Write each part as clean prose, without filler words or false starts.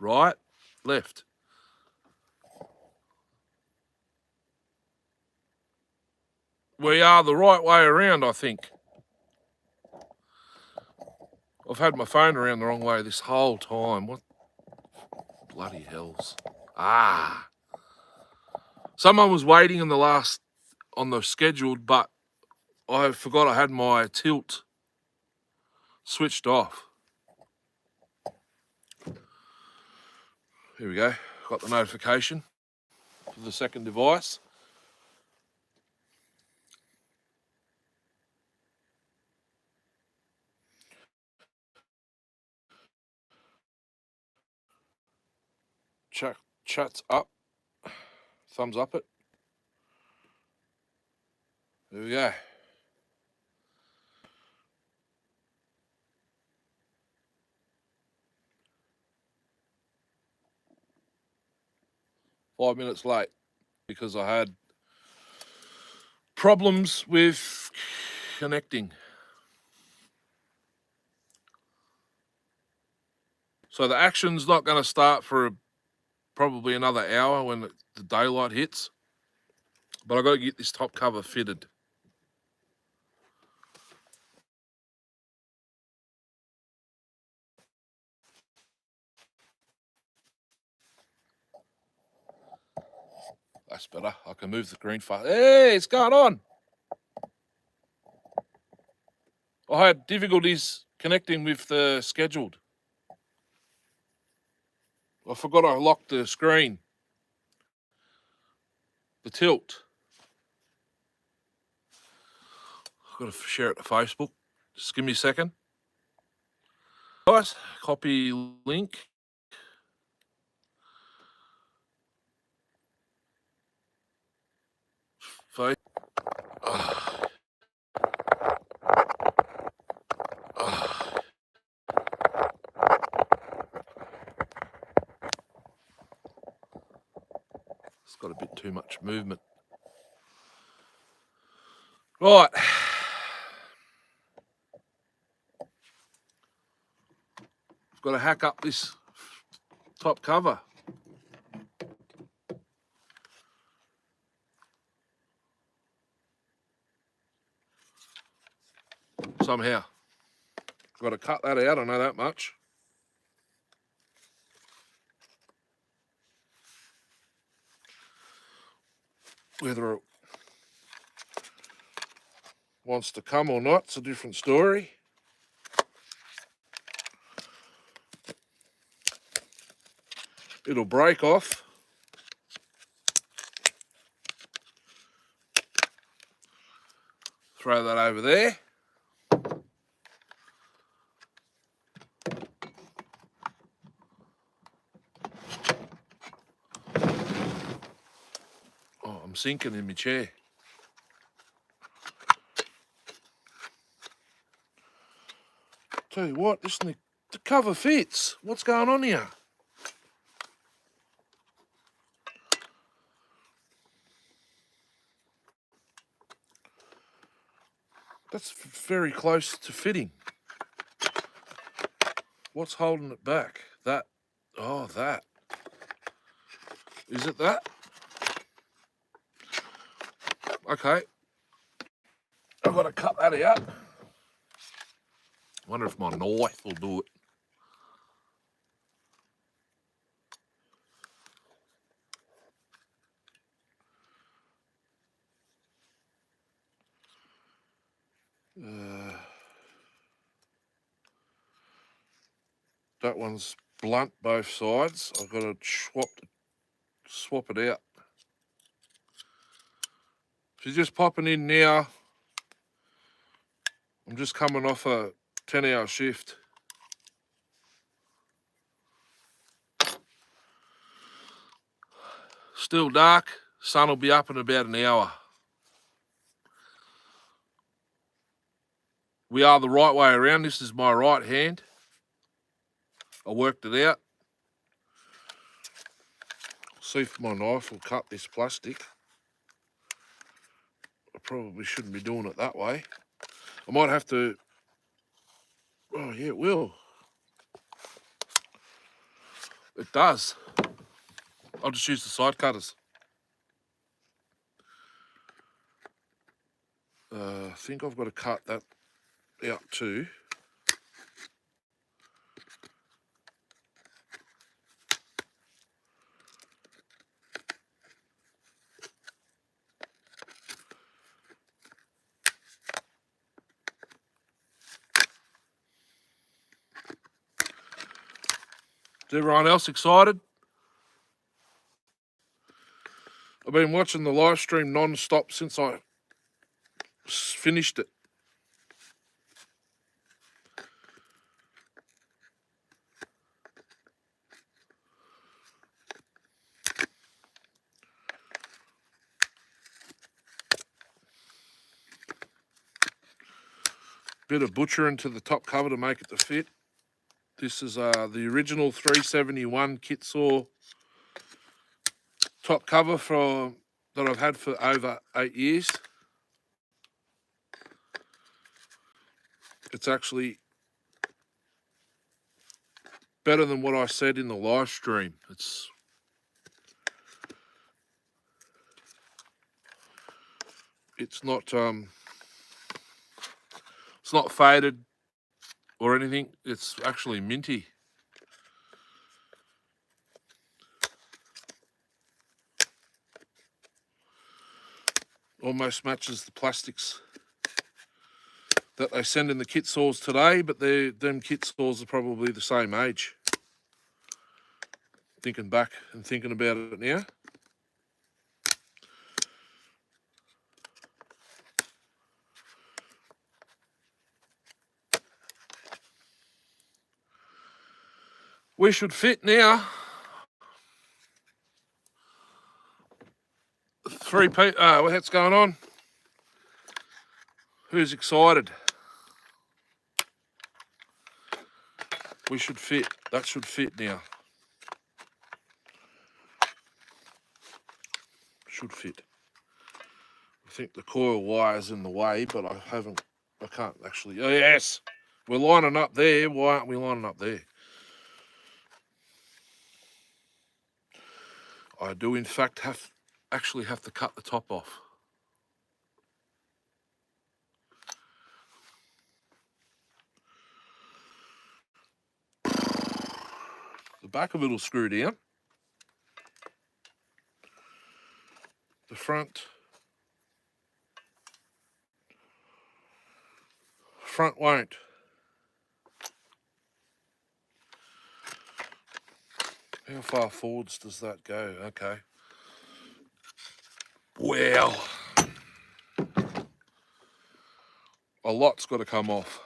right, left. We are the right way around, I think. I've had my phone around the wrong way this whole time. What bloody hells? Ah. Someone was waiting on the scheduled, but I forgot I had my tilt switched off. Here we go. Got the notification for the second device. Chat's up. Thumbs up it. There we go. Five minutes late because I had problems with connecting. So the action's not going to start for probably another hour when the daylight hits. But I've got to get this top cover fitted. That's better. I can move the green fast. Hey, it's going on. I had difficulties connecting with the scheduled. I forgot I locked the screen. The tilt. I've got to share it to Facebook. Just give me a second. Guys, copy link. Face. It's got a bit too much movement. Right. I've got to hack up this top cover. Somehow. I've got to cut that out, I know that much. Whether it wants to come or not, it's a different story. It'll break off. Throw that over there. Oh, I'm sinking in my chair. Tell you what, the cover fits. What's going on here? That's very close to fitting. What's holding it back? That. Oh, that. Is it that? Okay. I've got to cut that out. Wonder if my knife will do it. That one's blunt both sides. I've got to swap it out. If you're just popping in now, I'm just coming off a 10-hour shift. Still dark. Sun will be up in about an hour. We are the right way around. This is my right hand. I worked it out. See if my knife will cut this plastic. I probably shouldn't be doing it that way. I might have to... Oh, yeah, it will. It does. I'll just use the side cutters. I think I've got to cut that out too. Is everyone else excited? I've been watching the live stream non-stop since I finished it. Bit of butchering to the top cover to make it to fit. This is the original 371 kit saw top cover that I've had for over 8 years. It's actually better than what I said in the live stream. It's not faded or anything. It's actually minty. Almost matches the plastics that they send in the kit saws today, but them kit saws are probably the same age. Thinking back and thinking about it now. We should fit now. What's going on? Who's excited? We should fit. That should fit now. Should fit. I think the coil wire's in the way, but I can't actually. Oh, yes. We're lining up there. Why aren't we lining up there? I do, in fact, have to cut the top off. The back of it will screw down. The front won't. How far forwards does that go? Okay. Well, a lot's got to come off.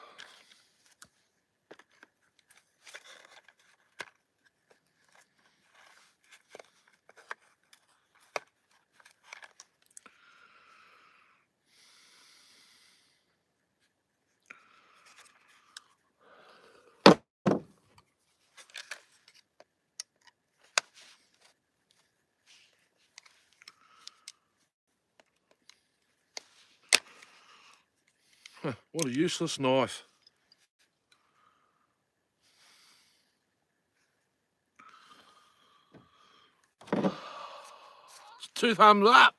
What a useless knife. It's 2 thumbs up.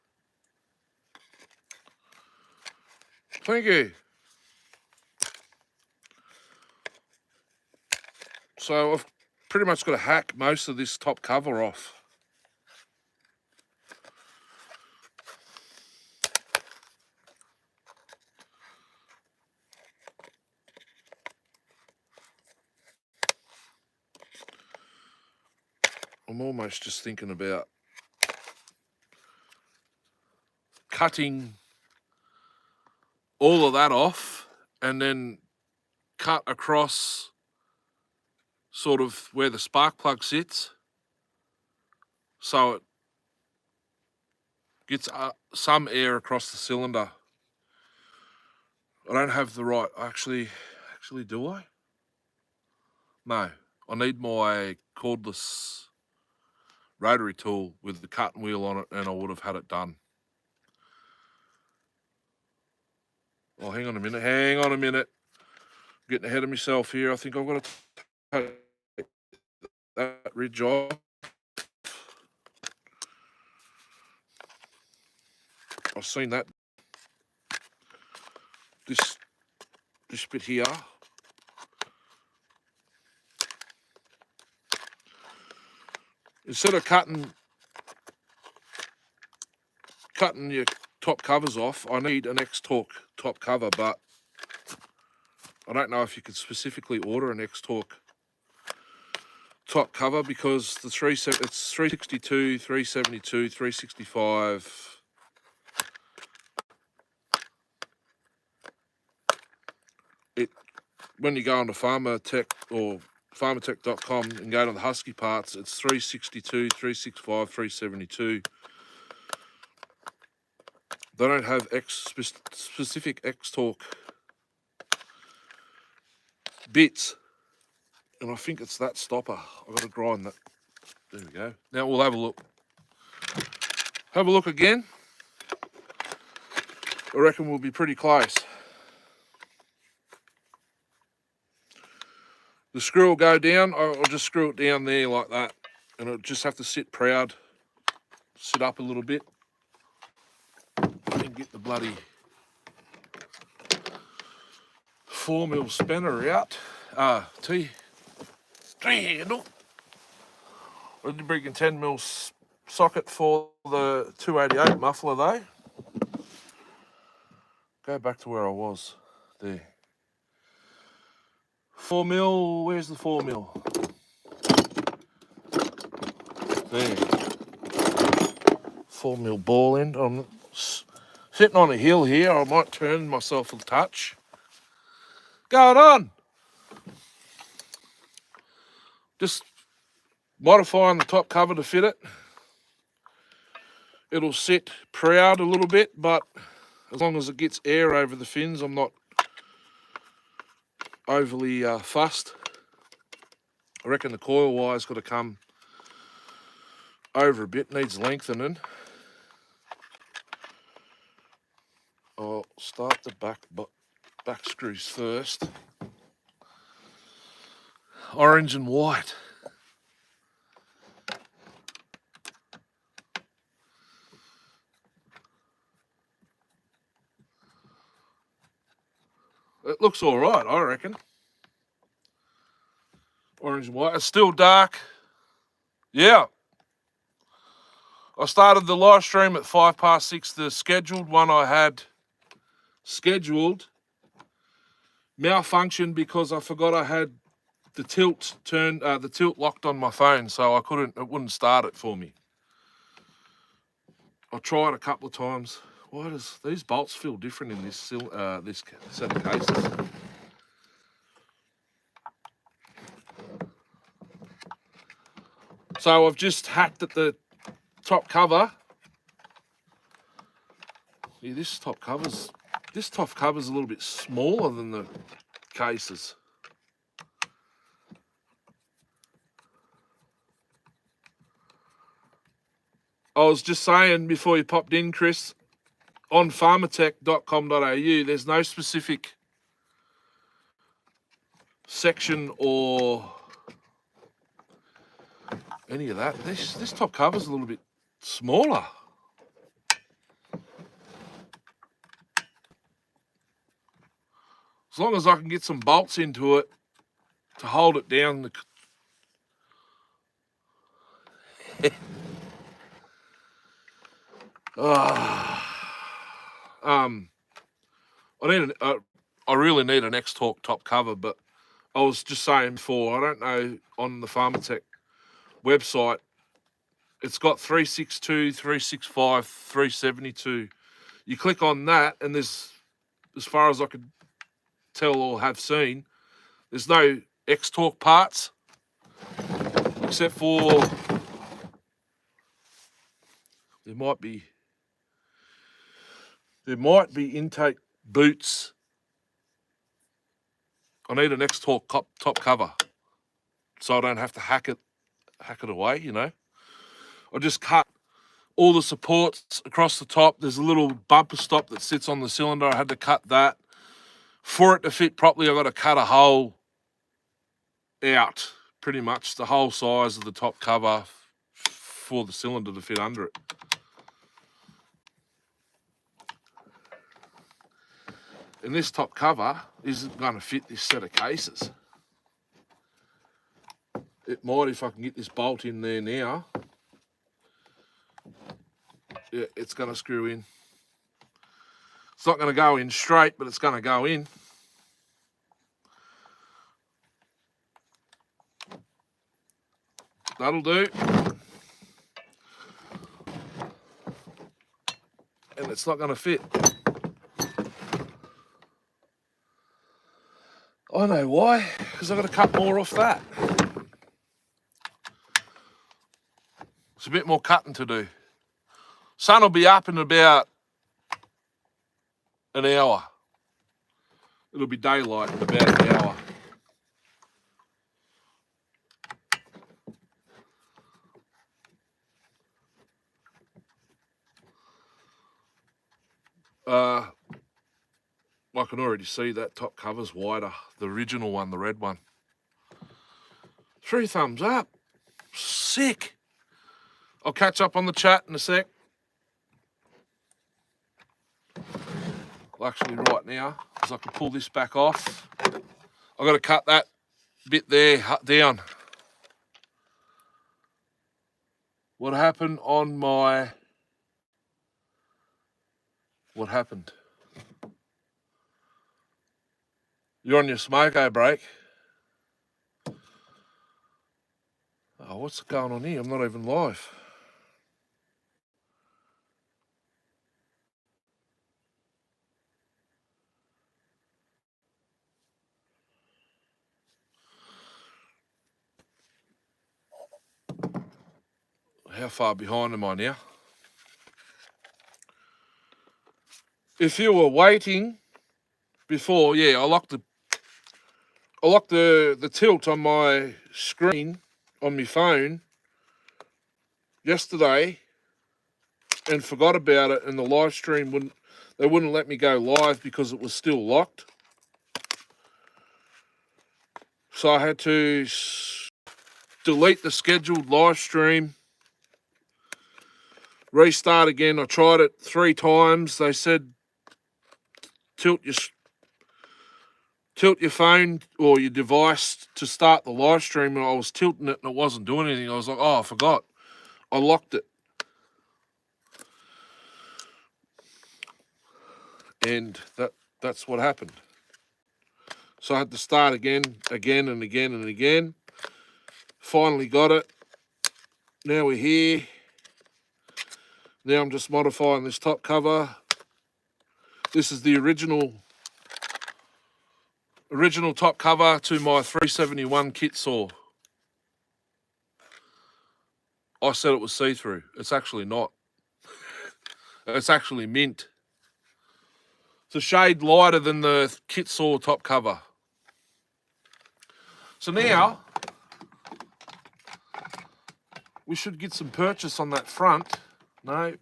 Thank you. So I've pretty much got to hack most of this top cover off. I'm almost just thinking about cutting all of that off and then cut across sort of where the spark plug sits so it gets some air across the cylinder. I don't have the right, actually do I? No, I need my cordless rotary tool with the cutting wheel on it, and I would have had it done. Oh, hang on a minute. I'm getting ahead of myself here. I think I've got to take that ridge off. I've seen that. This bit here. Instead of cutting your top covers off, I need an X-Torque top cover, but I don't know if you could specifically order an X-Torque top cover because it's 362, 372, 365. When you go onto Farmertech or farmertech.com and go to the Husky parts, it's 362, 365, 372. They don't have specific X-Torque bits, and I think it's that stopper. I've got to grind that. There we go. Now we'll have a look. Have a look again. I reckon we'll be pretty close. The screw will go down. I'll just screw it down there like that, and it'll just have to sit proud, sit up a little bit, and get the bloody 4mm spanner out. T-handle. I did bring a 10mm socket for the 288 muffler though. Go back to where I was. There. 4mm, where's the 4mm? There. 4mm ball end. I'm sitting on a hill here. I might turn myself a touch. Going on. Just modifying the top cover to fit it. It'll sit proud a little bit, but as long as it gets air over the fins, I'm not overly fussed. I reckon the coil wire's got to come over a bit, needs lengthening. I'll start the back screws first. Orange and white. It looks all right, I reckon. Orange and white. It's still dark. Yeah. I started the live stream at 6:05. The scheduled one I had scheduled malfunctioned because I forgot I had the tilt locked on my phone, so it wouldn't start it for me. I tried a couple of times. Why does these bolts feel different in this set of cases? So I've just hacked at the top cover. Yeah, this top cover's a little bit smaller than the cases. I was just saying before you popped in, Chris, on farmertech.com.au, there's no specific section or any of that. This top cover's a little bit smaller. As long as I can get some bolts into it to hold it down. I really need an X-Torque top cover, but I was just saying before, I don't know, on the Farmertech website, it's got 362, 365, 372. You click on that, and there's, as far as I could tell or have seen, there's no X-Torque parts, except for there might be intake boots. I need an X-Torque top cover, so I don't have to hack it away, you know. I just cut all the supports across the top. There's a little bumper stop that sits on the cylinder. I had to cut that. For it to fit properly, I've got to cut a hole out pretty much the whole size of the top cover for the cylinder to fit under it. And this top cover isn't going to fit this set of cases. It might if I can get this bolt in there now. Yeah, it's going to screw in. It's not going to go in straight, but it's going to go in. That'll do. And it's not going to fit. I know why, because I've got to cut more off that. It's a bit more cutting to do. Sun will be up in about an hour. It'll be daylight in about an hour. I can already see that top cover's wider. The original one, the red one. 3 thumbs up. Sick. I'll catch up on the chat in a sec. Well, actually right now, because I can pull this back off. I've got to cut that bit there down. What happened on my... What happened? You're on your smoko break. Oh, what's going on here? I'm not even live. How far behind am I now? If you were waiting before, yeah, I locked the tilt on my screen on my phone yesterday and forgot about it, and the live stream wouldn't let me go live because it was still locked. So I had to delete the scheduled live stream, restart again. I tried it 3 times. They said tilt your phone or your device to start the live stream, and I was tilting it and it wasn't doing anything. I was like, oh, I forgot. I locked it. And that's what happened. So I had to start again and again. Finally got it. Now we're here. Now I'm just modifying this top cover. This is the original top cover to my 371 kit saw. I said it was see-through. It's actually not. It's actually mint. It's a shade lighter than the kit saw top cover. So now we should get some purchase on that front. No,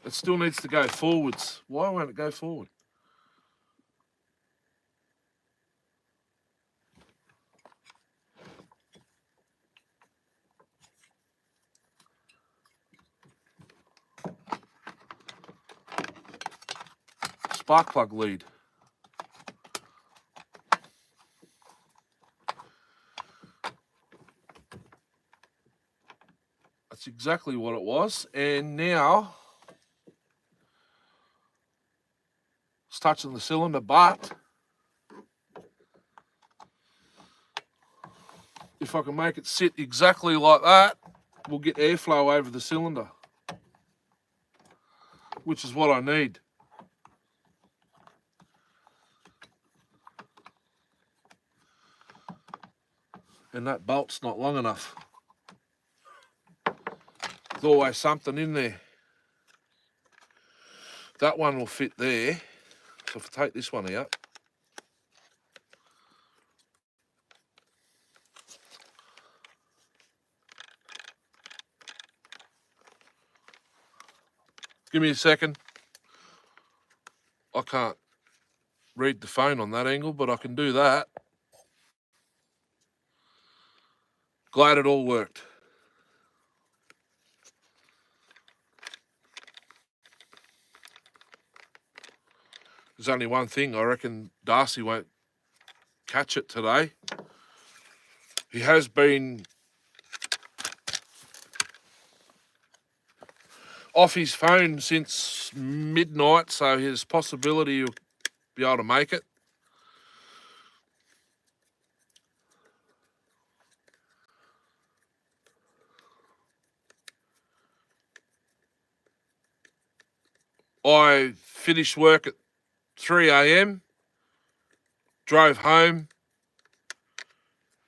it still needs to go forwards. Why won't it go forward? Spark plug lead. That's exactly what it was. And now it's touching the cylinder, but if I can make it sit exactly like that, we'll get airflow over the cylinder, which is what I need. And that bolt's not long enough. There's always something in there. That one will fit there. So if I take this one out, give me a second. I can't read the phone on that angle, but I can do that. Glad it all worked. There's only one thing. I reckon Darcy won't catch it today. He has been off his phone since midnight, so his possibility he'll be able to make it. I finished work at 3 a.m, drove home,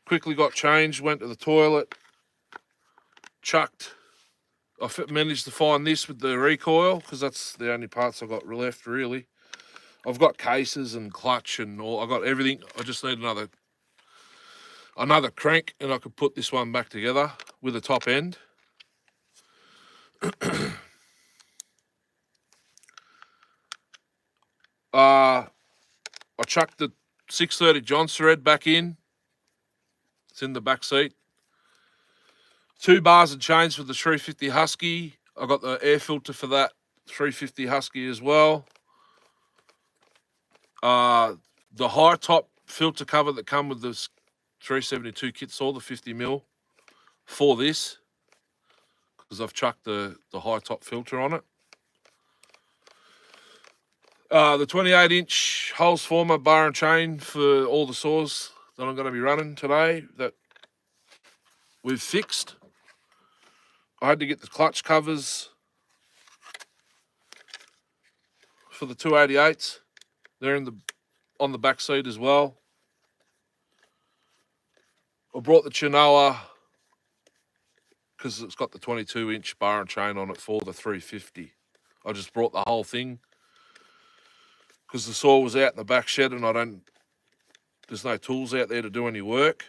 quickly got changed, went to the toilet, chucked. I managed to find this with the recoil because that's the only parts I've got left really. I've got cases and clutch and all. I got everything. I just need another crank and I could put this one back together with a top end. I chucked the 630 John thread back in. It's in the back seat. 2 bars and chains for the 350 Husky. I got the air filter for that 350 Husky as well. The high top filter cover that come with this 372 kit saw the 50mm for this because I've chucked the high top filter on it. The 28-inch holes former bar and chain for all the saws that I'm going to be running today that we've fixed. I had to get the clutch covers for the 288s. They're on the back seat as well. I brought the Chinoa because it's got the 22-inch bar and chain on it for the 350. I just brought the whole thing because the saw was out in the back shed and there's no tools out there to do any work.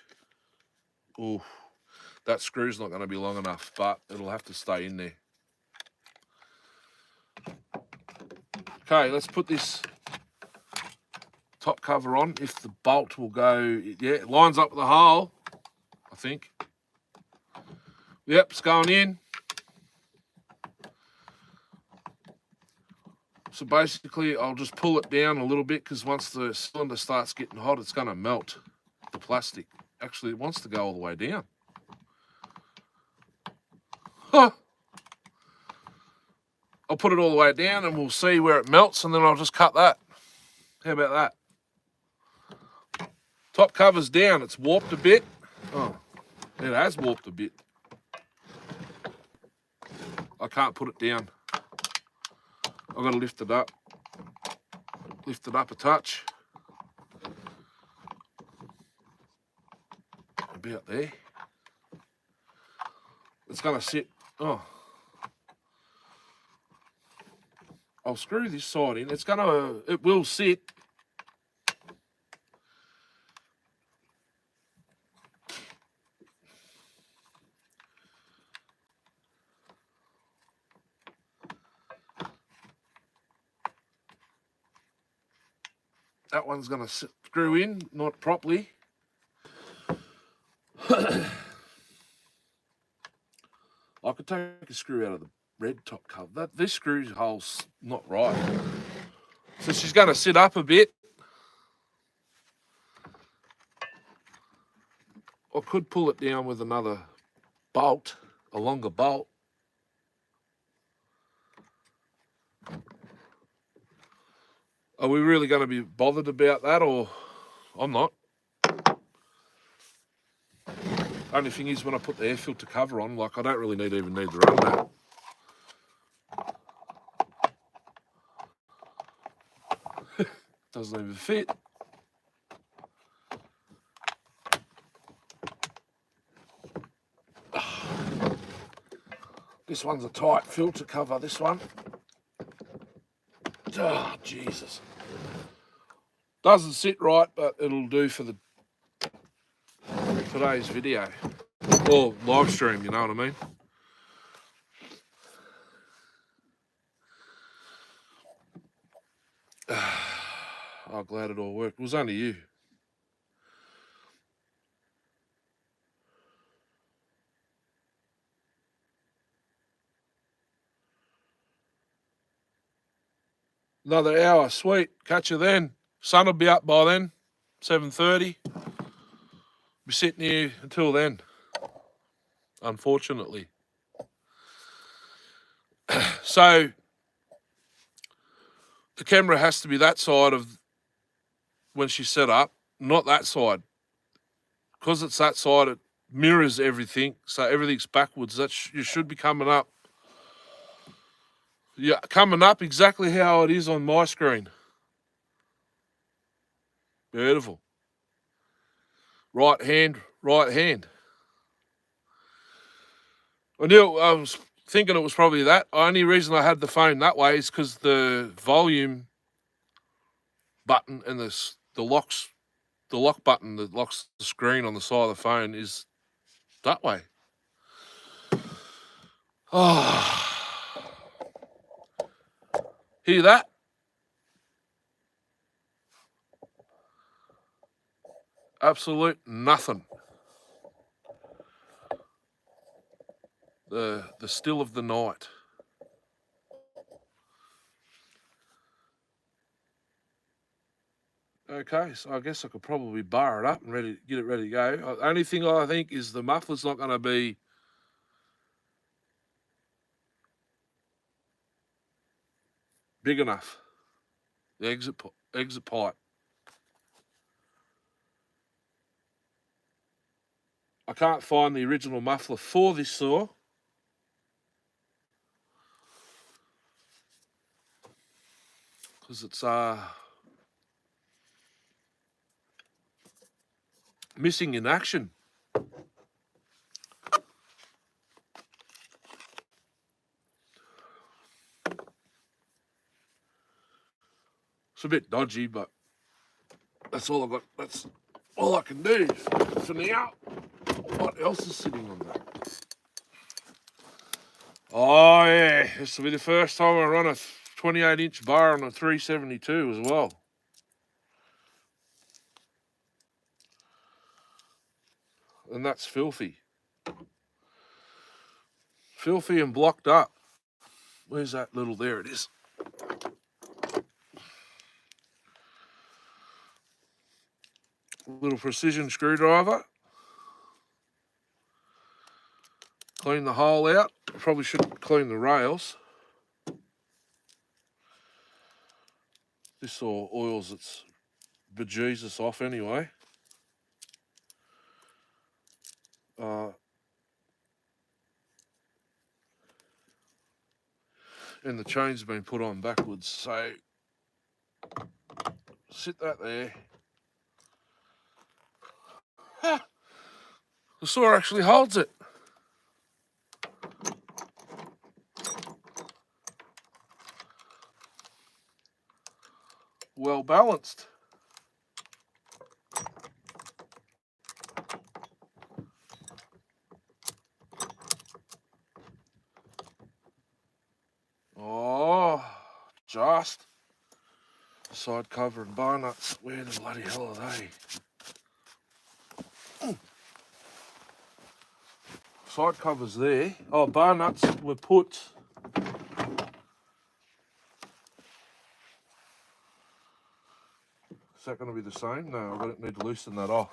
Ooh, that screw's not going to be long enough, but it'll have to stay in there. Okay, let's put this top cover on. If the bolt will go, yeah, it lines up with the hole, I think. Yep, it's going in. So basically, I'll just pull it down a little bit because once the cylinder starts getting hot, it's going to melt the plastic. Actually, it wants to go all the way down. Huh. I'll put it all the way down and we'll see where it melts and then I'll just cut that. How about that? Top cover's down. It's warped a bit. Oh, it has warped a bit. I can't put it down. I've got to lift it up. Lift it up a touch. About there. It's going to sit. Oh. I'll screw this side in. It will sit. That one's going to screw in, not properly. I could take a screw out of the red top cover. This screw hole's not right. So she's going to sit up a bit. I could pull it down with another bolt, a longer bolt. Are we really going to be bothered about that, or I'm not? Only thing is when I put the air filter cover on, like I don't really even need to run that. Doesn't even fit. This one's a tight filter cover, this one. Oh, Jesus. Doesn't sit right, but it'll do for today's video. Or live stream, you know what I mean? Oh, glad it all worked. It was only you. Another hour. Sweet. Catch you then. Sun will be up by then. 7:30. Be sitting here until then. Unfortunately. So the camera has to be that side of when she's set up, not that side. Because it's that side, it mirrors everything, so everything's backwards. You should be coming up. Yeah, coming up exactly how it is on my screen. Beautiful. Right hand, right hand. I knew, I was thinking it was probably that. The only reason I had the phone that way is because the volume button and the lock button that locks the screen on the side of the phone is that way. Oh, hear that? Absolute nothing. The still of the night. Okay, so I guess I could probably bar it up and get it ready to go. The only thing I think is the muffler's not going to be big enough. The exit pipe. I can't find the original muffler for this saw. Because it's missing in action. It's a bit dodgy, but that's all I've got. That's all I can do for now. What else is sitting on that? Oh yeah, this will be the first time I run a 28-inch bar on a 372 as well. And that's filthy. Filthy and blocked up. Where's that little? There it is. Little precision screwdriver. Clean the hole out. Probably should clean the rails. This all oils its bejesus off anyway. And the chain's been put on backwards, so sit that there. Ha! The saw actually holds it. Well balanced. Oh, just. Side cover and bar nuts. Where the bloody hell are they? Side covers there. Oh, bar nuts were put. Is that going to be the same? No, I need to loosen that off.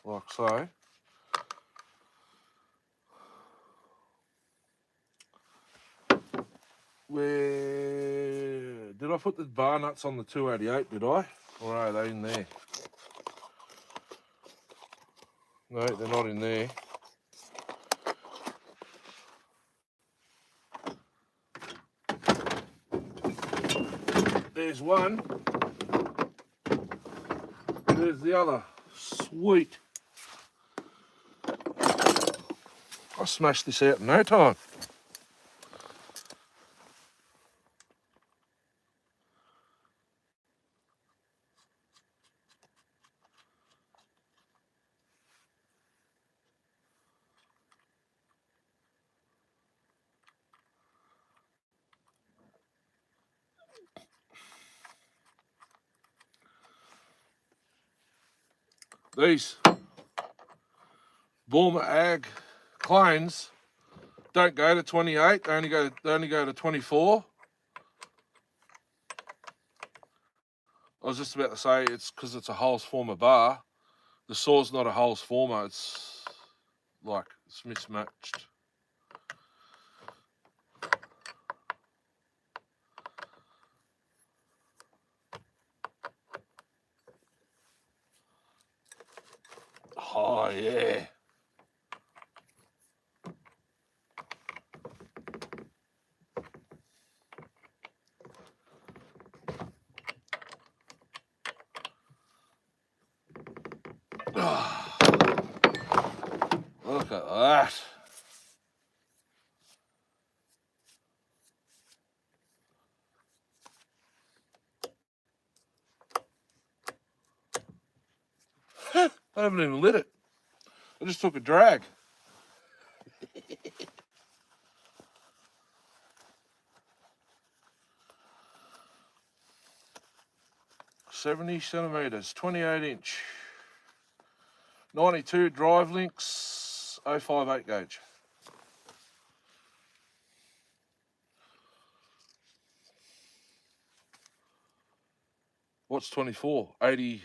Like so. Where did I put the bar nuts on the 288? Did I? Or are they in there? No, they're not in there. There's one. There's the other. Sweet. I smashed this out in no time. These Bulmer Ag clones don't go to 28. They only go to 24. I was just about to say it's because it's a Holes former bar. The saw's not a Holes former. It's like it's mismatched. Oh yeah. Look at that. I haven't even lit it. I just took a drag. $70 centimetres, 28-inch. 92 drive links, 058 gauge. What's 24? 80.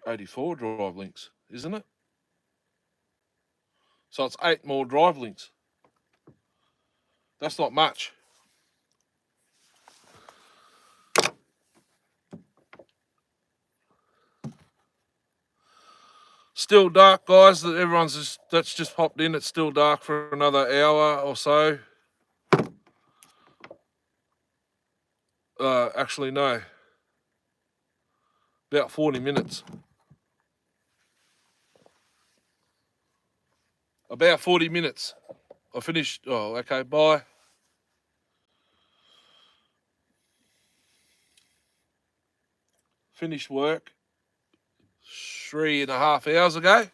84 drive links, isn't it? So it's 8 more drive links. That's not much. Still dark, guys. That's just popped in. It's still dark for another hour or so. Actually, no. About 40 minutes. About 40 minutes. I finished. Oh, okay. Bye. Finished work 3.5 hours ago.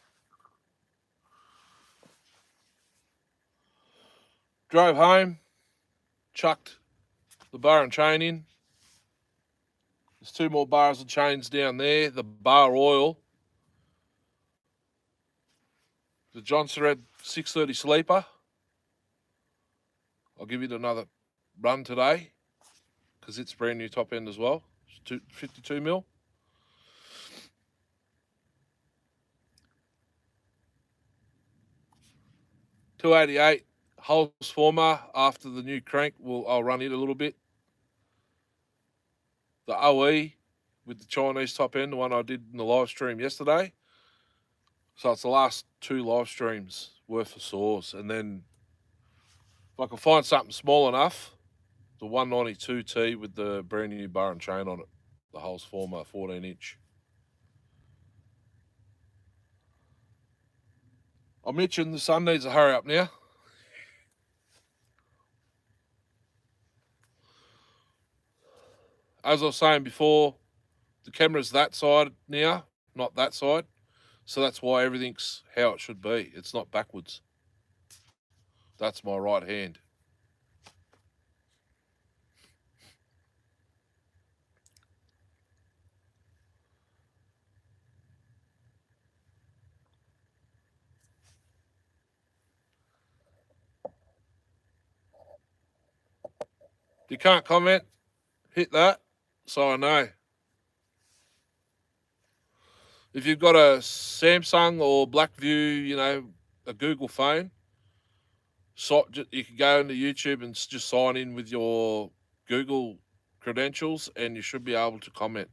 Drove home. Chucked the bar and chain in. There's 2 more bars and chains down there. The bar oil. The Johnson Red 630 sleeper. I'll give it another run today because it's brand new top end as well. It's 52 mil. $288 Holes former after the new crank. I'll run it a little bit. The OE with the Chinese top end, the one I did in the live stream yesterday. So it's the last 2 live streams worth of saws. And then if I can find something small enough, the 192T with the brand new bar and chain on it. The Holes former 14-inch. I mentioned the sun needs a hurry up now. As I was saying before, the camera's that side now, not that side. So that's why everything's how it should be. It's not backwards. That's my right hand. If you can't comment, hit that so I know. If you've got a Samsung or Blackview, a Google phone, you can go into YouTube and just sign in with your Google credentials and you should be able to comment.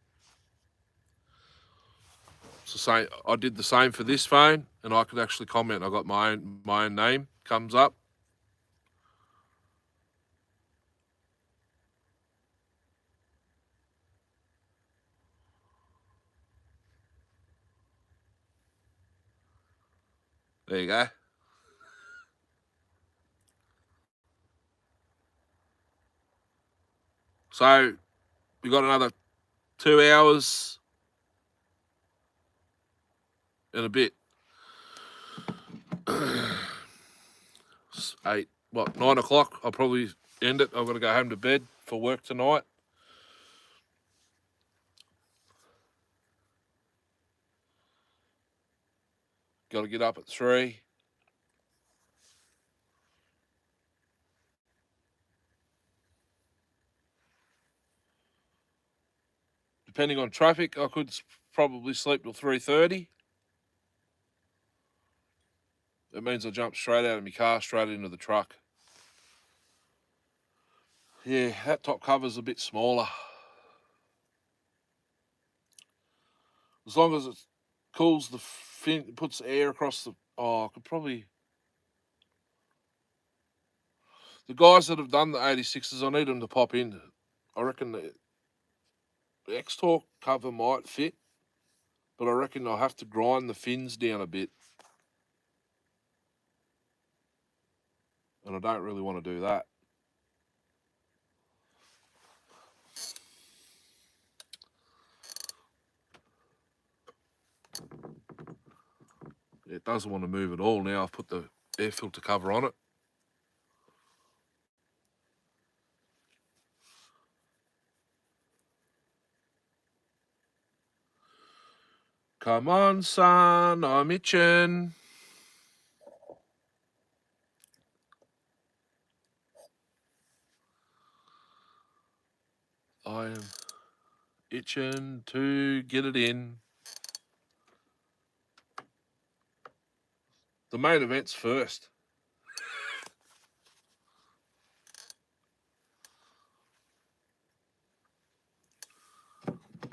So I did the same for this phone and I could actually comment. I got my own name comes up. There you go. So we got another 2 hours and a bit. 9 o'clock. I'll probably end it. I've got to go home to bed for work tonight. Got to get up at 3. Depending on traffic, I could probably sleep till 3:30. It means I jump straight out of my car, straight into the truck. Yeah, that top cover's a bit smaller. As long as it cools the fin, puts air across the... Oh, I could probably... The guys that have done the 86s, I need them to pop in. I reckon the X-Torque cover might fit, but I reckon I'll have to grind the fins down a bit. And I don't really want to do that. It doesn't want to move at all now. I've put the air filter cover on it. Come on, son, I'm itching. I am itching to get it in. The main event's first.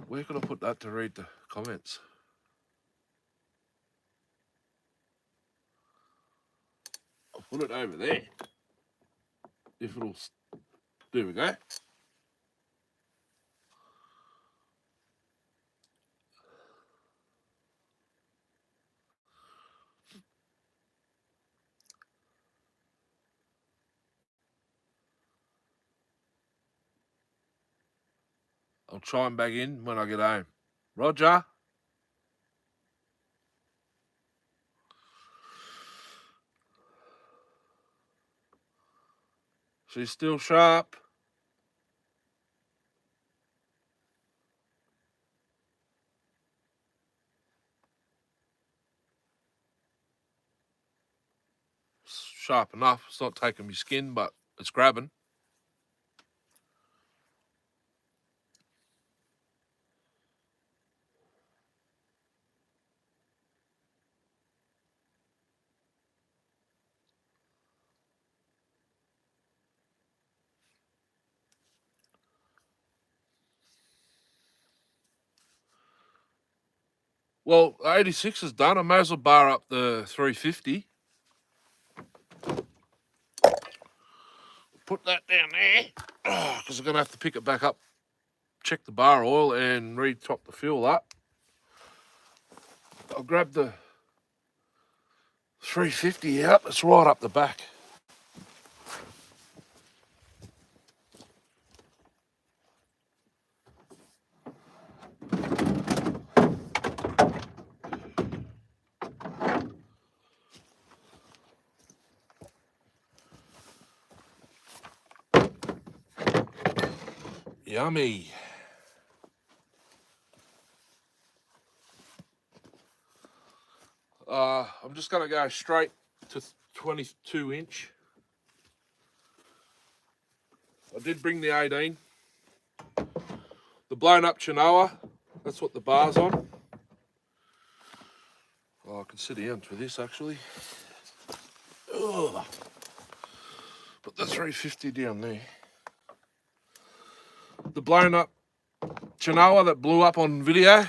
Where could I put that to read the comments? I'll put it over there. If it'll... There we go. I'll chime back in when I get home. Roger. She's still sharp. Sharp enough. It's not taking me skin, but it's grabbing. Well, 86 is done. I may as well bar up the 350. Put that down there because I'm going to have to pick it back up, check the bar oil and re-top the fuel up. I'll grab the 350 out. It's right up the back. Yummy. I'm just going to go straight to 22 inch. I did bring the 18. The blown up Chinoa, that's what the bar's on. Oh, I can sit down for this actually. Ugh. Put the 350 down there. The blown up Chinoa that blew up on video.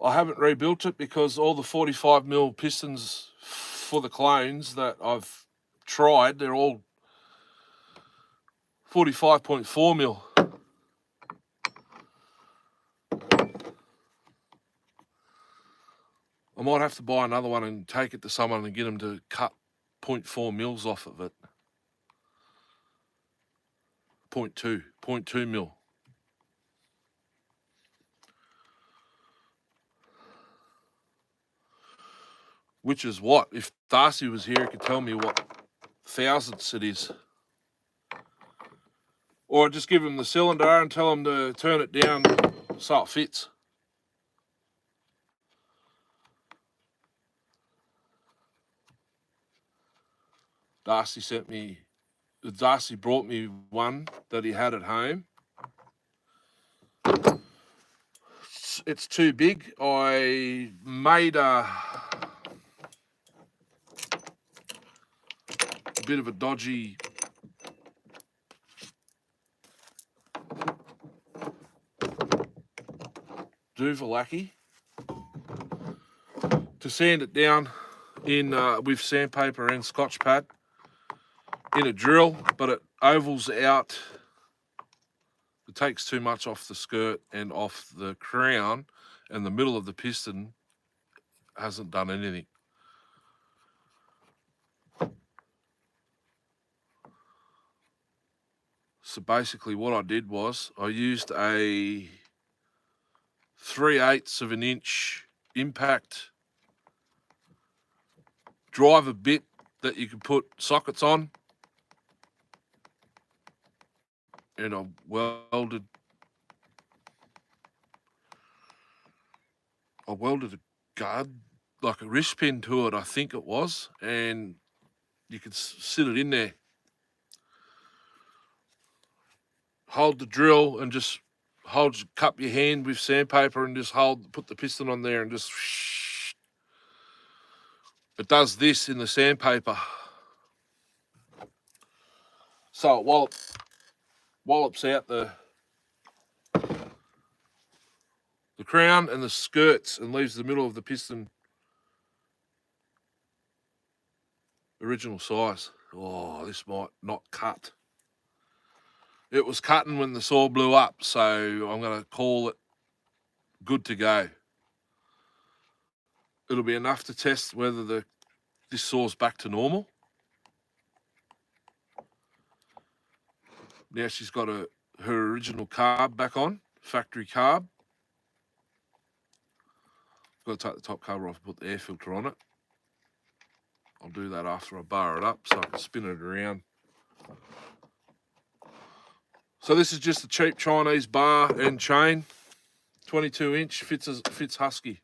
I haven't rebuilt it because all the 45mm pistons for the clones that I've tried, they're all 45.4mm. I might have to buy another one and take it to someone and get them to cut 0.4mm off of it. 0.2mm. Which is what? If Darcy was here, he could tell me what thousandths it is. Or just give them the cylinder and tell them to turn it down so it fits. Darcy brought me one that he had at home. It's too big. I made a bit of a dodgy Duvalaki to sand it down in with sandpaper and Scotch pad in a drill, but it ovals out. It takes too much off the skirt and off the crown, and the middle of the piston hasn't done anything. So basically what I did was I used a 3/8 of an inch impact driver bit that you can put sockets on, and I welded a guard, like a wrist pin to it, I think it was, and you could sit it in there. Hold the drill and just cup your hand with sandpaper and just put the piston on there and just. It does this in the sandpaper. So it wallops out the crown and the skirts and leaves the middle of the piston original size. Oh, this might not cut. It was cutting when the saw blew up, so I'm going to call it good to go. It'll be enough to test whether this saw's back to normal. Now she's got her original carb back on, factory carb. Got to take the top cover off and put the air filter on it. I'll do that after I bar it up so I can spin it around. So this is just a cheap Chinese bar and chain, 22-inch, fits Husky.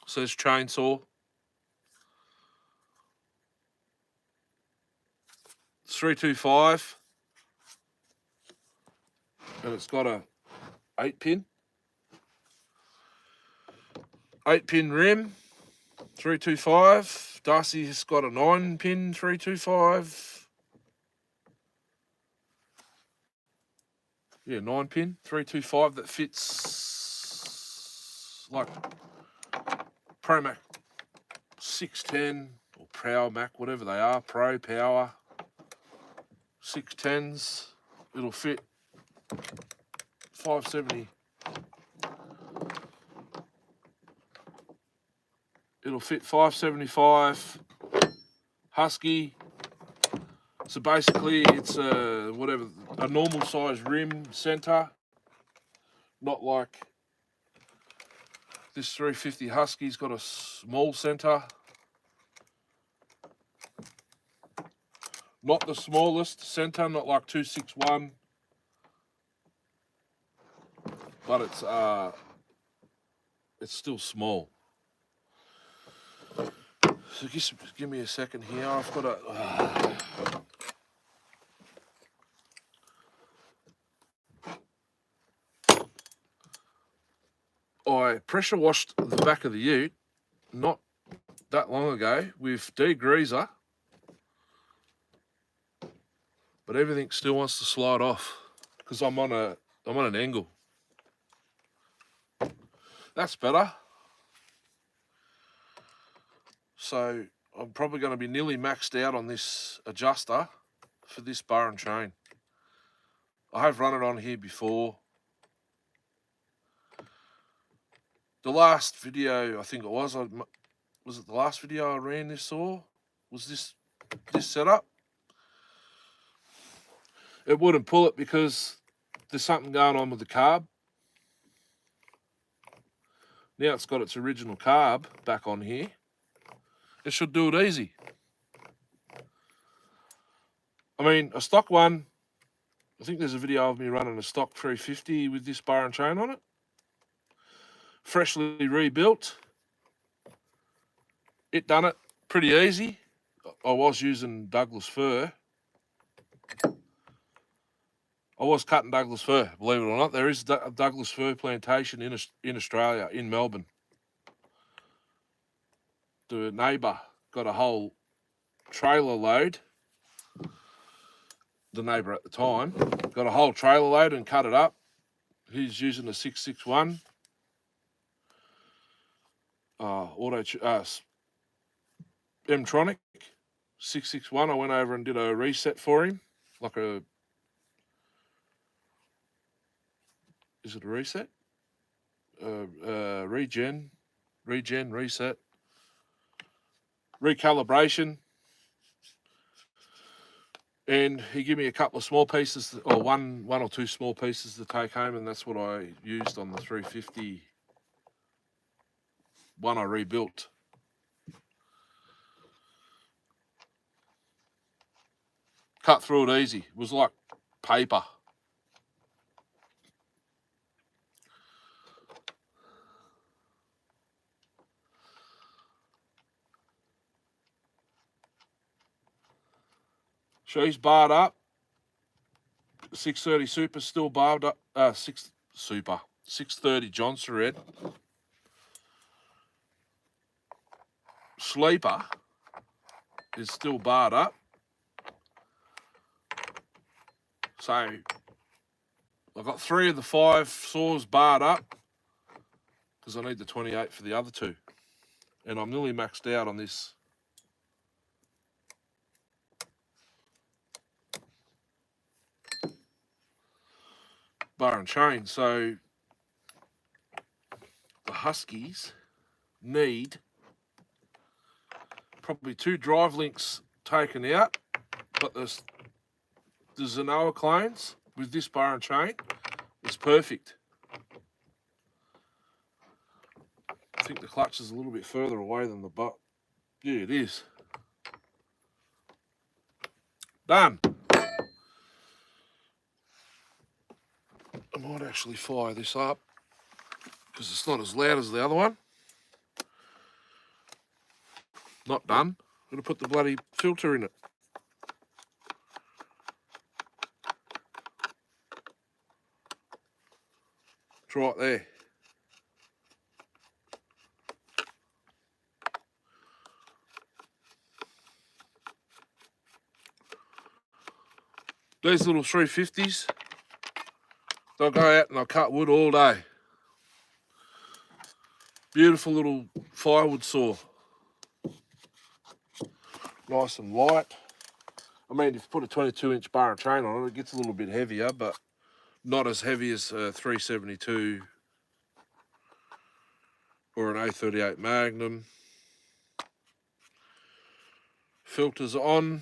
Says chainsaw. It's 325, and it's got a 8-pin rim, 325. Darcy's got a 9-pin 325. Yeah, 9-pin 325 that fits like ProMac 610 or Power Mac, whatever they are, Pro Power 610s. It'll fit 570. It'll fit 575 Husky. So basically it's a normal size rim center, not like this 350 Husky's got a small center. Not the smallest center, not like 261, but it's still small. So just give me a second here. I've got I pressure washed the back of the ute not that long ago with degreaser, but everything still wants to slide off because I'm on an angle. That's better. So I'm probably going to be nearly maxed out on this adjuster for this bar and chain. I have run it on here before. The last video, I think it was it the last video I ran this saw? Was this setup? It wouldn't pull it because there's something going on with the carb. Now it's got its original carb back on here. It should do it easy. I mean, a stock one, I think there's a video of me running a stock 350 with this bar and chain on it. Freshly rebuilt. It done it pretty easy. I was using Douglas fir. I was cutting Douglas fir, believe it or not. There is a Douglas fir plantation in Australia, in Melbourne. The neighbour got a whole trailer load. The neighbour at the time got a whole trailer load and cut it up. He's using a 661 M-Tronic 661. I went over and did a reset for him, like a. Is it a reset? Regen, reset, recalibration. And he gave me a couple of small pieces, or one or two small pieces to take home, and that's what I used on the 350 one I rebuilt. Cut through it easy. It was like paper. She's barred up. 630 Super still barred up. 630 Johnson Red. Sleeper is still barred up. So I've got 3 of the 5 saws barred up because I need the 28 for the other 2. And I'm nearly maxed out on this. Bar and chain. So the Huskies need probably 2 drive links taken out, but the Zenoa clones with this bar and chain is perfect. I think the clutch is a little bit further away than the butt. Yeah, it is. Done. I might actually fire this up because it's not as loud as the other one. Not done. I'm going to put the bloody filter in it. It's right there. These little 350s, they'll go out and I'll cut wood all day. Beautiful little firewood saw. Nice and light. I mean, if you put a 22-inch bar and chain on it, it gets a little bit heavier, but not as heavy as a 372 or an A38 Magnum. Filters on.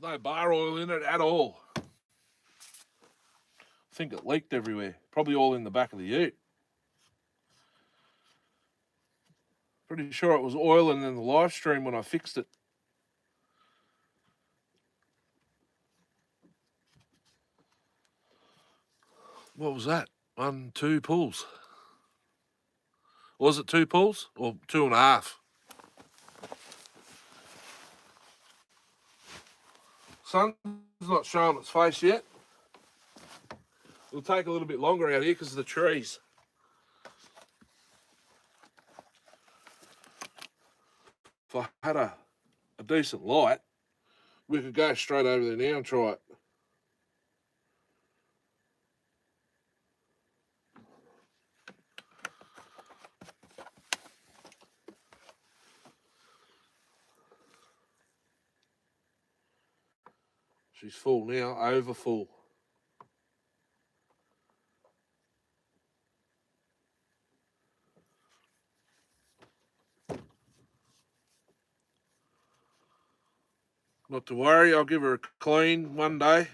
No bar oil in it at all. I think it leaked everywhere. Probably all in the back of the ute. Pretty sure it was oiling in the live stream when I fixed it. What was that? 1, 2 pulls. Was it 2 pulls or 2.5? Sun's not showing its face yet. It'll take a little bit longer out here because of the trees. If I had a decent light, we could go straight over there now and try it. She's full now, over full. Not to worry, I'll give her a clean one day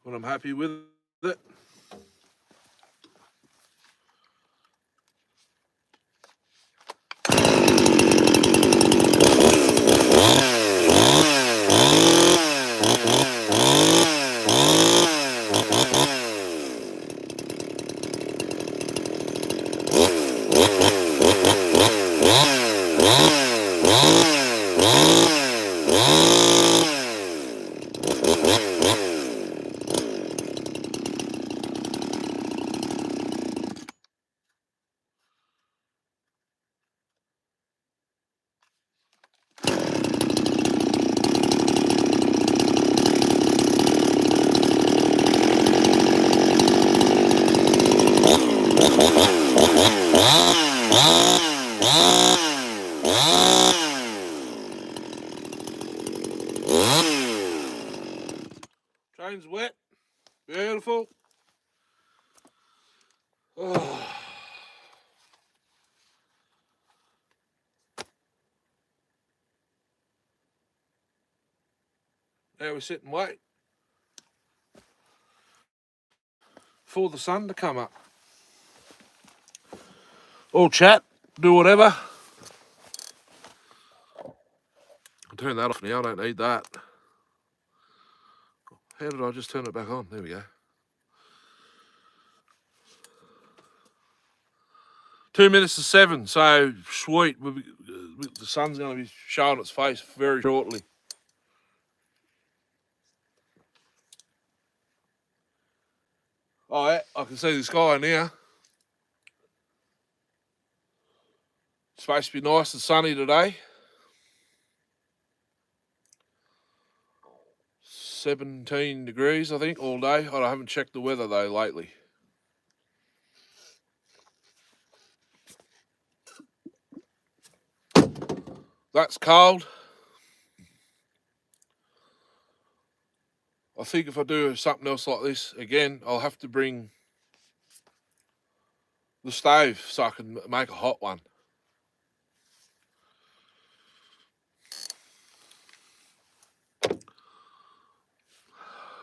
when I'm happy with it. Train's wet, beautiful. Oh. Now we sit and wait for the sun to come up. All chat, do whatever. I'll turn that off now, I don't need that. How did I just turn it back on? There we go. 2 minutes to 7, so sweet. The sun's going to be showing its face very shortly. Oh, yeah, I can see the sky now. It's supposed to be nice and sunny today. 17 degrees, I think, all day. I haven't checked the weather, though, lately. That's cold. I think if I do something else like this again, I'll have to bring the stove so I can make a hot one.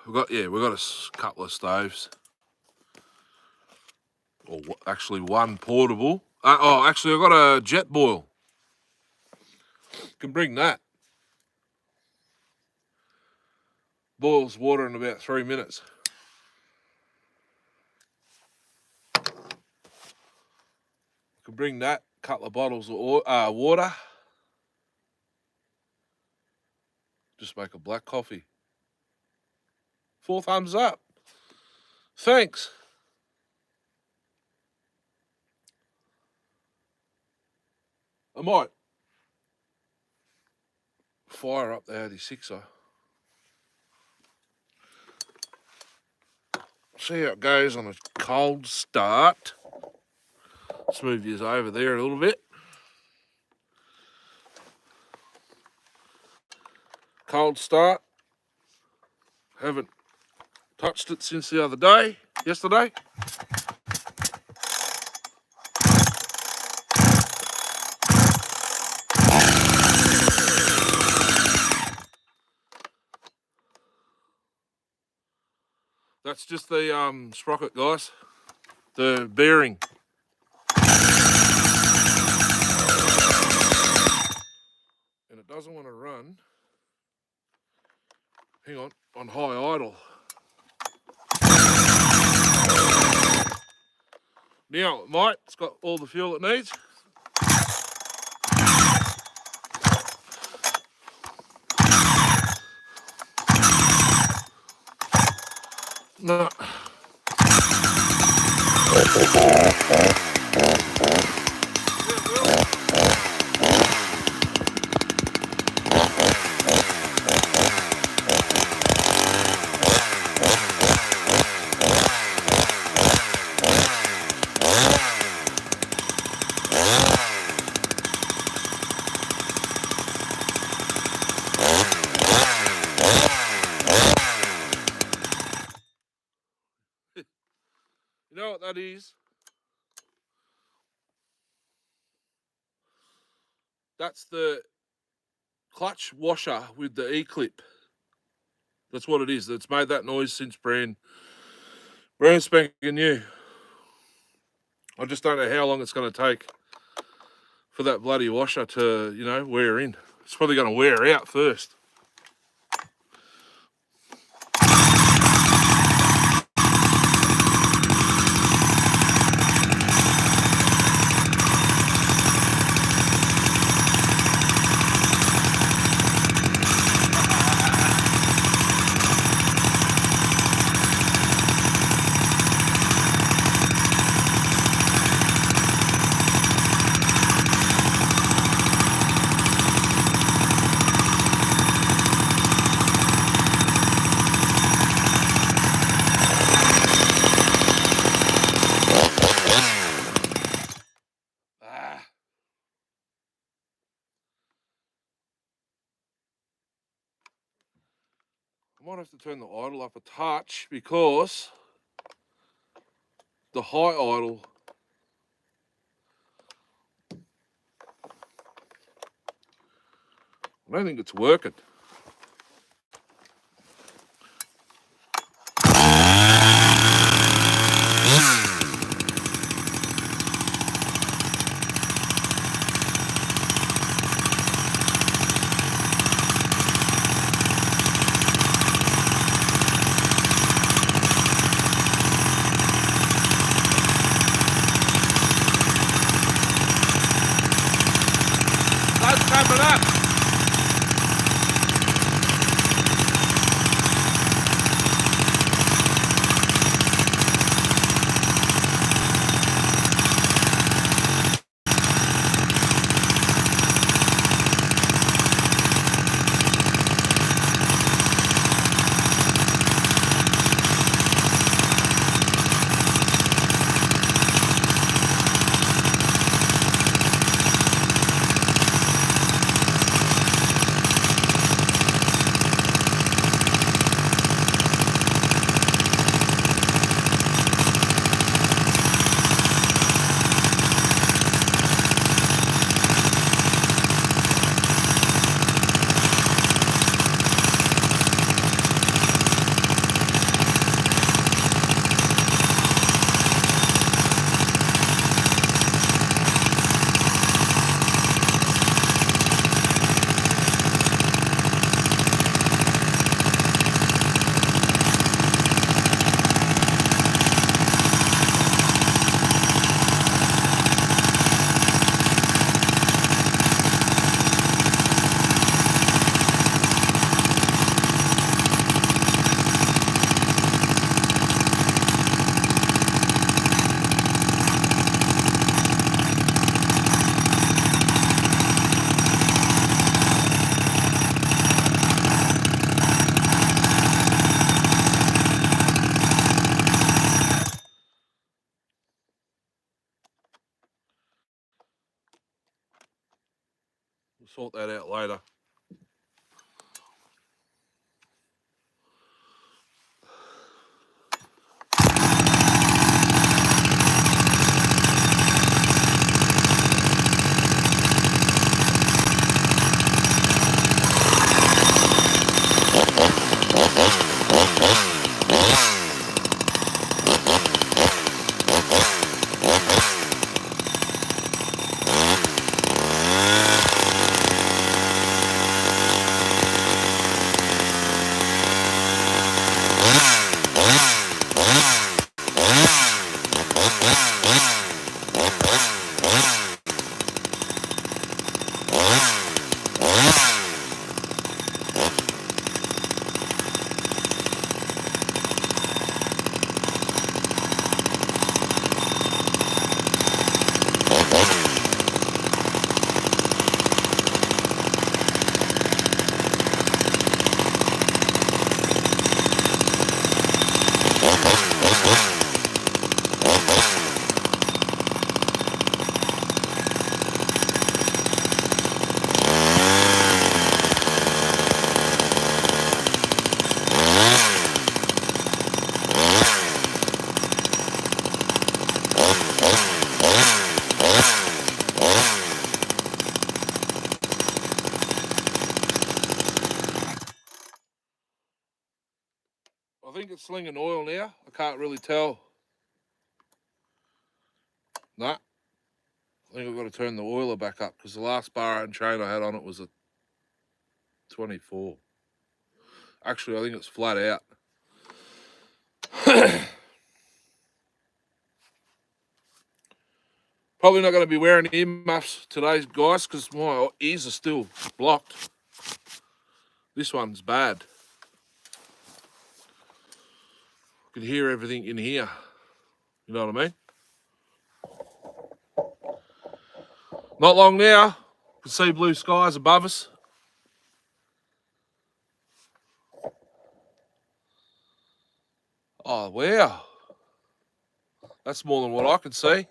We've got a couple of stoves. Or actually one portable. Actually I've got a jet boil. Can bring that. Boils water in about 3 minutes. Can bring that. Couple of bottles of water. Just make a black coffee. 4 thumbs up. Thanks. I might fire up the 86er. See how it goes on a cold start. Let's move yours over there a little bit. Cold start. Haven't touched it since the other day, yesterday. That's just the sprocket, guys. The bearing. doesn't want to run. Hang on high idle. Now, mate, it's got all the fuel it needs. No. You know what that is? That's the clutch washer with the E-clip. That's what it is. It's made that noise since brand spanking new. I just don't know how long it's going to take for that bloody washer to, wear in. It's probably going to wear out first. I might have to turn the idle up a touch because the high idle I don't think it's working. That's coming up. We'll sort that out later. slinging oil now. I can't really tell. Nah. I think I've got to turn the oiler back up because the last bar and chain I had on it was a 24. Actually, I think it's flat out. Probably not going to be wearing earmuffs today, guys, because my ears are still blocked. This one's bad. I can hear everything in here. You know what I mean? Not long now. You can see blue skies above us. Oh, wow. That's more than what I can see.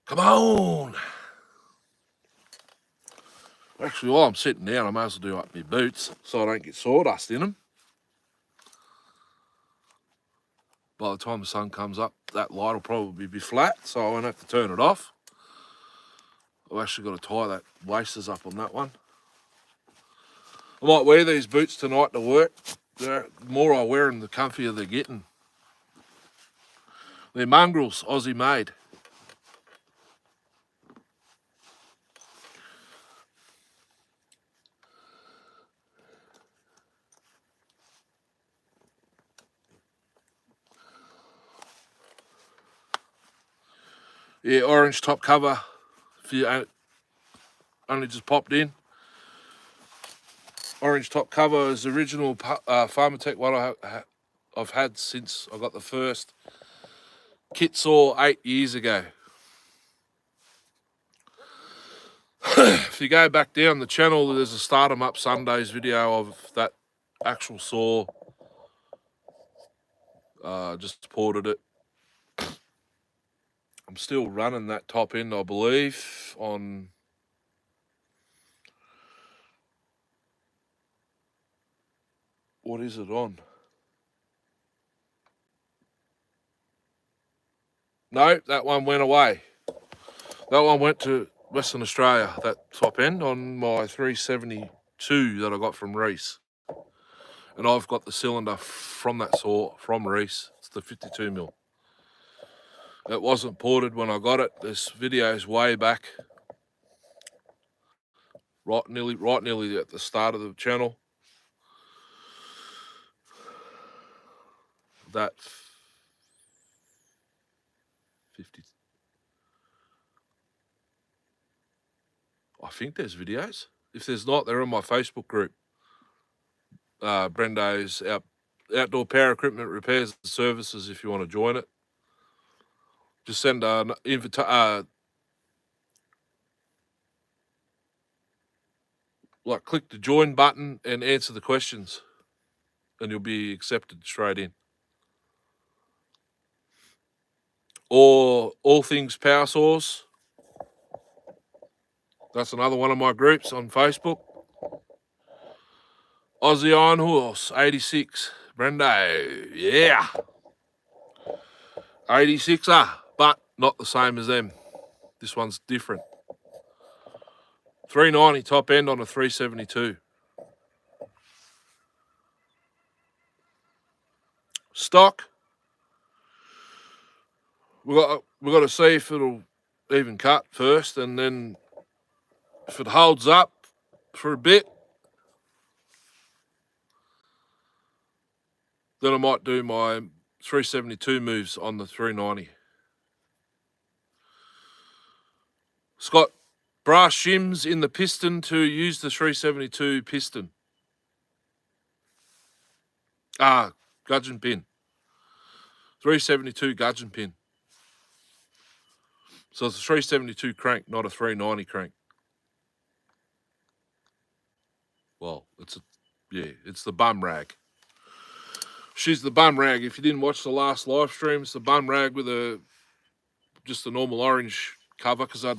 Come on. Actually, while I'm sitting down, I may as well do up my boots so I don't get sawdust in them. By the time the sun comes up, that light will probably be flat, so I won't have to turn it off. I've actually got to tie that wasters up on that one. I might wear these boots tonight to work. The more I wear them, the comfier they're getting. They're mongrels, Aussie made. Yeah, orange top cover. If you only just popped in. Orange top cover is the original Pharmatech one I've had since I got the first kit saw 8 years ago. If you go back down the channel, there's a Start 'em Up Sundays video of that actual saw. Just ported it. I'm still running that top end, I believe, on what is it on? No, that one went away. That one went to Western Australia, that top end, on my 372 that I got from Reese. And I've got the cylinder from that saw, from Reese. It's the 52mm. It wasn't ported when I got it. This video's way back. Right nearly at the start of the channel. That 50. I think there's videos. If there's not, they're in my Facebook group. Brendo's Outdoor Power Equipment Repairs and Services if you want to join it. Just send an invitation. Click the join button and answer the questions, and you'll be accepted straight in. Or All Things Power Source. That's another one of my groups on Facebook. Aussie Iron Horse 86 Brendo, yeah, 86er, but not the same as them. This one's different. 390 top end on a 372. Stock. We got to see if it'll even cut first, and then if it holds up for a bit, then I might do my 372 moves on the 390. It's got brass shims in the piston to use the 372 piston. Gudgeon pin. 372 gudgeon pin. So it's a 372 crank, not a 390 crank. Well, it's the bum rag. She's the bum rag. If you didn't watch the last live stream, it's the bum rag with just a normal orange cover because I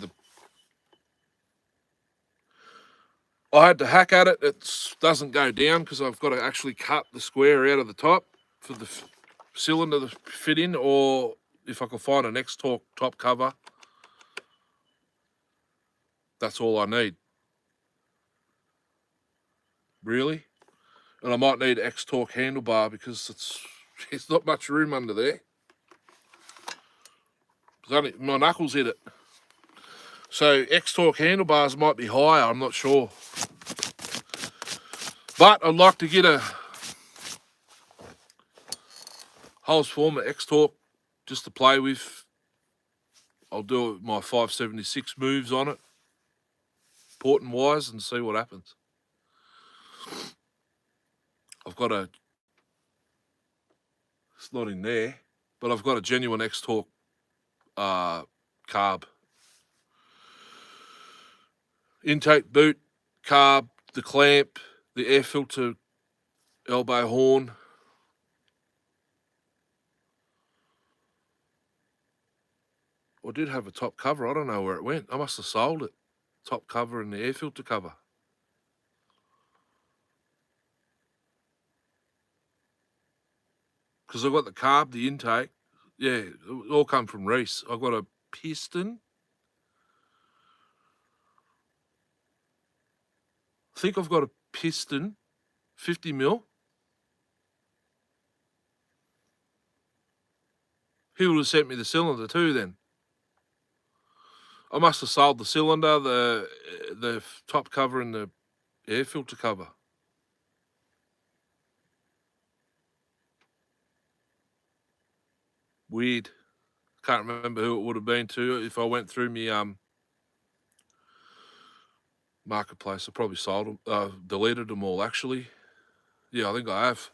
had to hack at it. It doesn't go down because I've got to actually cut the square out of the top for the cylinder to fit in, or if I can find an X-Torque top cover, that's all I need. Really? And I might need X-Torque handlebar because it's not much room under there. My knuckles hit it. So X-Torque handlebars might be higher, I'm not sure. But I'd like to get a Hollis Former X-Torque just to play with. I'll do my 576 moves on it, porting wise, and see what happens. I've got a, it's not in there, but I've got a genuine X-Torque carb. Intake boot, carb, the clamp, the air filter, elbow horn. I did have a top cover. I don't know where it went. I must have sold it. Top cover and the air filter cover. Because I've got the carb, the intake. Yeah, it all come from Reese. I've got a piston. I think I've got a piston, 50 mil. He would have sent me the cylinder too then. I must have sold the cylinder, the top cover and the air filter cover. Weird. Can't remember who it would have been to. If I went through me marketplace, I probably sold them, deleted them all actually. Yeah, I think I have.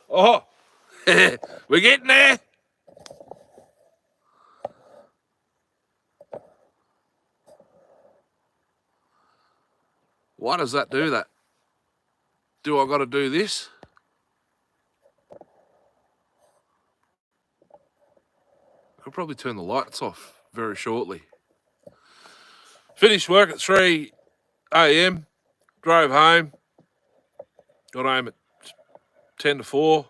Oh, we're getting there. Why does that do that? Do I got to do this? I could probably turn the lights off very shortly. Finished work at 3 a.m. Drove home. Got home at 10 to 4.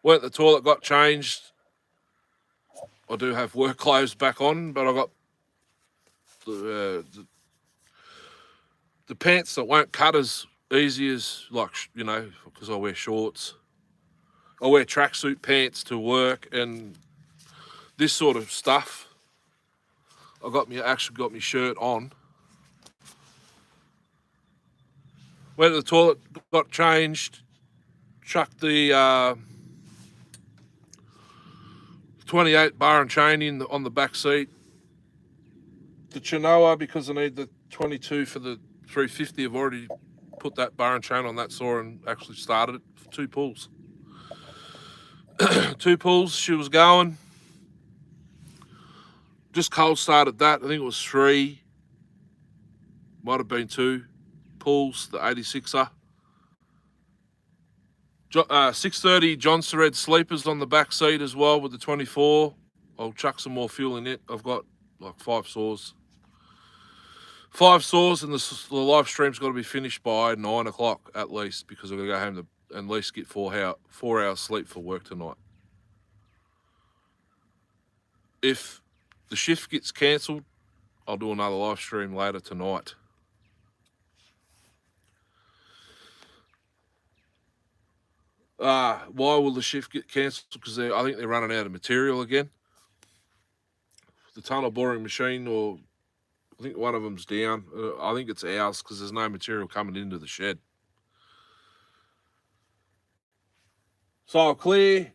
Went to the toilet, got changed. I do have work clothes back on, but I got the pants that won't cut as easy as, like, you know, because I wear shorts. I wear tracksuit pants to work and this sort of stuff. Actually got my shirt on. Went to the toilet, got changed, chucked the 28 bar and chain on the back seat. The Chinoa, because I need the 22 for the 350, I've already put that bar and chain on that saw and actually started it for 2 pulls. 2 pulls, she was going. Just cold started that. I think it was 3. Might have been 2 pulls, the 86er. 630 John Sered sleepers on the back seat as well with the 24. I'll chuck some more fuel in it. I've got like 5 saws. 5 saws, and the live stream's got to be finished by 9 o'clock at least, because I've got to go home to at least get 4 hours sleep for work tonight. If the shift gets cancelled, I'll do another live stream later tonight. Why will the shift get cancelled? Because I think they're running out of material again. The tunnel boring machine, or I think one of them's down. I think it's ours because there's no material coming into the shed. So I'll clear,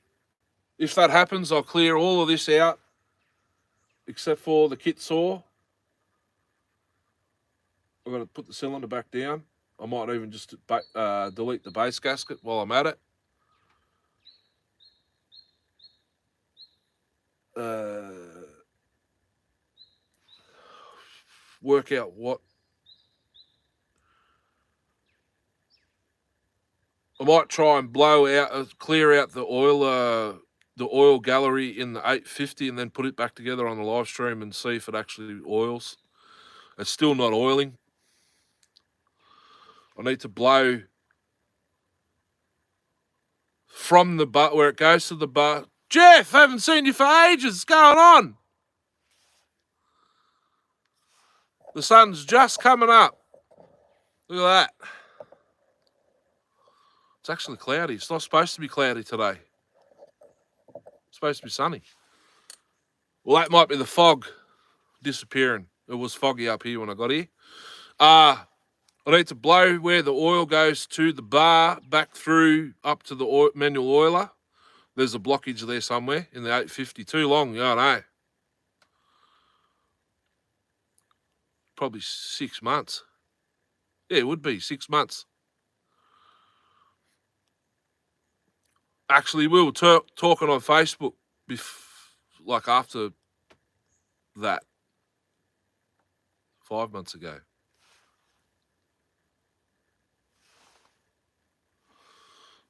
if that happens, I'll clear all of this out except for the kit saw. I've got to put the cylinder back down. I might even just delete the base gasket while I'm at it. Work out what I might try and blow out, clear out the oil gallery in the 850 and then put it back together on the live stream and see if it actually oils. It's still not oiling. I need to blow from the butt where it goes to the butt. Jeff, haven't seen you for ages. What's going on? The sun's just coming up. Look at that. It's actually cloudy. It's not supposed to be cloudy today. It's supposed to be sunny. Well, that might be the fog disappearing. It was foggy up here when I got here. I need to blow where the oil goes to the bar, back through up to the manual oiler. There's a blockage there somewhere in the 850. Too long, yeah, I know. Probably 6 months. Yeah, it would be 6 months. Actually, we were talking on Facebook like after that 5 months ago.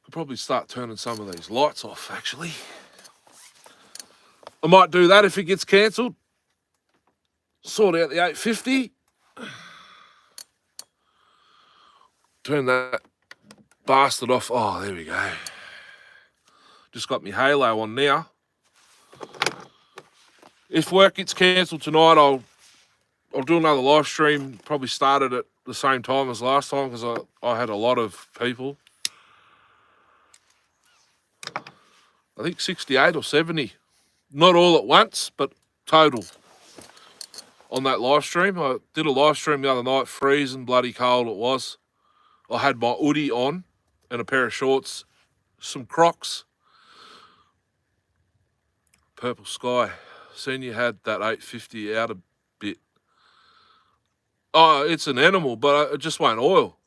Could probably start turning some of these lights off, actually. I might do that if it gets cancelled. Sort out the 850. Turn that bastard off. Oh, there we go. Just got my halo on now. If work gets cancelled tonight, I'll do another live stream. Probably started at the same time as last time because I had a lot of people. I think 68 or 70. Not all at once, but total on that live stream. I did a live stream the other night, freezing bloody cold it was. I had my hoodie on and a pair of shorts, some Crocs. Purple sky. Seen you had that 850 out a bit. Oh, it's an animal, but it just won't oil.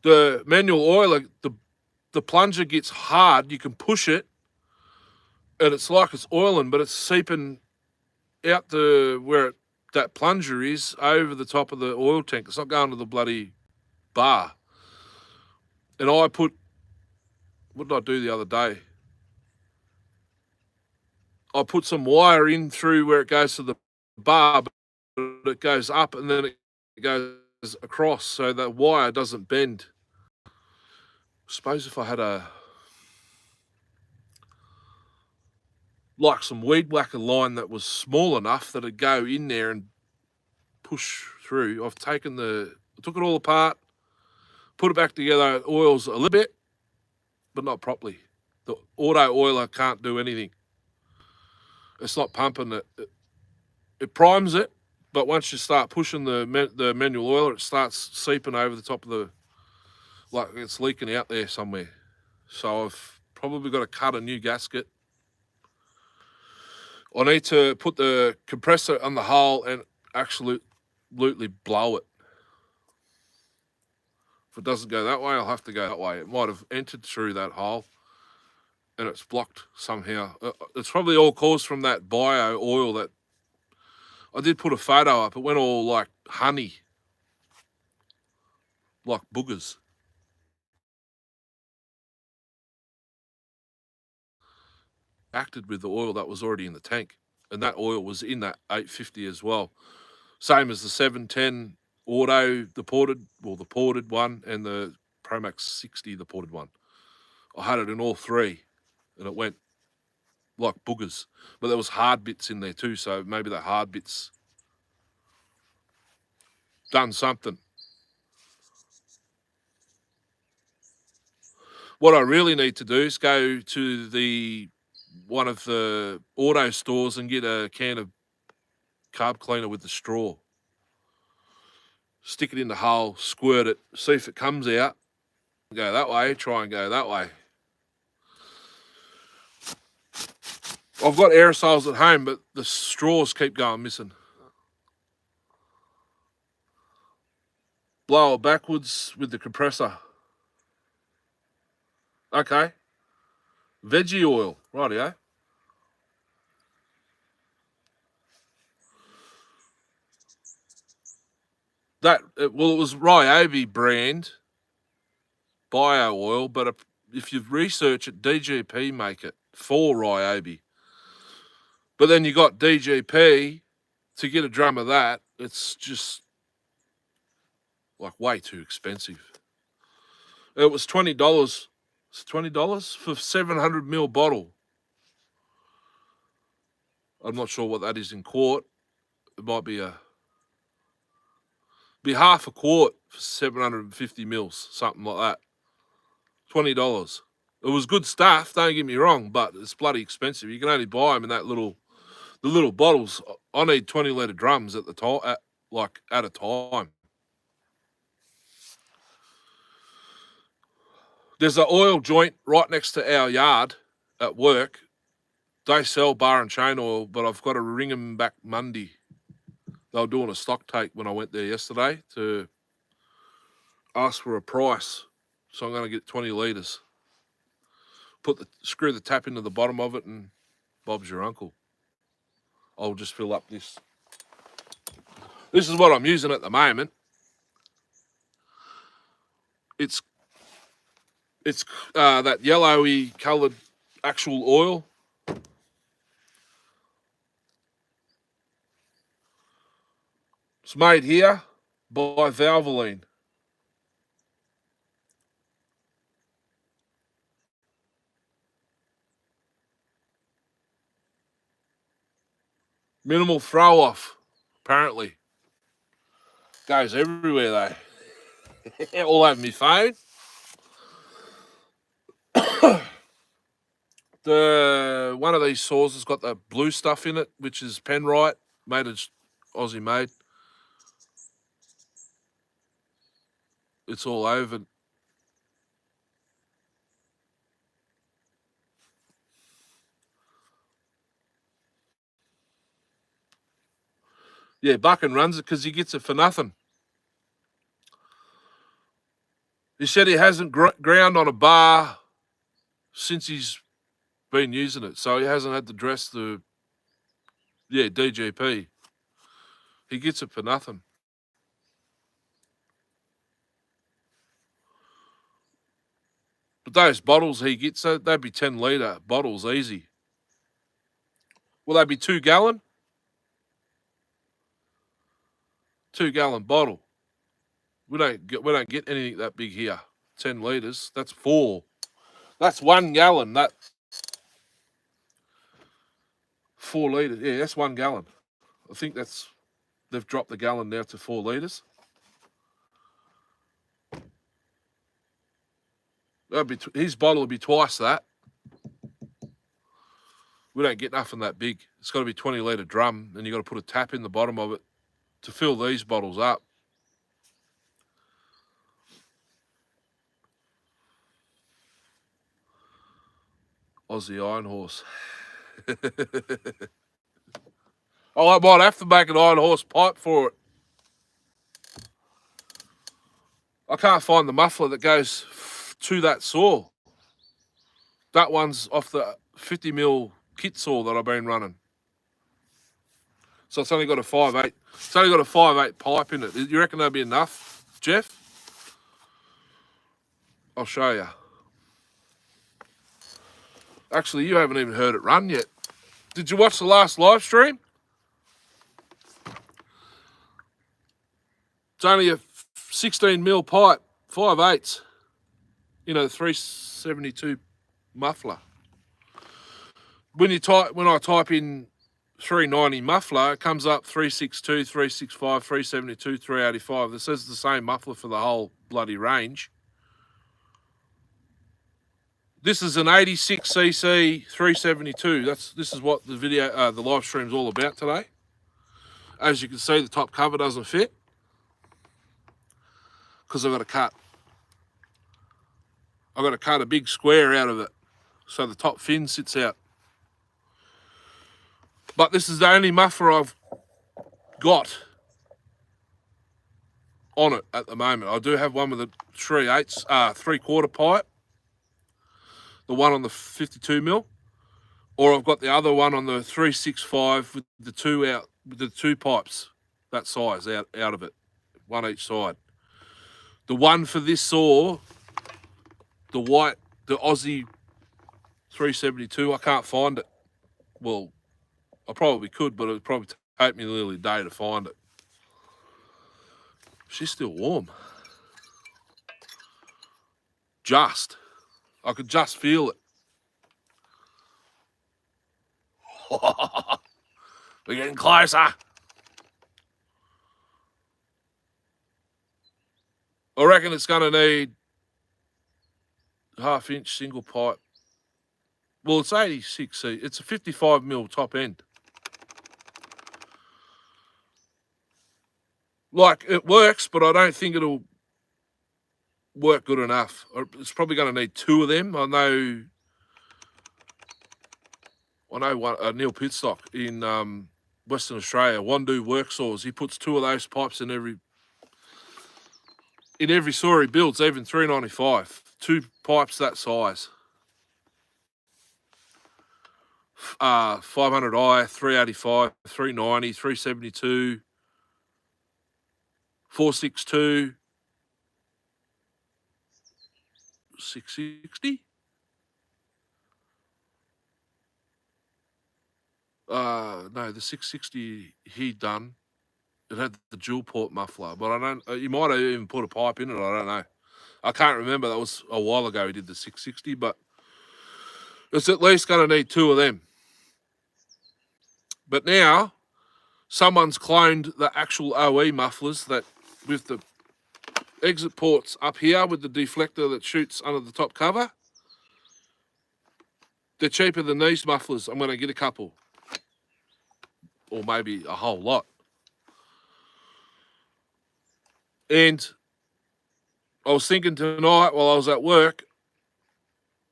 The manual oiler, the plunger gets hard. You can push it, and it's like it's oiling, but it's seeping out where that plunger is over the top of the oil tank. It's not going to the bloody bar. And what did I do the other day? I put some wire in through where it goes to the bar, but it goes up and then it goes across so the wire doesn't bend. I suppose if I had some weed whacker line that was small enough that it'd go in there and push through. I took it all apart, put it back together, it oils a little bit, but not properly. The auto oiler can't do anything. It's not pumping it. It primes it, but once you start pushing the manual oiler, it starts seeping over the top of like it's leaking out there somewhere. So I've probably got to cut a new gasket. I need to put the compressor on the hole and absolutely blow it. If it doesn't go that way, I'll have to go that way. It might have entered through that hole and it's blocked somehow. It's probably all caused from that bio oil that I did put a photo up. It went all like honey, like boogers. Acted with the oil that was already in the tank, and that oil was in that 850 as well. Same as the 710 Auto, the ported one, and the Promax 60, the ported one. I had it in all three, and it went like boogers. But there was hard bits in there too, so maybe the hard bits done something. What I really need to do is go to one of the auto stores and get a can of carb cleaner with the straw. Stick it in the hole, squirt it, see if it comes out. Go that way, try and go that way. I've got aerosols at home, but the straws keep going missing. Blow it backwards with the compressor. Okay. Veggie oil, rightio. It was Ryobi brand bio oil, but if you research it, DGP make it for Ryobi. But then you got DGP to get a drum of that. It's just like way too expensive. It was $20. It's $20 for 700ml bottle. I'm not sure what that is in quart. It might be Be half a quart for 750 mils, something like that. $20. It was good stuff, don't get me wrong, but it's bloody expensive. You can only buy them in the little bottles. I need 20-litre drums at the time, at a time. There's an oil joint right next to our yard at work. They sell bar and chain oil, but I've got to ring them back Monday. They were doing a stock take when I went there yesterday to ask for a price. So I'm going to get 20 litres. Screw the tap into the bottom of it, and Bob's your uncle. I'll just fill up this. This is what I'm using at the moment. It's that yellowy coloured actual oil. It's made here by Valvoline. Minimal throw off, apparently. Goes everywhere though. All over my phone. One of these saws has got the blue stuff in it, which is Penrite, Aussie made. It's all over. Yeah, Buchan runs it because he gets it for nothing. He said he hasn't ground on a bar since he's been using it, so he hasn't had to dress the DGP. He gets it for nothing. But those bottles he gets, they'd be 10-litre bottles easy. Will they be 2 gallon? 2 gallon bottle. We don't get anything that big here. 10 litres. That's 4. That's 1 gallon. That's 4 litres. Yeah, that's 1 gallon. I think they've dropped the gallon now to 4 litres. His bottle will be twice that. We don't get nothing that big. It's got to be 20-litre drum, and you've got to put a tap in the bottom of it to fill these bottles up. Aussie Iron Horse. I might have to make an Iron Horse pipe for it. I can't find the muffler that goes to that saw. That one's off the 50mm kit saw that I've been running. So it's only got a 5/8. It's only got a 5/8 pipe in it. You reckon that'd be enough, Jeff? I'll show you. Actually, you haven't even heard it run yet. Did you watch the last live stream? It's only a 16mm pipe, 5/8. 372 muffler. When I type in 390 muffler, it comes up 362, 365, 372, 385. This says the same muffler for the whole bloody range. This is an 86cc 372. This is what the live stream's all about today. As you can see, the top cover doesn't fit because I've got to cut a big square out of it so the top fin sits out. But this is the only muffler I've got on it at the moment. I do have one with a 3/4 pipe, the one on the 52mm, or I've got the other one on the 365 with the two pipes that size out of it, one each side. The one for this saw, the Aussie 372, I can't find it. Well, I probably could, but it would probably take me nearly a day to find it. She's still warm. I could just feel it. We're getting closer. I reckon it's going to need half-inch single pipe. Well, it's 86. It's a 55mm top end. Like, it works, but I don't think it'll work good enough. It's probably going to need two of them. I know one, Neil Pitstock in Western Australia, Wandu Work Saws. He puts two of those pipes in every saw he builds, even 395. Two pipes that size. 500i, 385, 390, 372, 462, 660. No, the 660 he done. It had the dual port muffler, but I don't. You might have even put a pipe in it. I don't know. I can't remember. That was a while ago. He did the 660, but it's at least going to need two of them. But now, someone's cloned the actual OE mufflers that with the exit ports up here with the deflector that shoots under the top cover. They're cheaper than these mufflers. I'm going to get a couple, or maybe a whole lot. And I was thinking tonight while I was at work,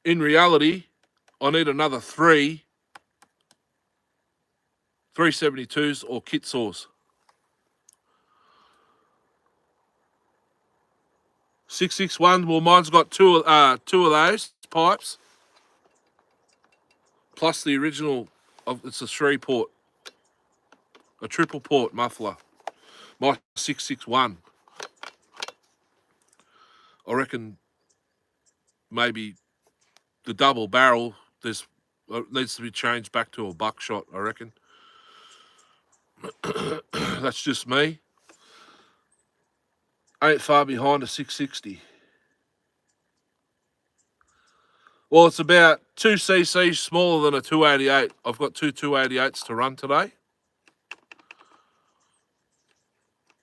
in reality, I need another 372s or kit saws. 661, well, mine's got two of those pipes, plus the original, it's a 3-port, a triple port muffler. My 661. I reckon maybe the double barrel needs to be changed back to a buckshot, I reckon. That's just me. Ain't far behind a 660. Well, it's about 2 cc smaller than a 288. I've got two 288s to run today.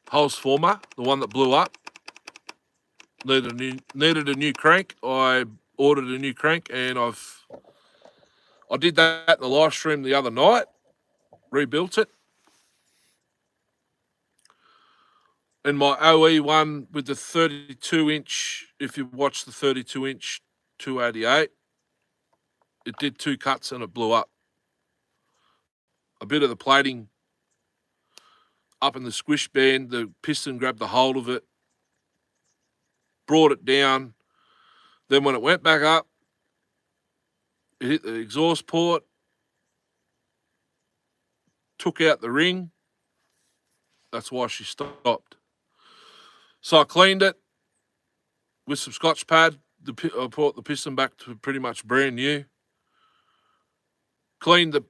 Hulse former, the one that blew up. Needed a new crank. I ordered a new crank, and I did that in the live stream the other night. Rebuilt it. And my OE one with the 32-inch, if you watch the 32-inch 288, it did 2 cuts and it blew up. A bit of the plating up in the squish band, the piston grabbed the hold of it, brought it down. Then when it went back up, it hit the exhaust port, took out the ring. That's why she stopped. So I cleaned it with some Scotch pad. I brought the piston back to pretty much brand new. Cleaned the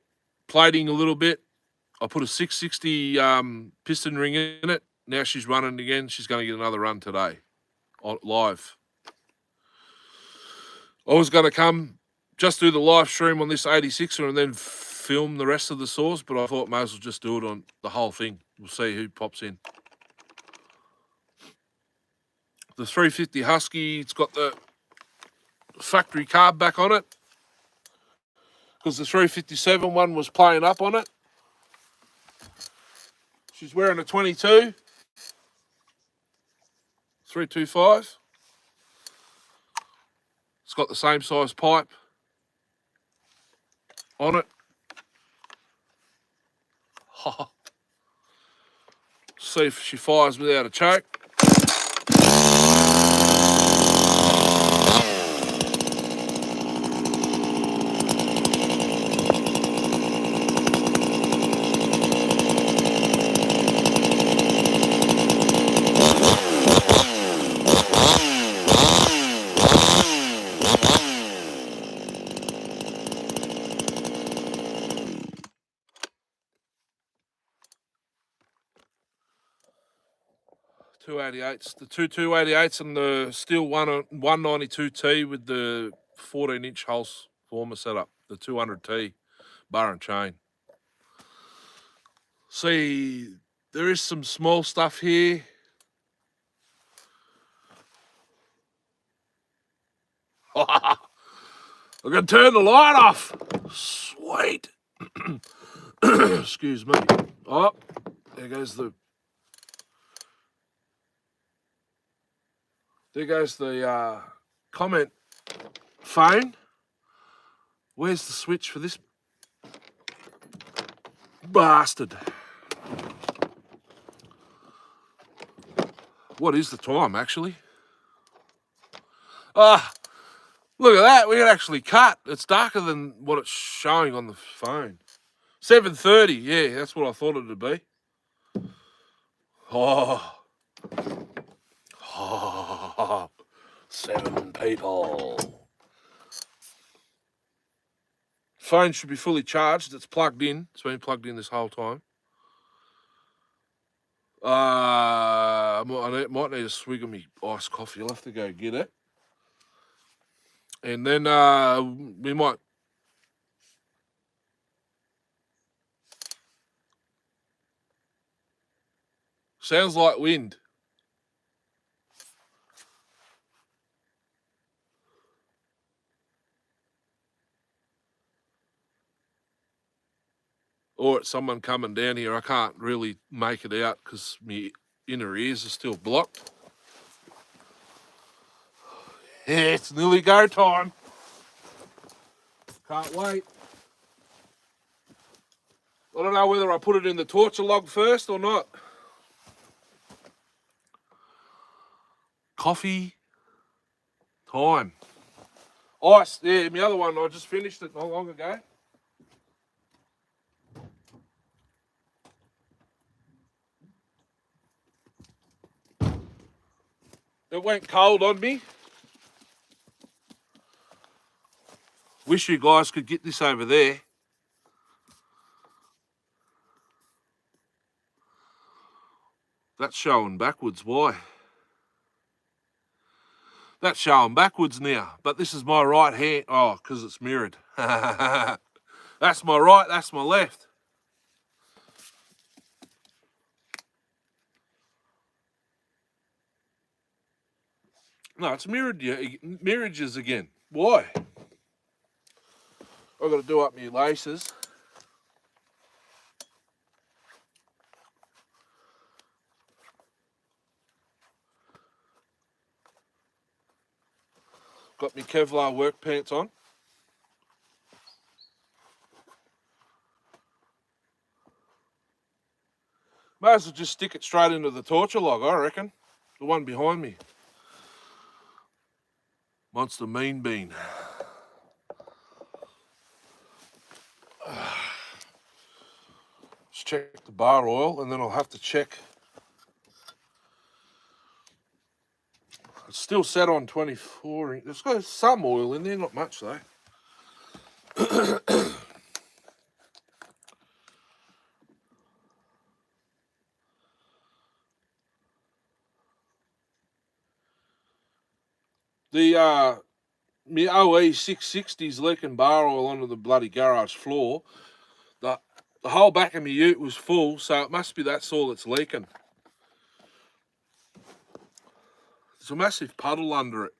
plating a little bit. I put a 660 piston ring in it. Now she's running again. She's going to get another run today, live. I was going to come just do the live stream on this 86er and then film the rest of the saws, but I thought may as well just do it on the whole thing. We'll see who pops in. The 350 Husky, it's got the factory carb back on it because the 357 one was playing up on it. She's wearing a 22, 325. It's got the same size pipe on it. See if she fires without a choke. The two 288s and the steel 192T with the 14-inch Hulse former setup, the 200T bar and chain. See, there is some small stuff here. I'm going to turn the light off. Sweet. Excuse me. Oh, there goes the comment phone. Where's the switch for this bastard? What is the time, actually? Ah, look at that. We can actually cut. It's darker than what it's showing on the phone. 7:30. Yeah, that's what I thought it would be. Oh. 7 people. Phone should be fully charged. It's plugged in. It's been plugged in this whole time. I might need a swig of me iced coffee. I'll have to go get it. And then we might... Sounds like wind. Or it's someone coming down here. I can't really make it out because my inner ears are still blocked. Yeah, it's nearly go time. Can't wait. I don't know whether I put it in the torture log first or not. Coffee time. Ice, yeah, my other one, I just finished it not long ago. It went cold on me. Wish you guys could get this over there. That's showing backwards. Why? That's showing backwards now. But this is my right hand. Oh, because it's mirrored. That's my right, that's my left. No, it's mirrors again. Why? I've got to do up my laces. Got my Kevlar work pants on. May as well just stick it straight into the torture log, I reckon. The one behind me. Monster Mean Bean. Just check the bar oil and then I'll have to check. It's still set on 24. There's got some oil in there, not much though. The my OE 660's leaking bar oil onto the bloody garage floor. The whole back of my ute was full, so it must be that's all that's leaking. There's a massive puddle under it.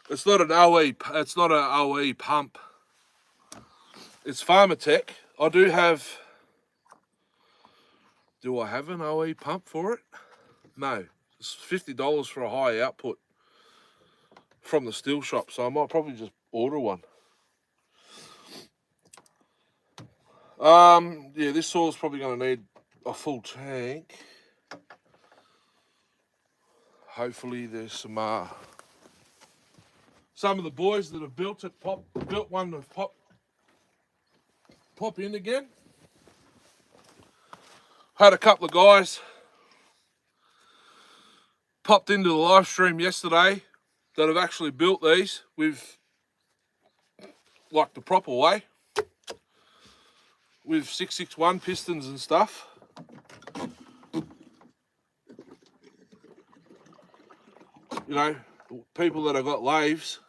It's not an OE. It's not an OE pump. It's Pharmatech. I do have. Do I have an OE pump for it? No. It's $50 for a high output from the steel shop, so I might probably just order one. Yeah, this soil's probably going to need a full tank. Hopefully there's some of the boys that have built one to pop in again. Had a couple of guys popped into the live stream yesterday that have actually built these with like the proper way, with 661 pistons and stuff. You know, people that have got lathes.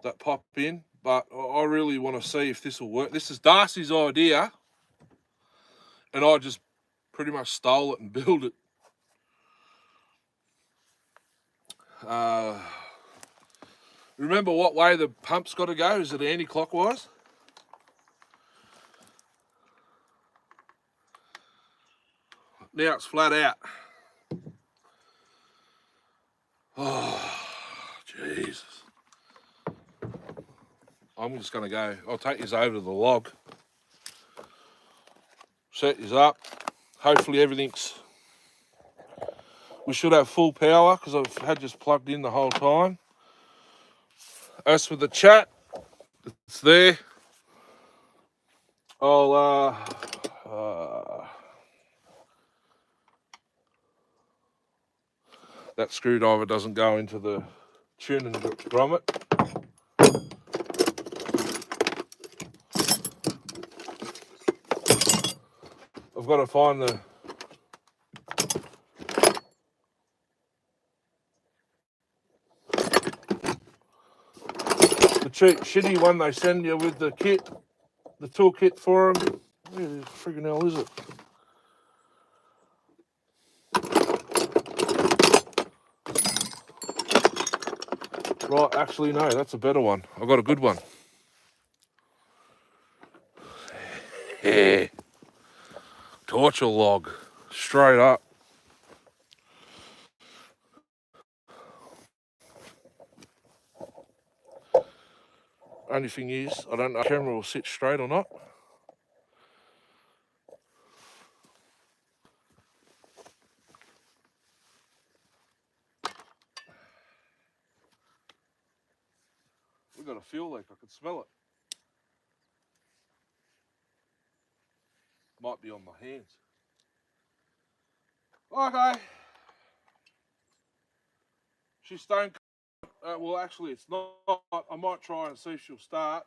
That pop in, but I really want to see if this will work. This is Darcy's idea, and I just pretty much stole it and built it. Remember what way the pump's got to go? Is it anti-clockwise? Now it's flat out. Oh, Jesus. I'm just going to go. I'll take this over to the log. Set this up. Hopefully everything's... We should have full power because I've had just plugged in the whole time. As for the chat, it's there. I'll that screwdriver doesn't go into the tuning grommet. I've got to find the cheap shitty one they send you with the kit, the toolkit for them. Where the friggin' hell is it? Right, actually no, that's a better one. I've got a good one. Yeah. Torture log, straight up. Only thing is, I don't know if the camera will sit straight or not. We've got a fuel leak, I can smell it. Might be on my hands. Okay. She's stone cold. Well, actually, it's not. I might try and see if she'll start.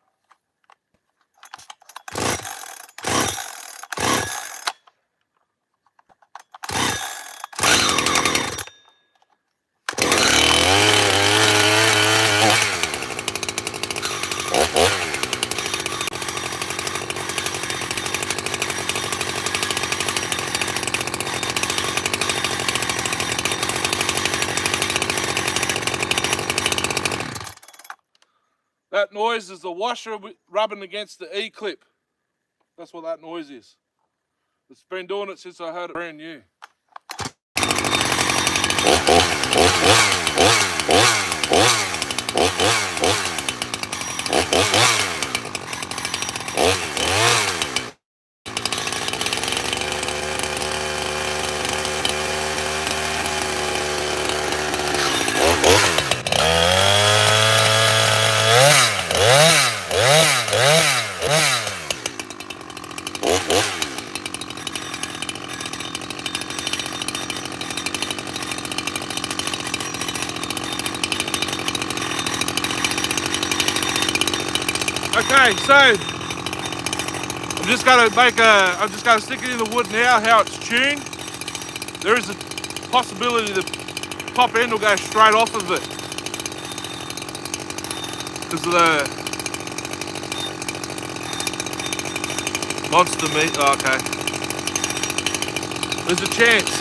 That noise is the washer rubbing against the E-clip. That's what that noise is. It's been doing it since I heard it brand new. Okay, so I'm just gonna stick it in the wood now, how it's tuned. There is a possibility the top end will go straight off of it because of the monster meat. Oh, okay, there's a chance.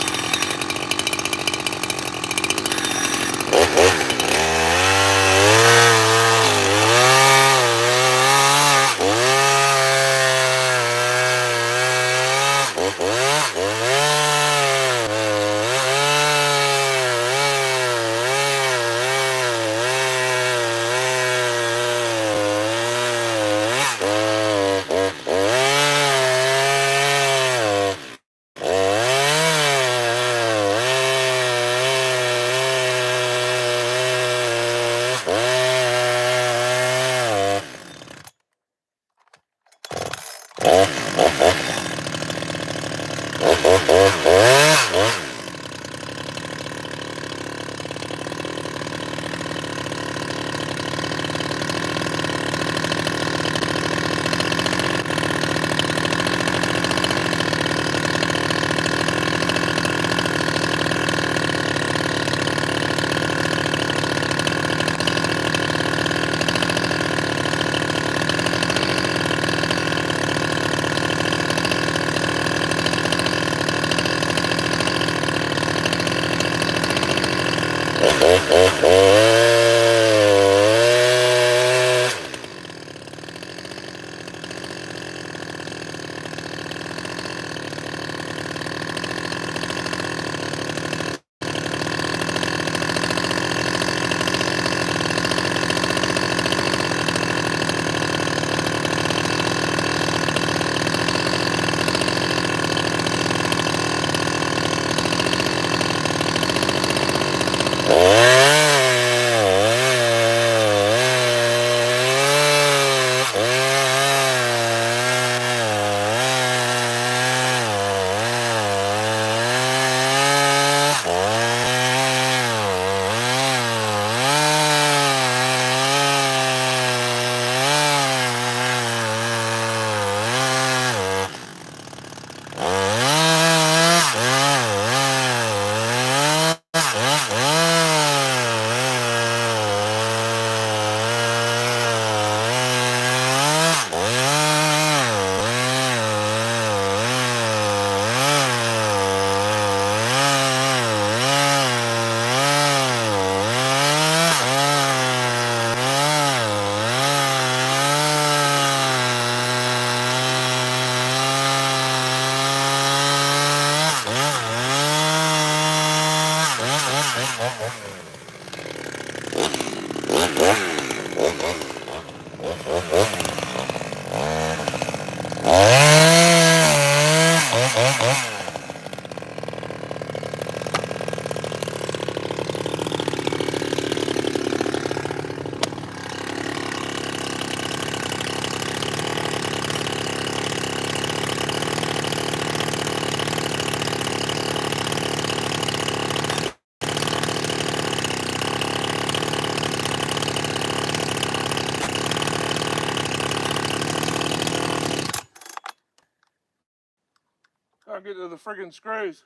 Can't get to the friggin' screws.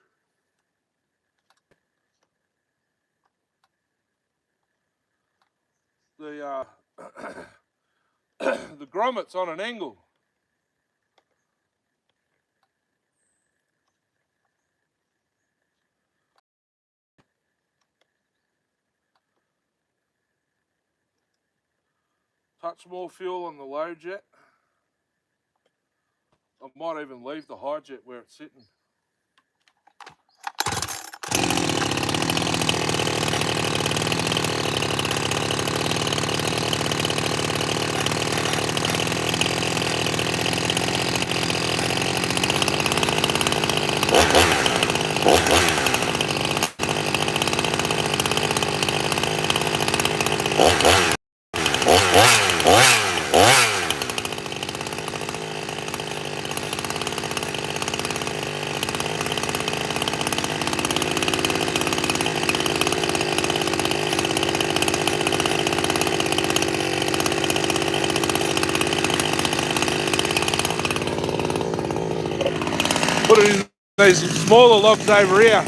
The the grommet's on an angle. Touch more fuel on the low jet. I might even leave the high jet where it's sitting. Put it in these smaller logs over here.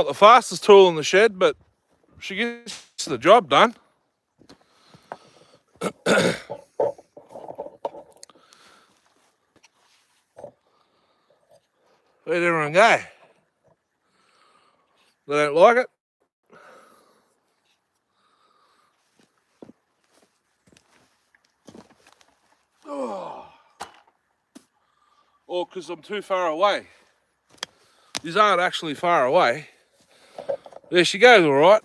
Not the fastest tool in the shed, but she gets the job done. Where'd everyone go? They don't like it. Oh. Or because I'm too far away. These aren't actually far away. There she goes, all right.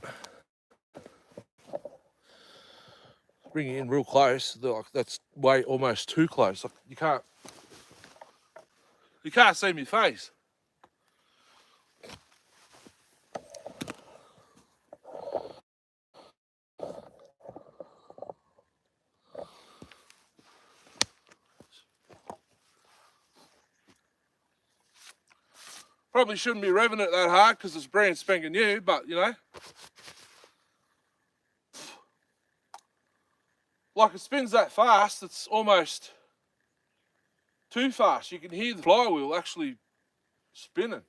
Bring it in real close. Like, that's way almost too close. Like, you can't see my face. Probably shouldn't be revving it that hard because it's brand spanking new, but you know. Like, it spins that fast, it's almost too fast. You can hear the flywheel actually spinning.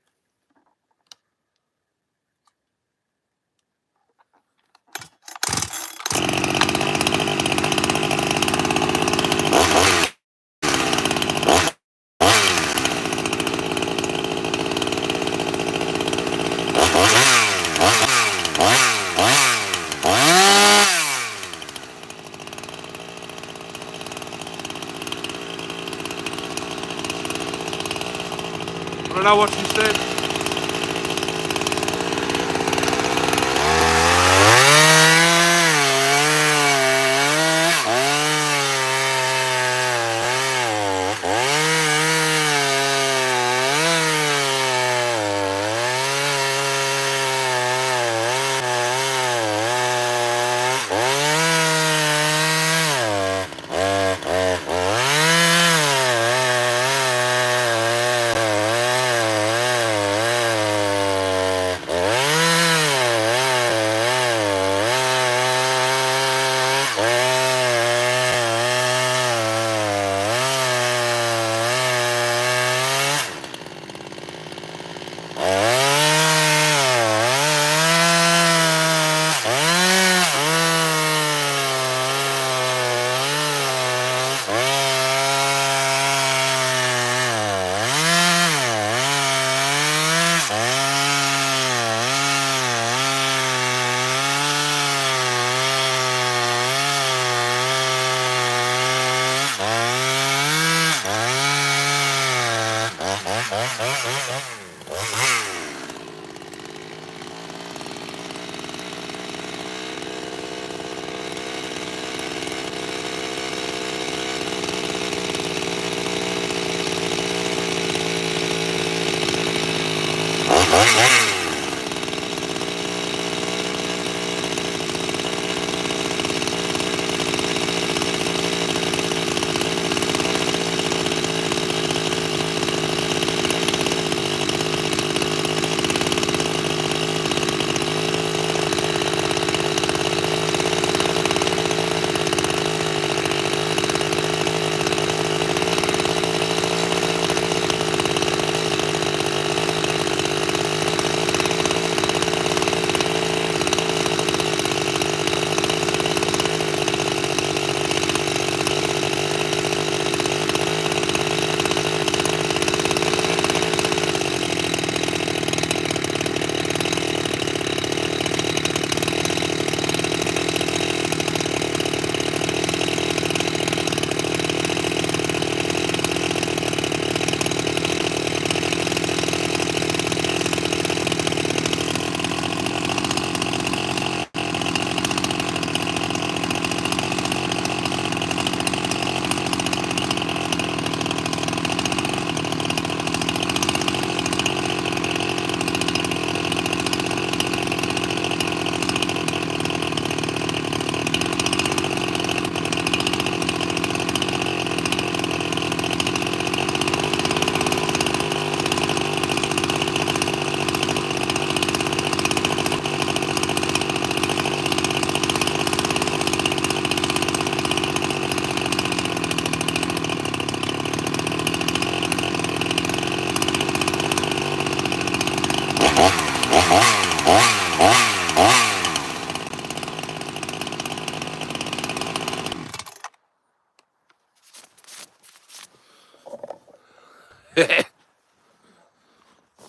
I don't know what she said.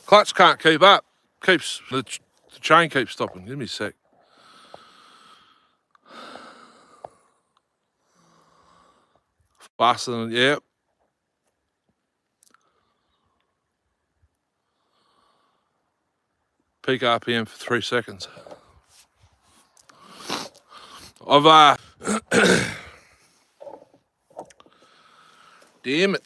Clutch can't keep up. The chain keeps stopping. Give me a sec. Faster than, yeah. Peak RPM for 3 seconds. I've damn it.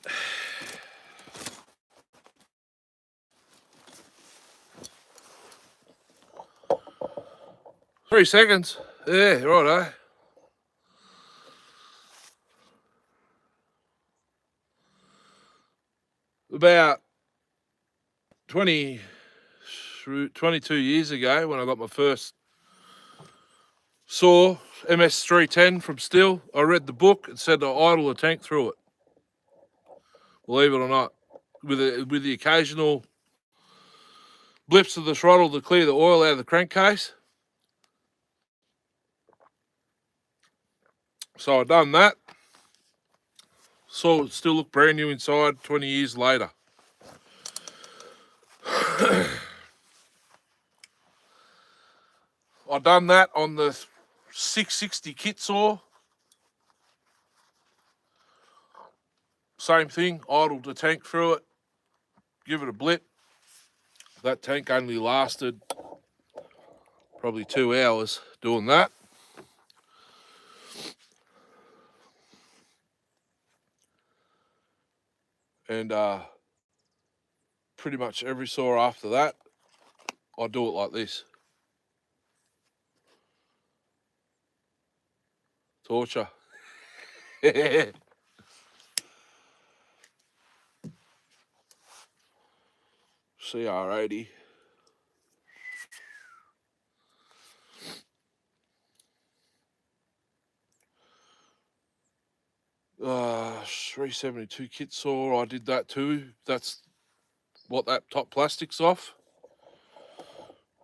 Three seconds. Yeah, righto. About 22 years ago, when I got my first saw, MS310 from Stihl, I read the book. It said to idle the tank through it. Believe it or not, with the occasional blips of the throttle to clear the oil out of the crankcase. So I done that. Saw it still look brand new inside 20 years later. I done that on the 660 kit saw. Same thing, idled the tank through it, give it a blip. That tank only lasted probably 2 hours doing that. And pretty much every saw after that, I do it like this. Torture. CR80. Uh, 372 kit saw, I did that too. That's what that top plastic's off.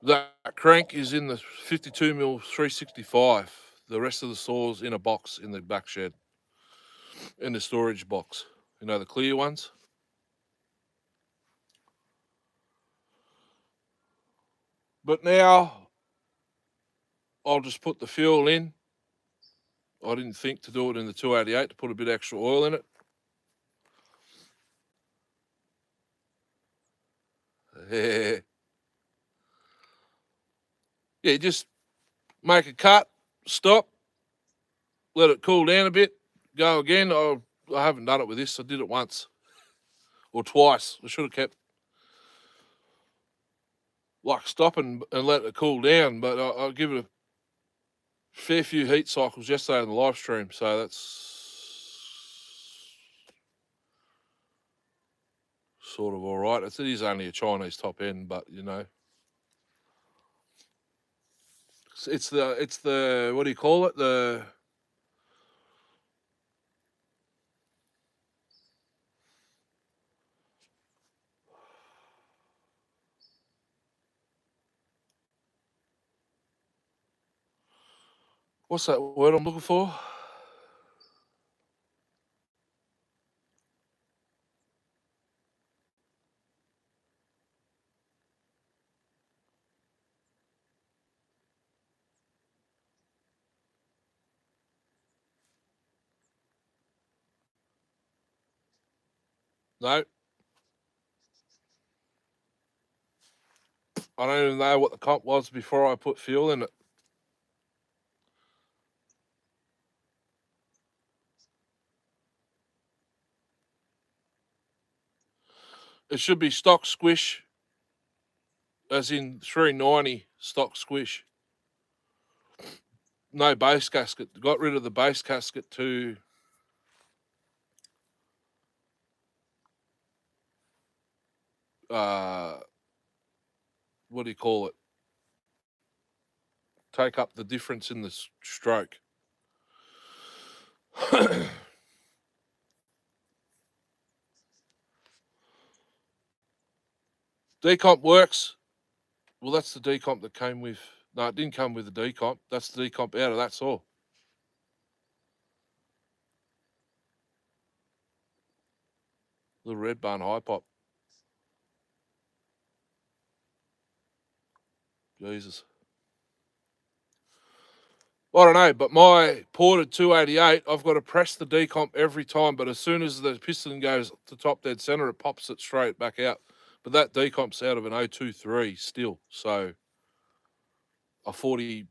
That crank is in the 52mm 365. The rest of the saw's in a box in the back shed, in the storage box. You know, the clear ones. But now I'll just put the fuel in. I didn't think to do it in the 288 to put a bit extra oil in it. Yeah, just make a cut, stop, let it cool down a bit, go again. I haven't done it with this. I did it once or twice. I should have kept stopping and let it cool down, but I'll give it a fair few heat cycles yesterday in the live stream, so that's sort of all right. It is only a Chinese top end, but you know, it's the what do you call it? What's that word I'm looking for? No, I don't even know what the comp was before I put fuel in it. It should be stock squish, as in 390 stock squish. No base gasket. Got rid of the base gasket to what do you call it? Take up the difference in the stroke. Decomp works. Well, that's the decomp that came with. No, it didn't come with the decomp. That's the decomp out of that saw. The red barn high pop. Jesus. I don't know, but my ported 288, I've got to press the decomp every time, but as soon as the piston goes to top dead center, it pops it straight back out. But that decomp's out of an 023 still, so a 40,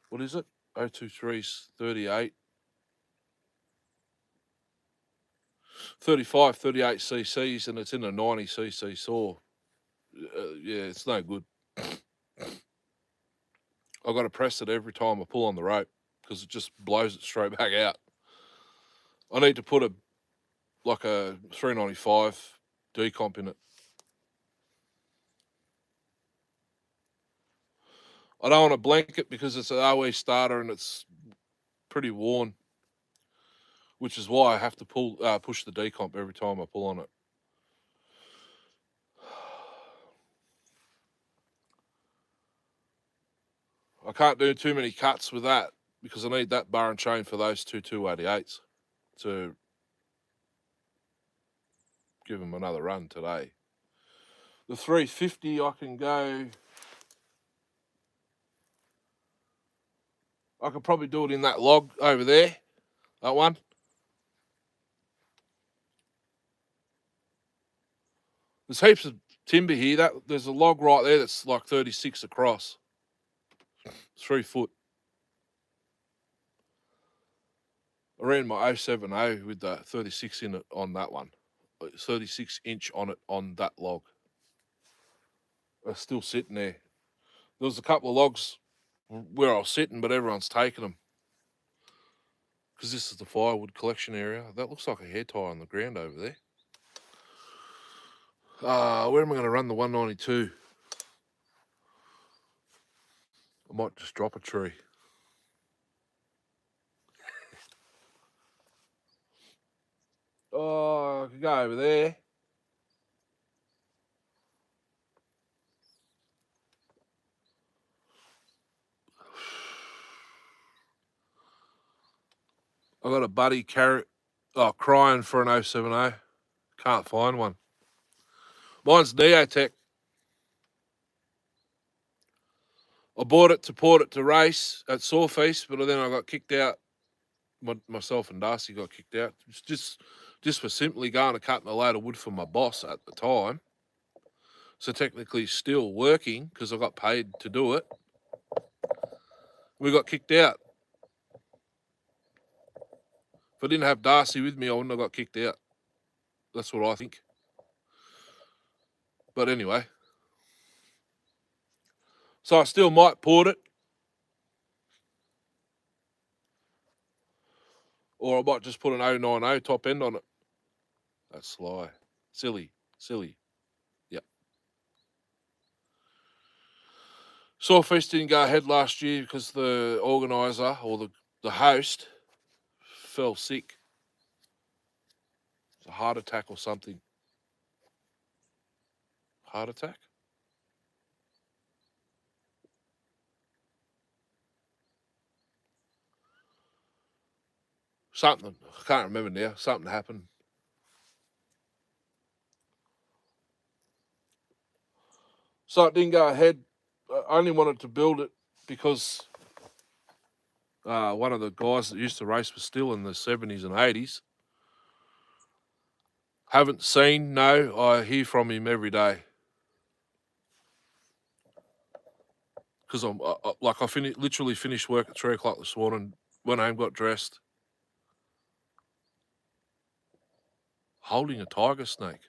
what is it? 023's 38. 35, 38 cc's, and it's in a 90 cc saw. Yeah, it's no good. I've got to press it every time I pull on the rope because it just blows it straight back out. I need to put a 395 decomp in it. I don't want to blanket because it's an OE starter and it's pretty worn, which is why I have to push the decomp every time I pull on it. I can't do too many cuts with that because I need that bar and chain for those two 288s to give them another run today. The 350 I can go. I could probably do it in that log over there, that one. There's heaps of timber here. There's a log right there that's like 36 across. 3 foot. I ran my 070 with the 36 in it on that one. 36 inch on it on that log. They're still sitting there. There was a couple of logs where I was sitting, but everyone's taken them. Because this is the firewood collection area. That looks like a hair tie on the ground over there. Where am I going to run the 192? I might just drop a tree. I could go over there. I got a buddy crying for an 070. Can't find one. Mine's Neotech. I bought it to port it to race at Sawfeast, but then I got kicked out. Myself and Darcy got kicked out. It's just for simply going to cutting a load of wood for my boss at the time. So technically still working because I got paid to do it. We got kicked out. If I didn't have Darcy with me, I wouldn't have got kicked out. That's what I think. But anyway. So I still might port it. Or I might just put an 090 top end on it. That's sly. Silly. Yep. Sawfeast didn't go ahead last year because the organiser or the host fell sick. It's a heart attack or something. Heart attack? Something. I can't remember now. Something happened. So it didn't go ahead. I only wanted to build it because one of the guys that used to race was still in the 70s and 80s. Haven't seen, no. I hear from him every day. Because I literally finished work at 3 o'clock this morning, went home, got dressed. Holding a tiger snake.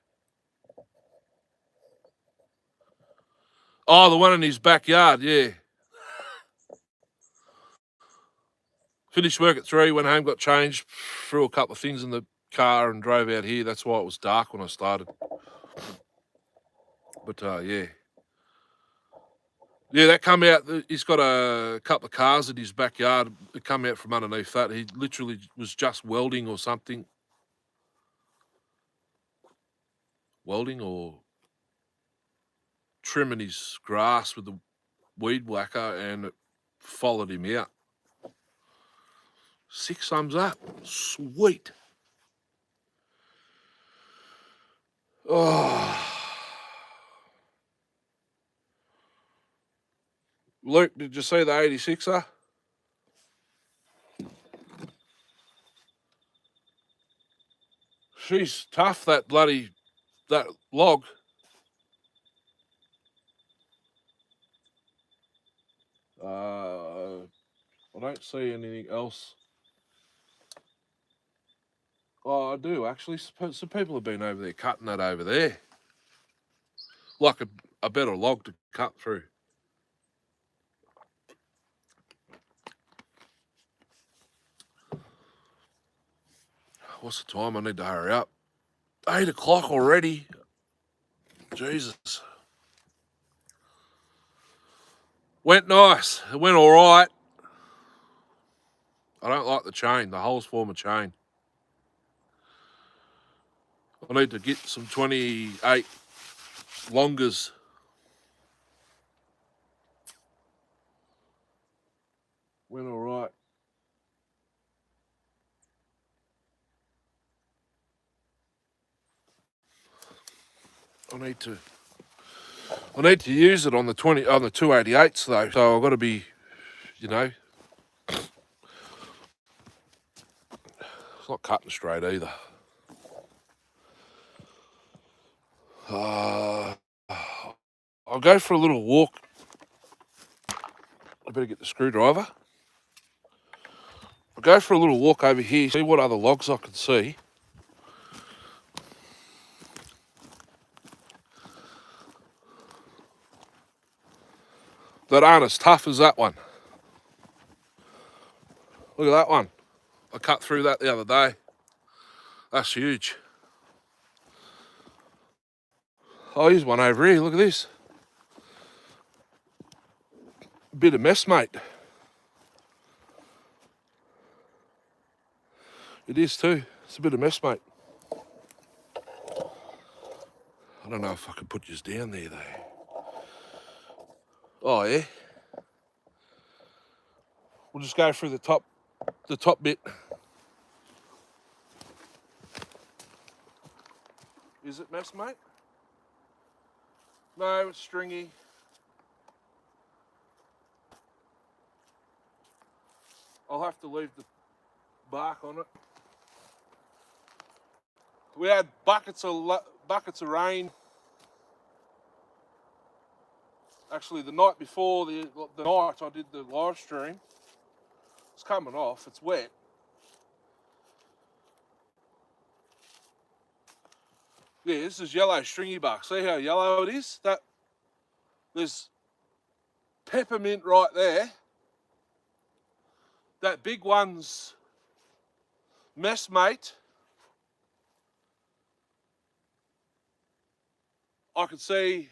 Oh, the one in his backyard, yeah. Finished work at 3, went home, got changed, threw a couple of things in the car and drove out here. That's why it was dark when I started. But, yeah. Yeah, that come out. He's got a couple of cars in his backyard. It come out from underneath that. He literally was just welding or something. Welding or trimming his grass with the weed whacker, and it followed him out. 6 thumbs up. Sweet. Oh. Luke, did you see the 86er? She's tough, that log. I don't see anything else. Oh, I do actually. Some people have been over there cutting that over there. Like a better log to cut through. What's the time? I need to hurry up. 8 o'clock already. Jesus. Went nice. It went all right. I don't like the chain. The holes form a chain. I need to get some 28 longers. Went all right. I need to use it on the 288s though. So I've got to be, it's not cutting straight either. I'll go for a little walk. I better get the screwdriver. I'll go for a little walk over here, see what other logs I can see. That aren't as tough as that one. Look at that one. I cut through that the other day. That's huge. Oh, here's one over here. Look at this. A bit of mess, mate. It is too. It's a bit of mess, mate. I don't know if I can put this down there though. Oh yeah. We'll just go through the top bit. Is it mess, mate? No, it's stringy. I'll have to leave the bark on it. We had buckets of rain. Actually, the night before the night I did the live stream, it's coming off. It's wet. Yeah, this is yellow stringy bark. See how yellow it is? There's peppermint right there. That big one's messmate. I could see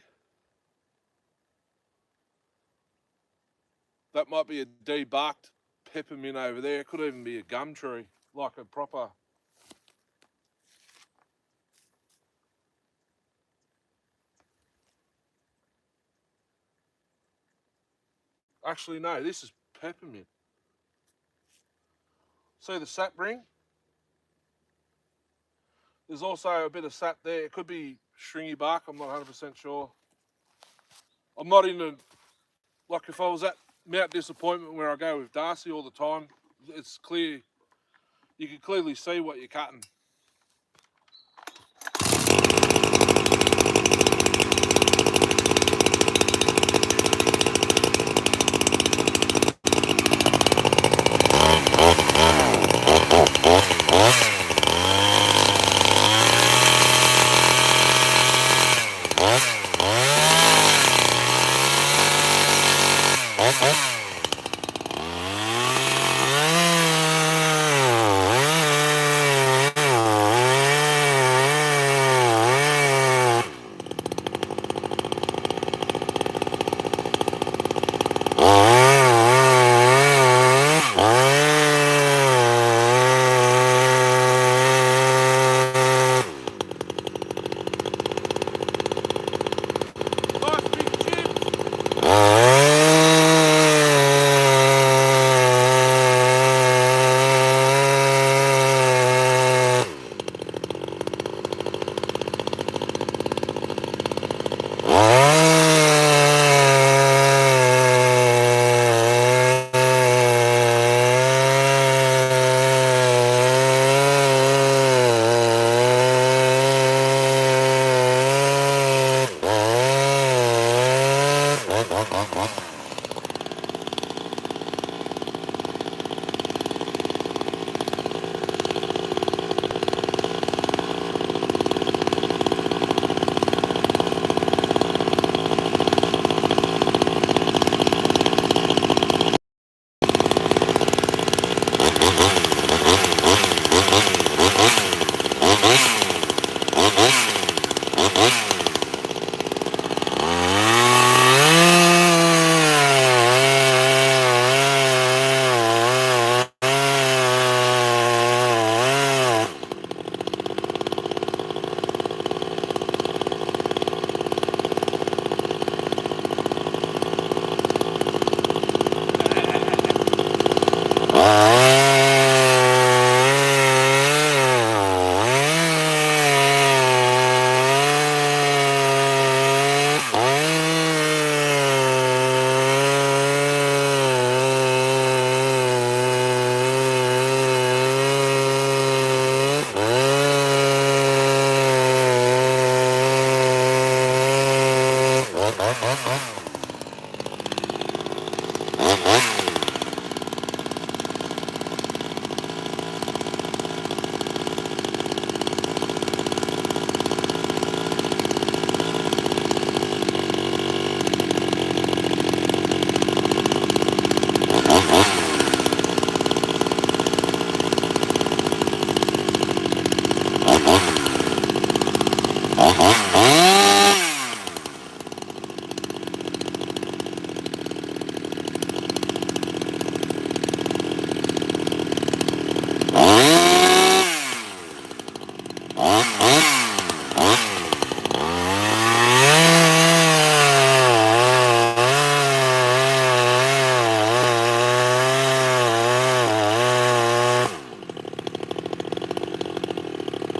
that might be a debarked peppermint over there. It could even be a gum tree, like a proper. Actually, no, this is peppermint. See the sap ring? There's also a bit of sap there. It could be stringy bark. I'm not 100% sure. I'm not in like if I was at Mount Disappointment where I go with Darcy all the time, it's clear. You can clearly see what you're cutting.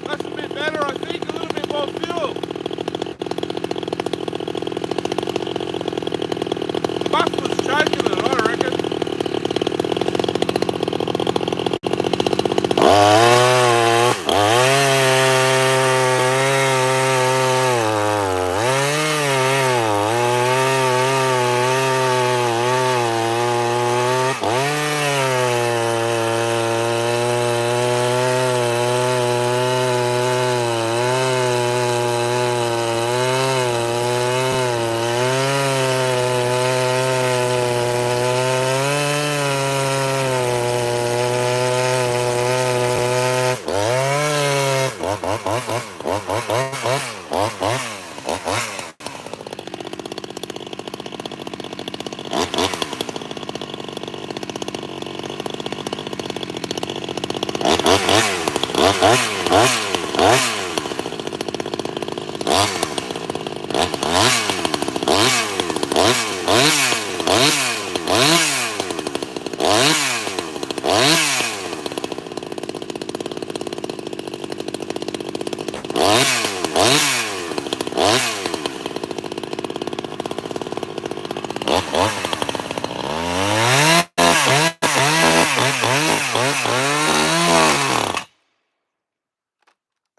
That's a bit better, I think. A little bit more fuel. Muffler's choking it, I reckon.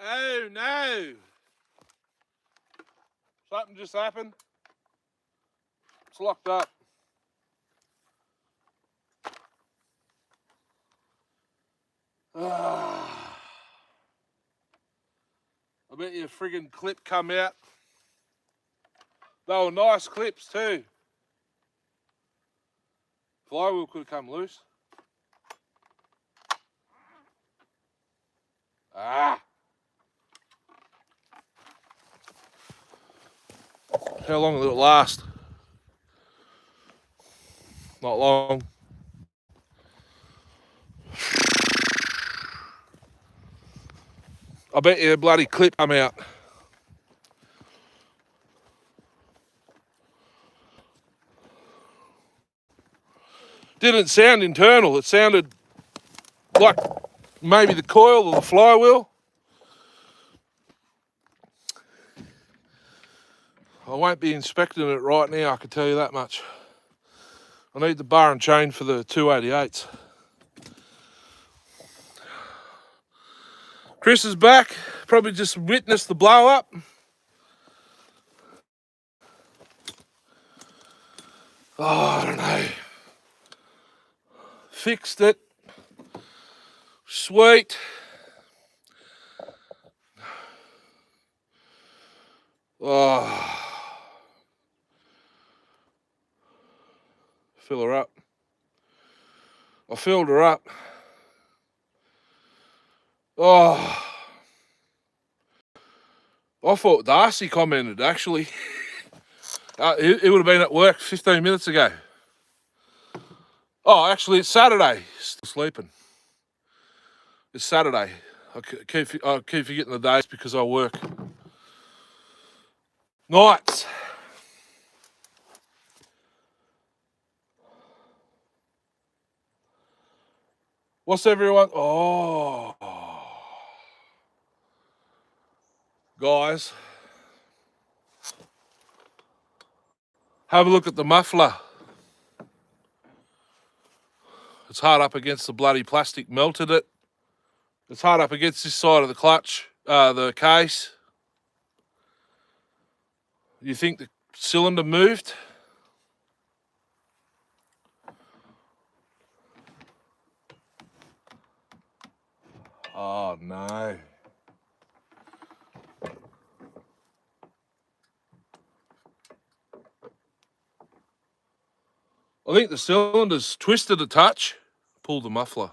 Oh no! Something just happened. It's locked up. I bet you a friggin' clip come out. They were nice clips too. Flywheel could have come loose. Ah! How long will it last? Not long. I bet you a bloody clip come out. Didn't sound internal. It sounded like maybe the coil or the flywheel. I won't be inspecting it right now, I can tell you that much. I need the bar and chain for the 288s. Chris is back. Probably just witnessed the blow up. Oh, I don't know. Fixed it. Sweet. Oh. Fill her up. I filled her up. Oh. I thought Darcy commented, actually. It would have been at work 15 minutes ago. Oh, actually, it's Saturday. Still sleeping. It's Saturday. I keep forgetting the days because I work nights. What's everyone? Oh. Guys. Have a look at the muffler. It's hard up against the bloody plastic, melted it. It's hard up against this side of the clutch, the case. You think cylinder moved. Oh no. I think the cylinder's twisted a touch. Pull the muffler.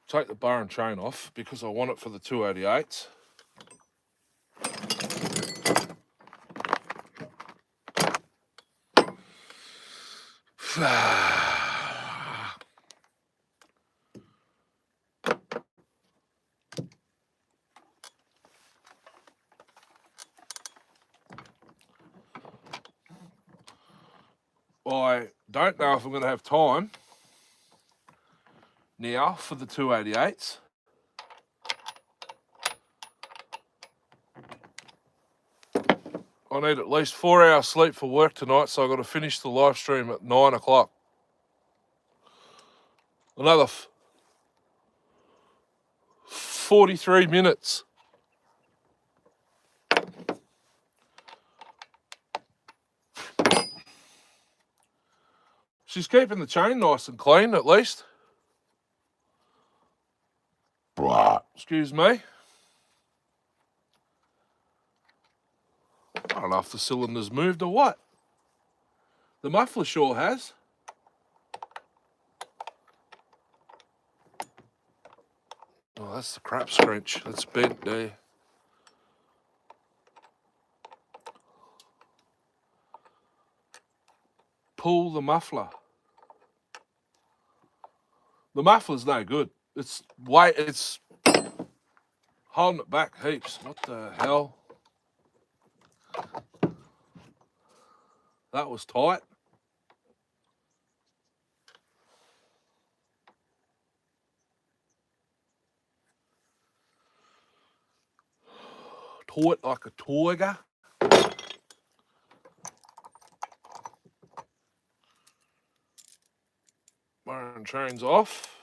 Take the bar and chain off because I want it for the 288s. I don't know if I'm going to have time now for the 288s. I need at least 4 hours sleep for work tonight, so I've got to finish the live stream at 9 o'clock. Another 43 minutes. She's keeping the chain nice and clean, at least. Excuse me. I don't know if the cylinder's moved or what. The muffler sure has. Oh, that's the crap scrunch. That's bent there. Pull the muffler. The muffler's no good. It's holding it back heaps. What the hell? That was tight. Taut like a tiger. Bar and chain's off.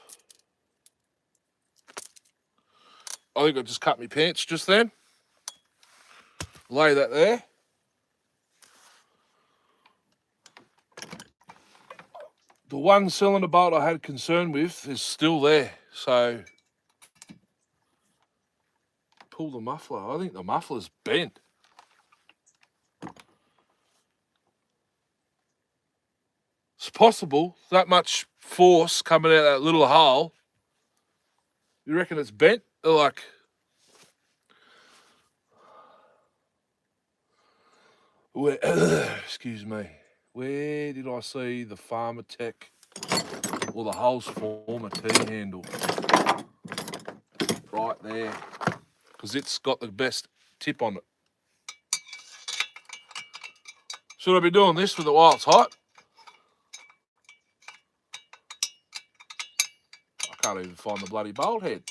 I think I just cut my pants just then. Lay that there. The one cylinder bolt I had concern with is still there, so pull the muffler. I think the muffler's bent. It's possible, that much force coming out of that little hole. You reckon it's bent? Like, where, excuse me, where did I see the Farmer Tech or the Holes Former T-handle? Right there, because it's got the best tip on it. Should I be doing this with it while it's hot? I can't even find the bloody bolt head.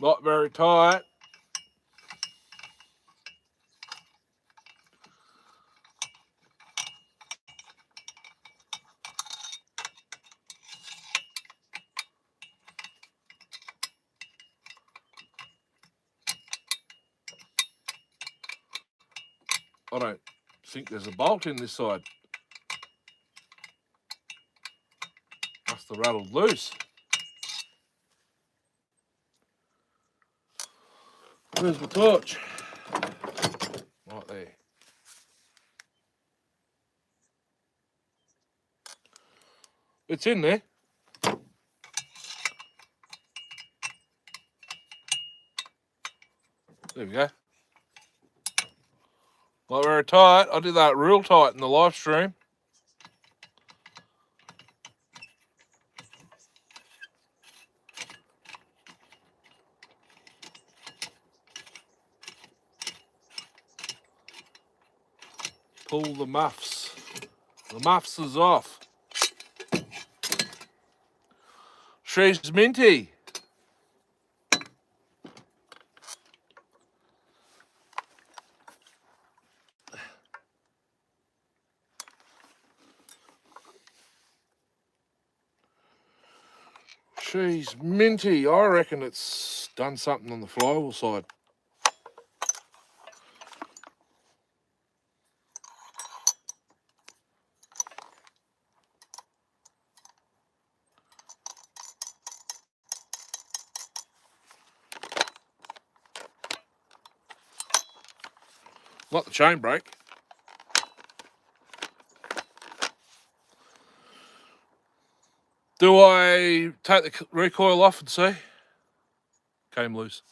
Not very tight. I don't think there's a bolt in this side. Must have rattled loose. Where's my torch? Right there. It's in there. There we go. Not very tight. I did that real tight in the live stream. Pull the muffs. The muffs is off. She's minty. She's minty. I reckon it's done something on the flywheel side. Not the chain brake. Do I take the recoil off and see? Came loose.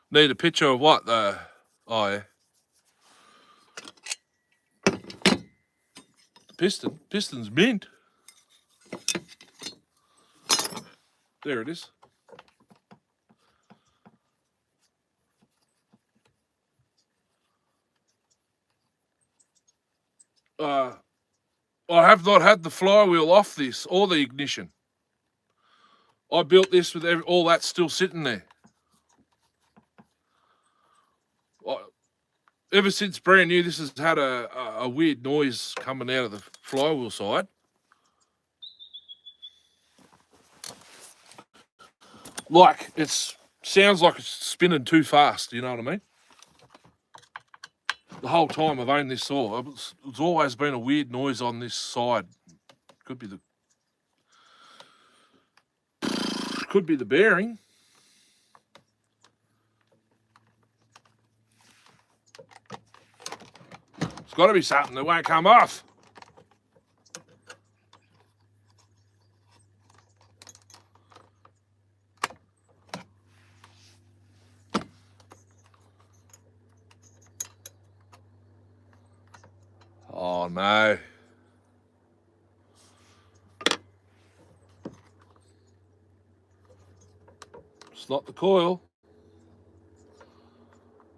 Need a picture of what though? Oh yeah. The piston's mint. There it is. I have not had the flywheel off this or the ignition. I built this with all that still sitting there. Ever since brand new, this has had a weird noise coming out of the flywheel side. Like, sounds like it's spinning too fast, you know what I mean? The whole time I've owned this saw, it's always been a weird noise on this side. Could be the bearing. It's got to be something that won't come off. Oh no. It's not the coil.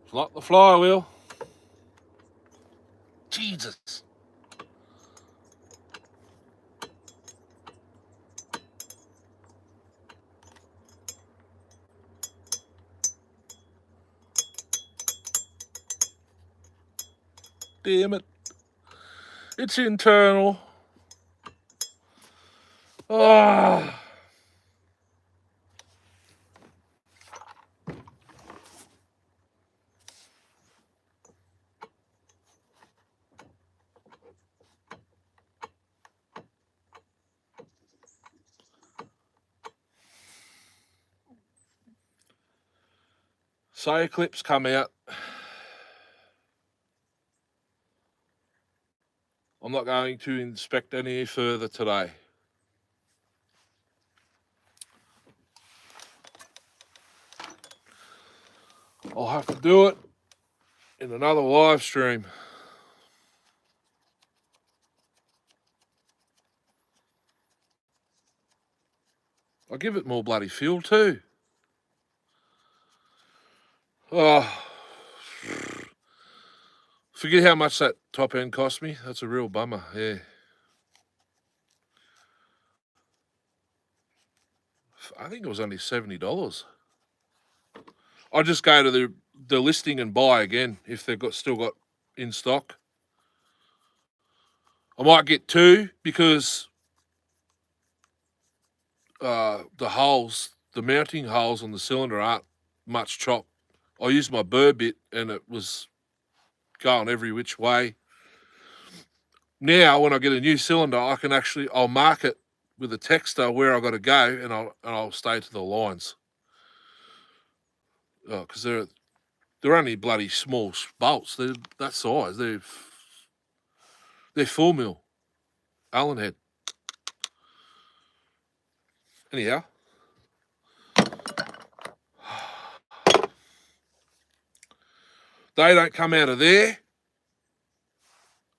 It's not the flywheel. Jesus. Damn it. It's internal. Ah. So clips come out. I'm not going to inspect any further today. I'll have to do it in another live stream. I'll give it more bloody fuel too. Oh, forget how much that top end cost me. That's a real bummer, yeah. I think it was only $70. I'll just go to the listing and buy again if they've still got in stock. I might get two because the mounting holes on the cylinder aren't much chopped. I used my burr bit and it was going every which way. Now, when I get a new cylinder, I'll mark it with a texter where I got to go, and I'll stay to the lines. Because they're only bloody small bolts. They're that size. They're 4mm Allen head. Anyhow, they don't come out of there,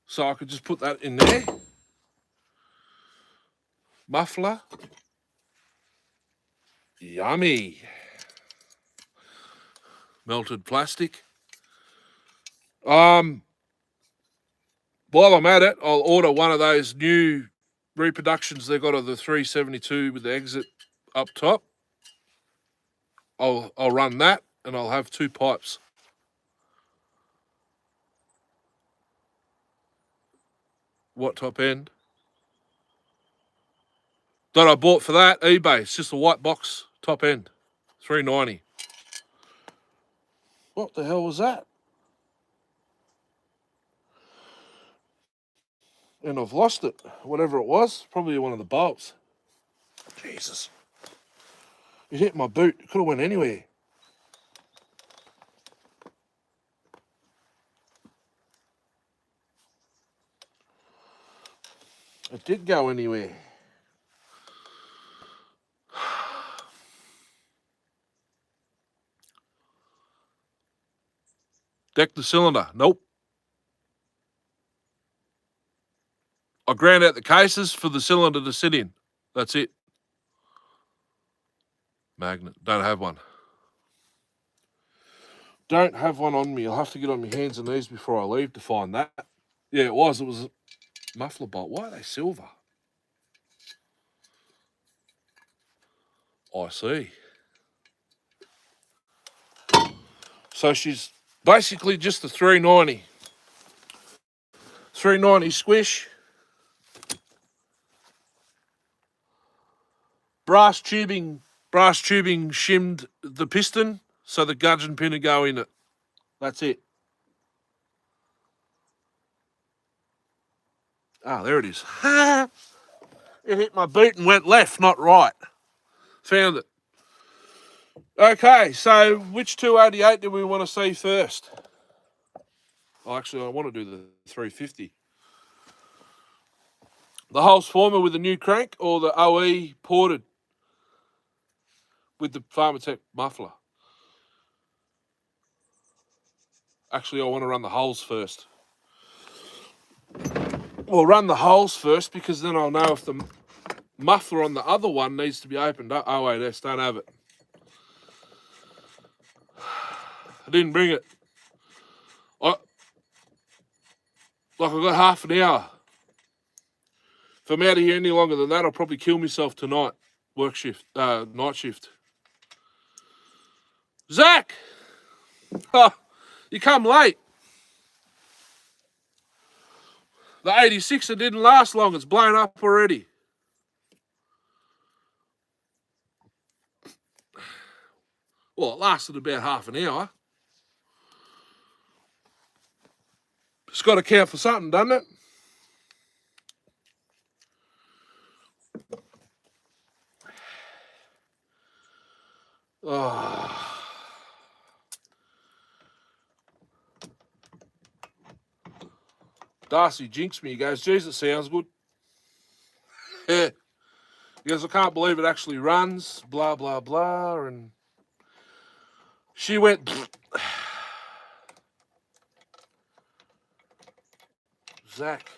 so I could just put that in there. Muffler. Yummy. Melted plastic. While I'm at it, I'll order one of those new reproductions they've got of the 372 with the exit up top. I'll run that, and I'll have 2 pipes. What top end? That I bought for that eBay. It's just a white box top end, $3.90. What the hell was that? And I've lost it. Whatever it was, probably one of the bolts. Jesus. It hit my boot. It could have went anywhere. It did go anywhere. Deck the cylinder. Nope. I ground out the cases for the cylinder to sit in. That's it. Magnet. Don't have one. Don't have one on me. I'll have to get on my hands and knees before I leave to find that. Yeah, it was. It was a muffler bolt. Why are they silver? I see. So she's basically just a 390. 390 squish. Brass tubing shimmed the piston so the gudgeon pin would go in it. That's it. Ah, there it is. It hit my boot and went left, not right. Found it. Okay, so which 288 do we want to see first? Oh, actually, I want to do the 350. The Hulse former with the new crank or the OE ported with the Pharmatech muffler? Actually, I want to run the holes first. Well, run the holes first because then I'll know if the muffler on the other one needs to be opened up. 08S, don't have it. I didn't bring it. I got half an hour. If I'm out of here any longer than that, I'll probably kill myself tonight. Work shift, night shift. Zach! Oh, you come late. The 86er didn't last long. It's blown up already. Well, it lasted about half an hour. It's got to count for something, doesn't it? Oh. Darcy jinxed me. He goes, geez, it sounds good. Yeah. He goes, I can't believe it actually runs, blah, blah, blah. And she went, Zach.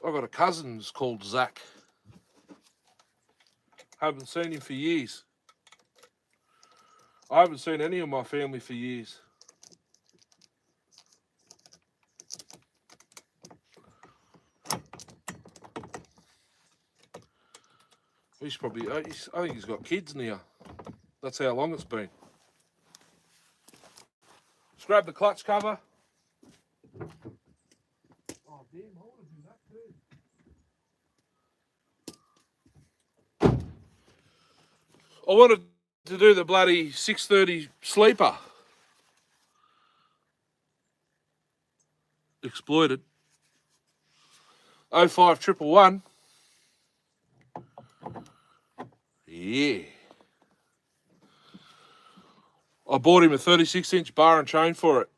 I've got a cousin who's called Zach. Haven't seen him for years. I haven't seen any of my family for years. He's probably, I think he's got kids now. That's how long it's been. Let's grab the clutch cover. Oh, damn, I want to do that too. I wanted to do the bloody 630 sleeper. Exploited. 05111. Yeah. I bought him a 36-inch bar and chain for it.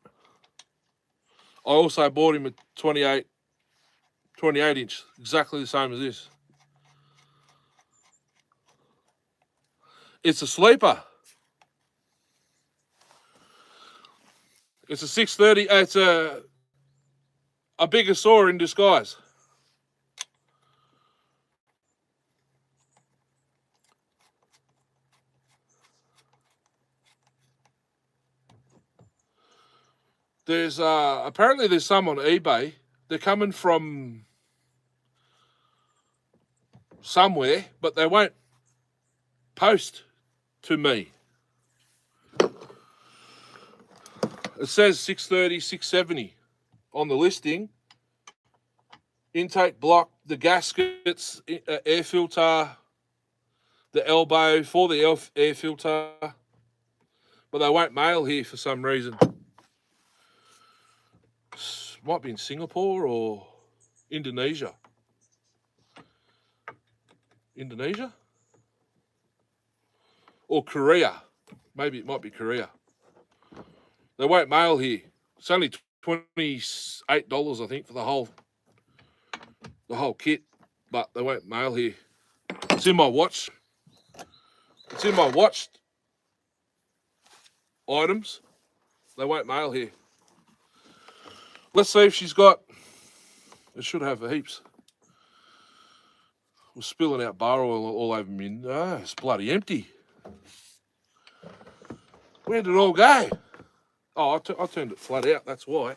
I also bought him a 28-inch, exactly the same as this. It's a sleeper. It's a 630. It's a bigger saw in disguise. There's apparently there's some on eBay. They're coming from somewhere, but they won't post to me. It says 630, 670 on the listing. Intake block, the gaskets, air filter, the elbow for the air filter. But they won't mail here for some reason. Might be in Singapore or Indonesia. Indonesia? Or Korea. Maybe it might be Korea. They won't mail here. It's only $28, I think, for the whole kit, but they won't mail here. It's in my watch. It's in my watched items. They won't mail here. Let's see if she's got. It should have heaps. We're spilling out bar oil all over me. Oh, it's bloody empty. Where did it all go? Oh, I turned it flat out, that's why.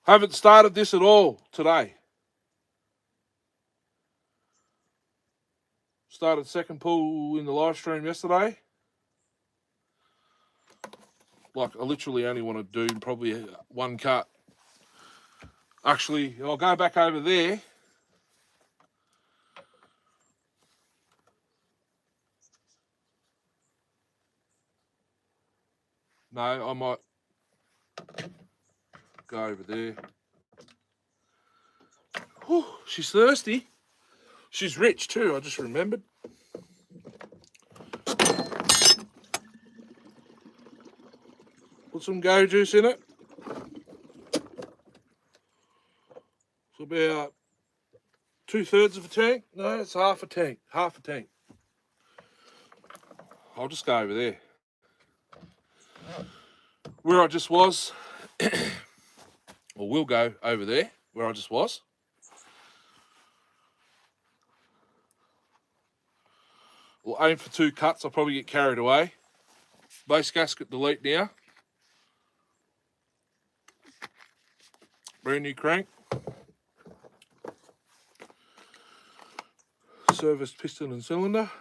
Haven't started this at all today. Started second pull in the live stream yesterday. Like, I literally only want to do probably one cut. Actually, I'll go back over there. No, I might go over there. Whew, she's thirsty. She's rich too, I just remembered. Put some go juice in it. It's about 2/3 of a tank. No, it's half a tank. Half a tank. I'll just go over there. Where I just was, or we'll go over there, where I just was. We'll aim for 2 cuts. I'll probably get carried away. Base gasket delete now. Brand new crank. Serviced piston and cylinder.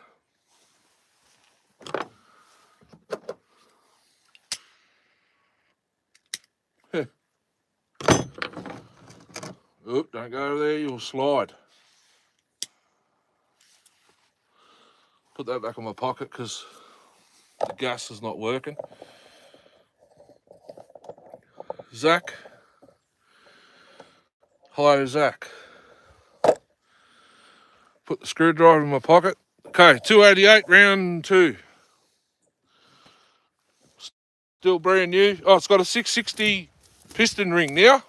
Oop, don't go over there, you'll slide. Put that back in my pocket because the gas is not working. Zach. Hello, Zach. Put the screwdriver in my pocket. Okay, 288, round 2. Still brand new. Oh, it's got a 660 piston ring now.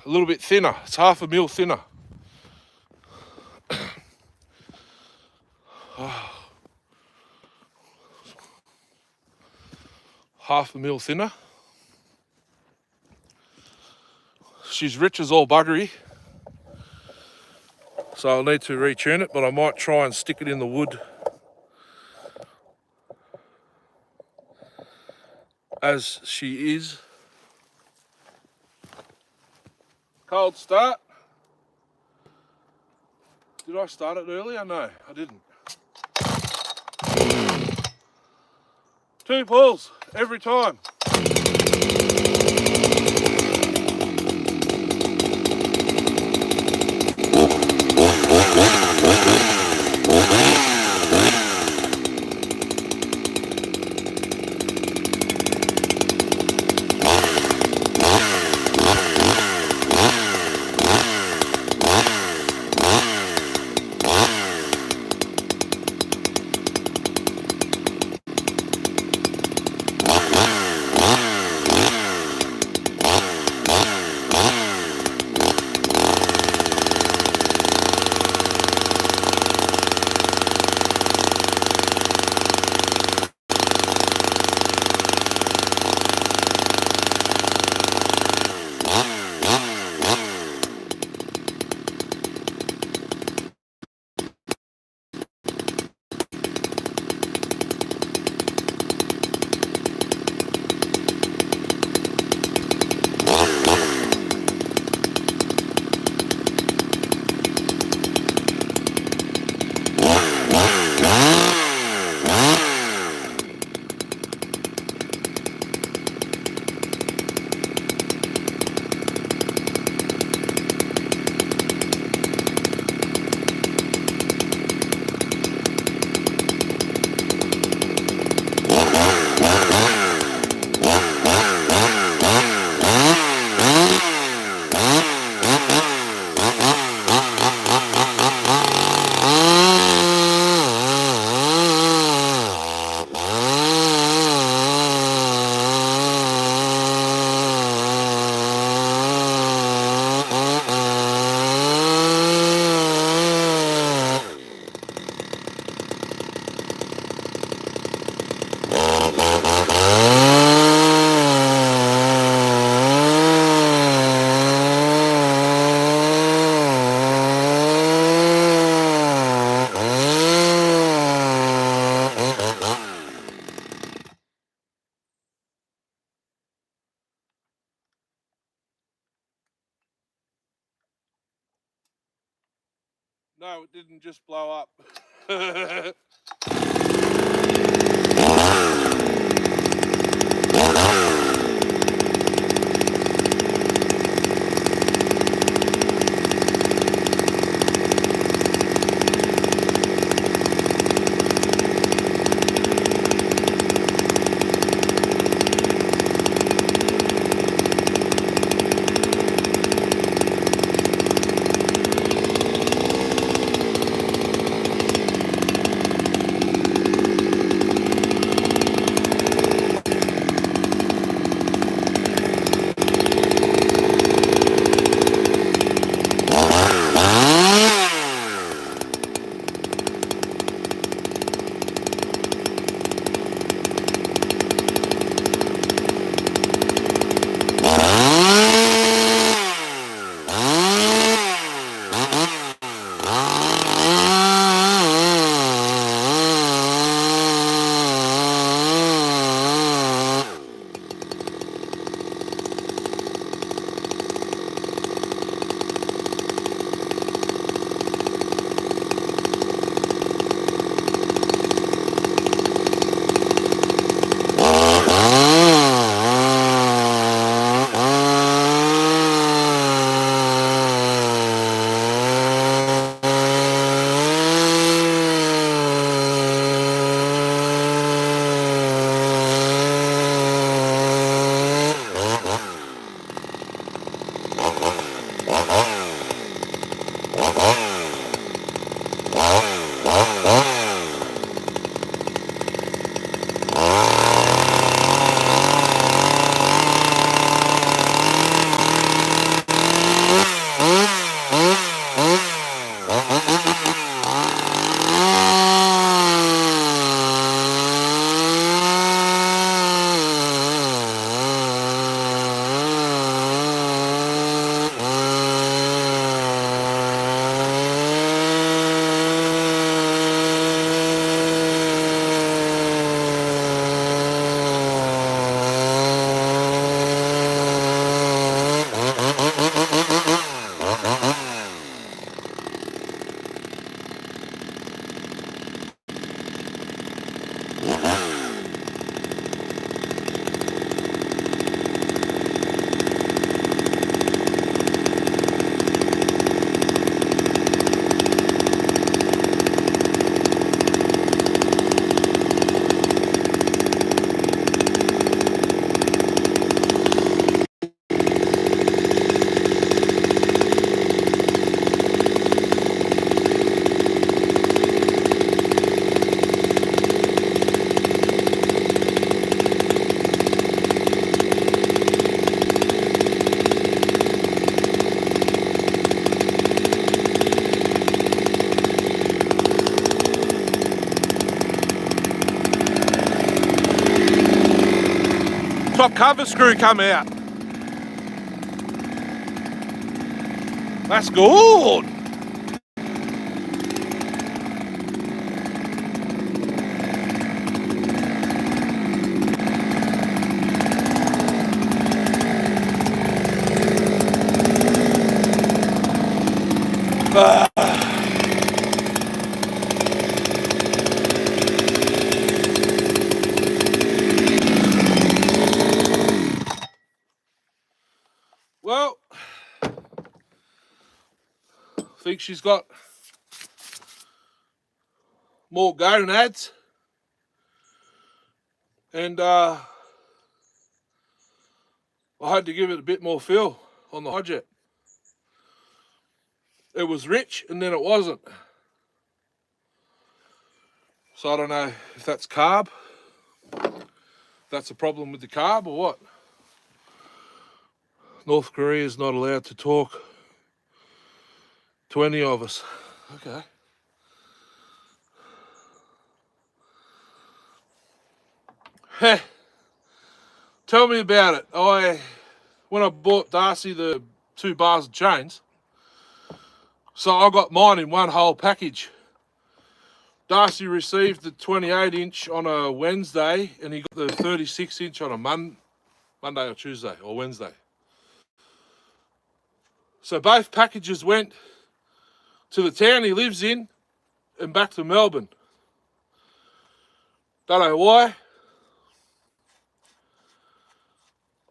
A little bit thinner. It's 1/2 mil thinner. Oh. 1/2 mil thinner. She's rich as all buggery. So I'll need to retune it, but I might try and stick it in the wood as she is. Cold start. Did I start it earlier? No, I didn't. 2 pulls every time. No, it didn't just blow up. Top cover screw come out. That's good. Well, I think she's got more gonads, and I had to give it a bit more feel on the hydrojet. It was rich and then it wasn't. So I don't know if that's carb, that's a problem with the carb or what. North Korea is not allowed to talk to any of us. Okay. Heh. Tell me about it. When I bought Darcy the 2 bars of chains, so I got mine in one whole package. Darcy received the 28 inch on a Wednesday and he got the 36 inch on a Monday or Tuesday or Wednesday. So both packages went to the town he lives in and back to Melbourne. Don't know why.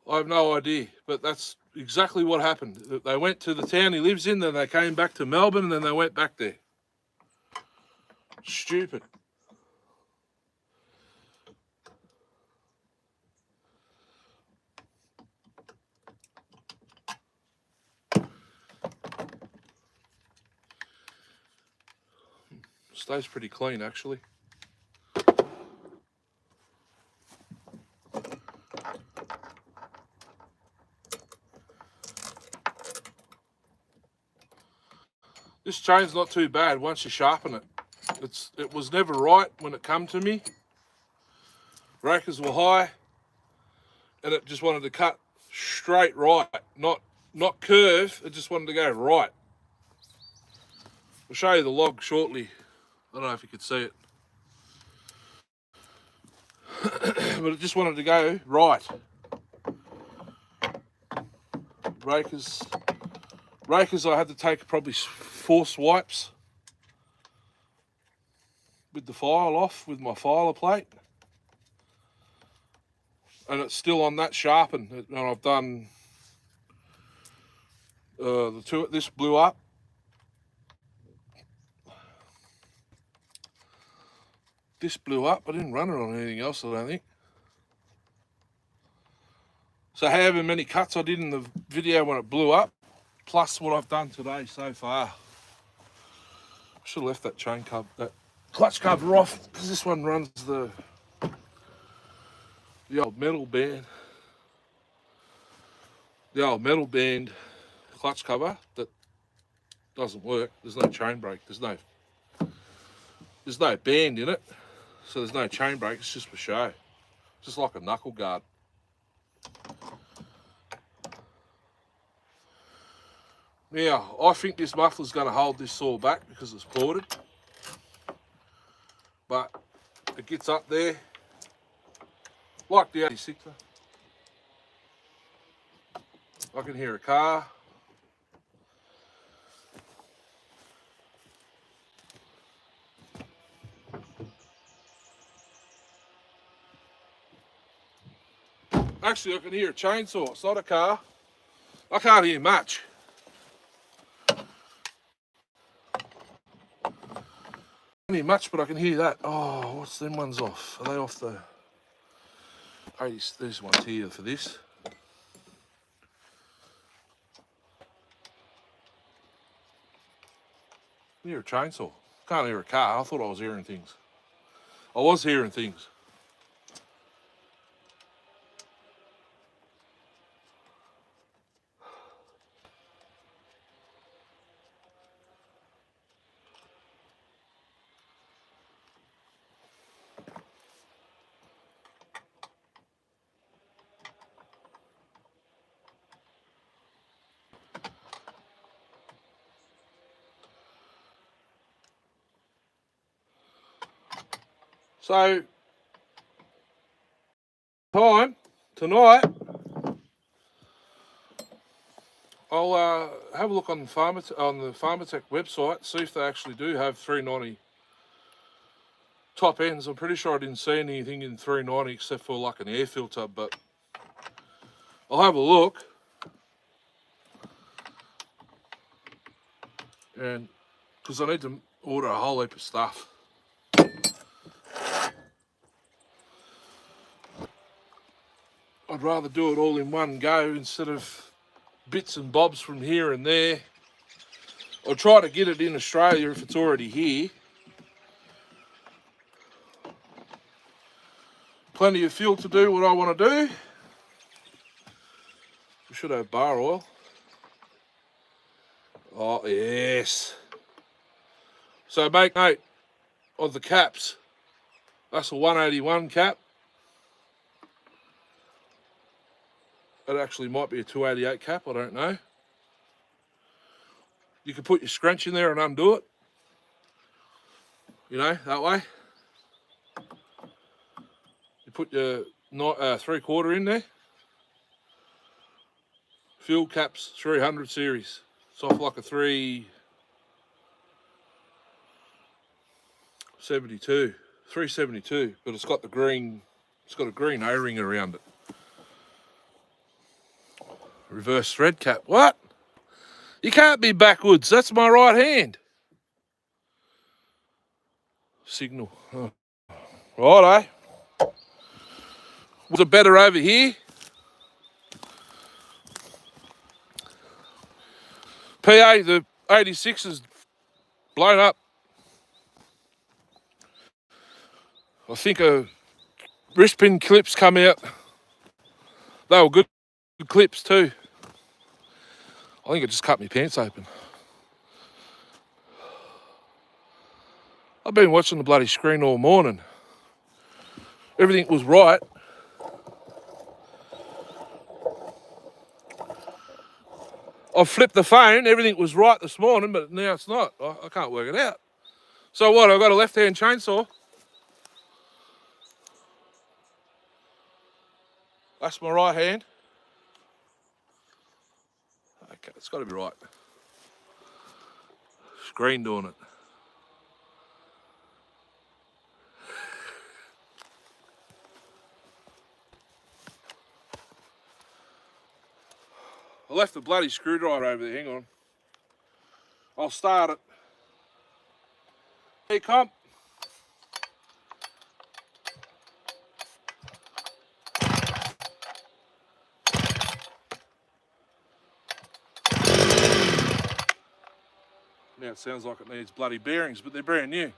I have no idea, but that's exactly what happened. They went to the town he lives in, then they came back to Melbourne, and then they went back there. Stupid. Stays pretty clean, actually. This chain's not too bad once you sharpen it. It was never right when it come to me. Rakers were high, and it just wanted to cut straight right, not curve. It just wanted to go right. I'll show you the log shortly. I don't know if you could see it, but it just wanted to go right. Rakers, I had to take probably 4 swipes with the file off with my filer plate, and it's still on that sharpen. And I've done the two. This blew up. This blew up. I didn't run it on anything else, I don't think. So however many cuts I did in the video when it blew up, plus what I've done today so far. I should have left that chain cover, that clutch cover off, because this one runs the old metal band. The old metal band clutch cover that doesn't work. There's no chain brake. There's no band in it, so there's no chain brake. It's just for show, just like a knuckle guard. Now, I think this muffler's going to hold this saw back because it's ported, but it gets up there like the 86er. I can hear a car. Actually, I can hear a chainsaw. It's not a car. I can't hear much. Hear much, but I can hear that. Oh, what's them ones off? Are they off the... Oh, these ones here for this. I hear a chainsaw. Can't hear a car. I thought I was hearing things. I was hearing things. So, tonight, I'll have a look on the Farmertech website, see if they actually do have 390 top ends. I'm pretty sure I didn't see anything in 390 except for like an air filter, but I'll have a look. And because I need to order a whole heap of stuff. I'd rather do it all in one go instead of bits and bobs from here and there. I'll try to get it in Australia if it's already here. Plenty of fuel to do what I want to do. We should have bar oil. Oh, yes. So make note of the caps. That's a 181 cap. That actually might be a 288 cap, I don't know. You can put your scrunch in there and undo it. You know, that way. You put your 3/4 in there. Fuel caps 300 series. It's off like a 3 72, 372, but it's got the green, it's got a green O-ring around it. Reverse thread cap. What? You can't be backwards. That's my right hand. Signal. Oh. Righto. Was it better over here? PA, the 86 is blown up. I think a wrist pin clips come out. They were good clips too. I think I just cut my pants open. I've been watching the bloody screen all morning. Everything was right. I flipped the phone, everything was right this morning, but now it's not. I can't work it out. So what, I've got a left-hand chainsaw. That's my right hand. Okay, it's got to be right. Screen doing it. I left the bloody screwdriver over there, hang on. I'll start it. Hey, comp. Now it sounds like it needs bloody bearings, but they're brand new.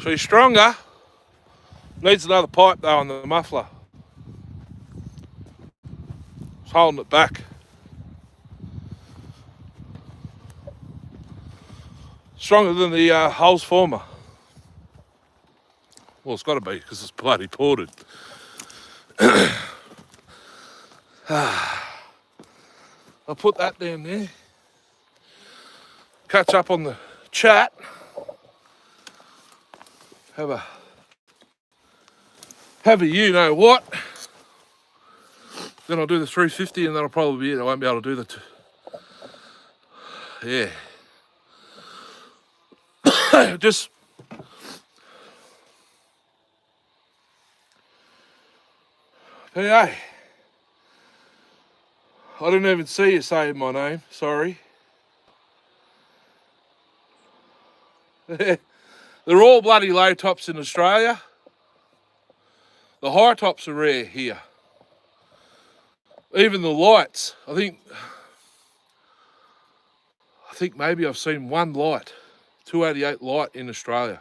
She's stronger. Needs another pipe though on the muffler. It's holding it back. Stronger than the Hulls former. Well, it's got to be because it's bloody ported. I'll put that down there. Catch up on the chat. Have a you know what. Then I'll do the 350 and that'll probably be it. I won't be able to do the yeah. Just PA. I didn't even see you saying my name, sorry. They're all bloody low tops in Australia. The high tops are rare here. Even the lights, I think maybe I've seen one light, 288 light in Australia.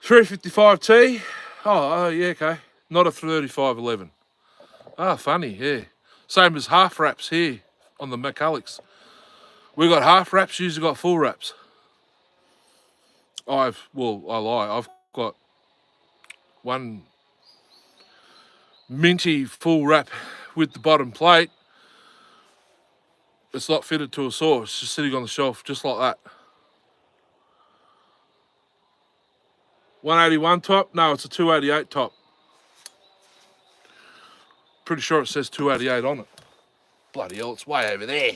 355T, oh yeah, okay. Not a 3511. Ah, funny, yeah. Same as half wraps here on the McCullochs. We got half wraps, usually got full wraps. I lie, I've got one minty full wrap with the bottom plate. It's not fitted to a saw, it's just sitting on the shelf just like that. 181 top? No, it's a 288 top. Pretty sure it says 288 on it. Bloody hell, it's way over there.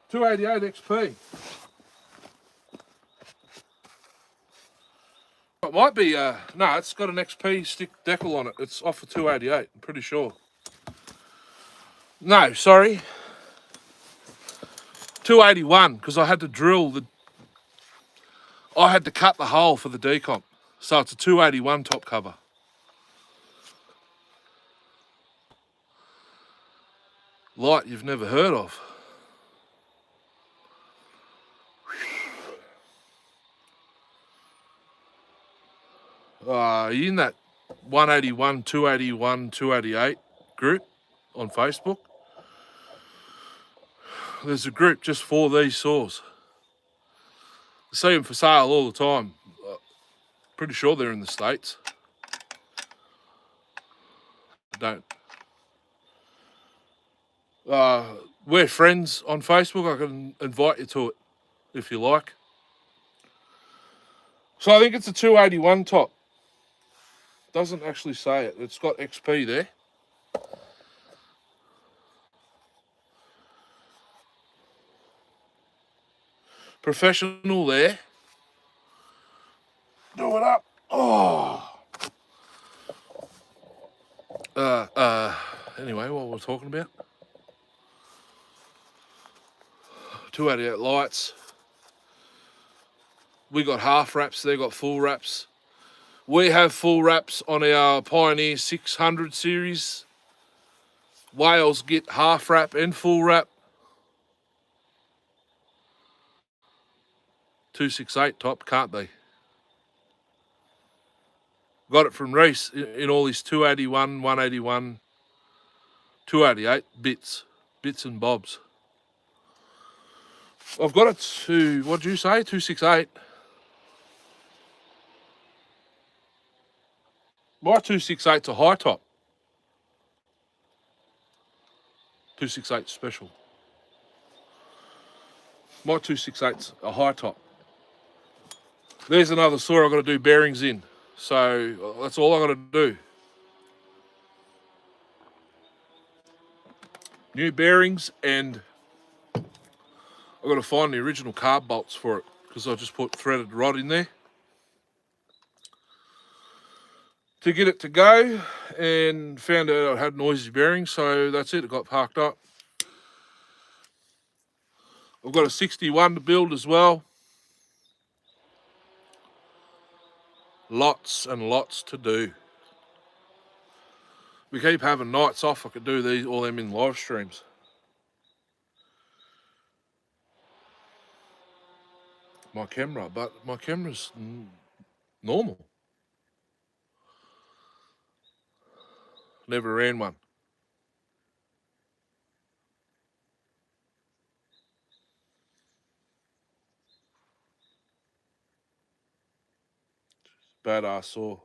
288 XP. It might be, no, it's got an XP stick decal on it. It's off for 288, I'm pretty sure. No, sorry. 281, because I had to cut the hole for the decomp. So it's a 281 top cover. Light you've never heard of. Are you in that 181, 281, 288 group on Facebook? There's a group just for these saws. I see them for sale all the time. Pretty sure they're in the States. I don't. We're friends on Facebook. I can invite you to it if you like. So I think it's a 281 top. Doesn't actually say it. It's got XP there. Professional there. Do it up. Oh. Anyway, what we're talking about. 288 lights. We got half wraps, they got full wraps. We have full wraps on our Pioneer 600 series. Wales get half wrap and full wrap. 268 top, can't they? Got it from Reese in all his 281, 181, 288 bits and bobs. I've got it to, what did you say, 268? My 268's a high top. 268 special. My 268's a high top. There's another saw I've got to do bearings in. So that's all I've got to do. New bearings, and I've got to find the original carb bolts for it because I just put threaded rod in there to get it to go, and found out I had noisy bearings, so that's it, it got parked up. I've got a 61 to build as well. Lots and lots to do. We keep having nights off. I could do all them in live streams. my camera, but my camera's normal. Never ran one. Badass saw.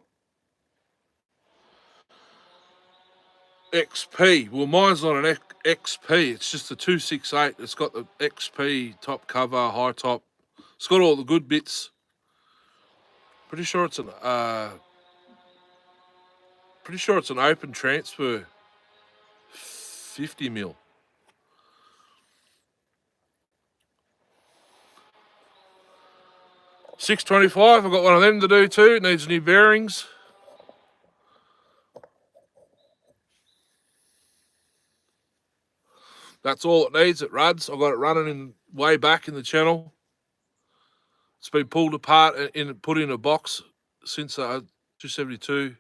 XP. Well, mine's not an XP. It's just a 268. It's got the XP top cover, high top. It's got all the good bits. Pretty sure it's an open transfer. 50 mil. 625. I've got one of them to do too. It needs new bearings. That's all it needs. It runs. I've got it running in way back in the channel. It's been pulled apart and put in a box since 272.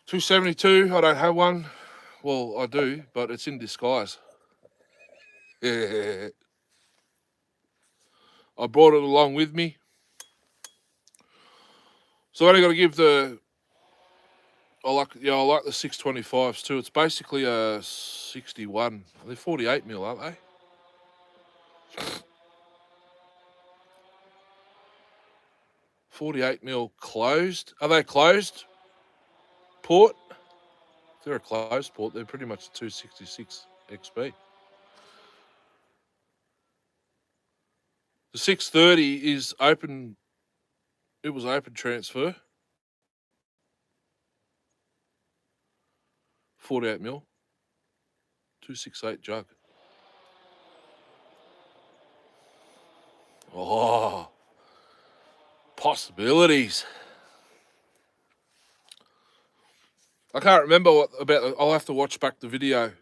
272. I don't have one. Well, I do, but it's in disguise. Yeah. I brought it along with me. So I only got to give I like the 625s too. It's basically a 61. They're 48 mil, aren't they? 48 mil closed. Are they closed? Port? If they're a closed port, they're pretty much a 266 XP. The 630 is open. It was open transfer. 48 mil. 268 jug. Oh, possibilities. I can't remember what about. I'll have to watch back the video.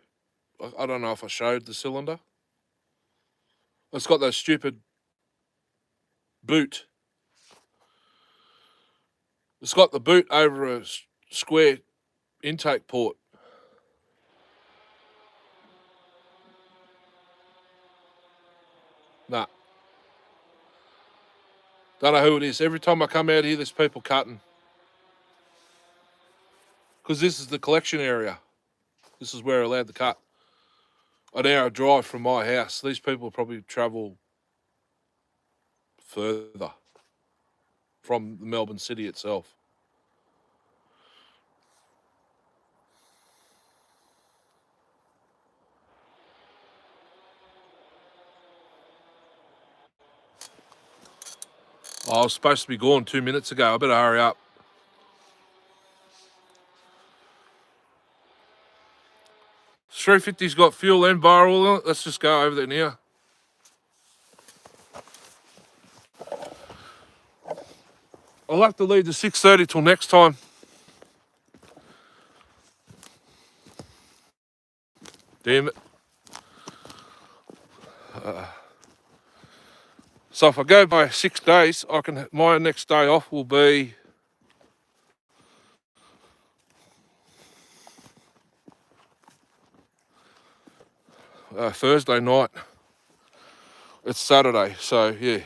I don't know if I showed the cylinder. It's got that stupid boot. It's got the boot over a square intake port. Nah. Don't know who it is. Every time I come out here, there's people cutting. Because this is the collection area. This is where we're allowed to cut. An hour drive from my house. These people probably travel further from Melbourne City itself. I was supposed to be gone 2 minutes ago. I better hurry up. $350's got fuel and barrel in it. Let's just go over there now. I'll have to leave the 630 till next time. Damn it. So if I go by 6 days, my next day off will be Thursday night. It's Saturday, so yeah.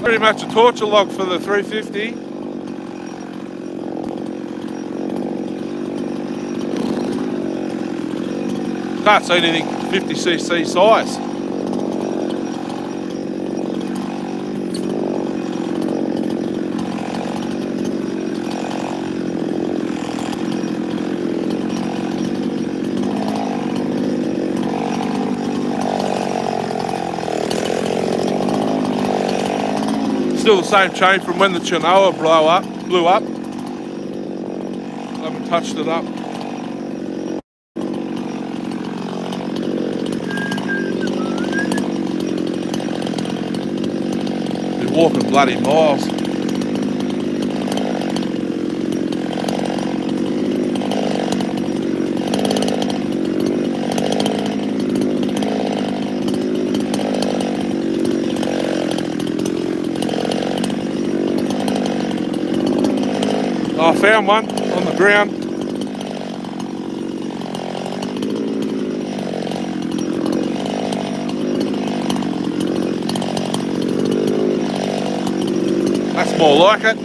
Pretty much a torture log for the 350. Can't see anything 50cc size. Still the same chain from when the Chinoa blew up. Haven't touched it up. Been walking bloody miles. I found one on the ground. That's more like it.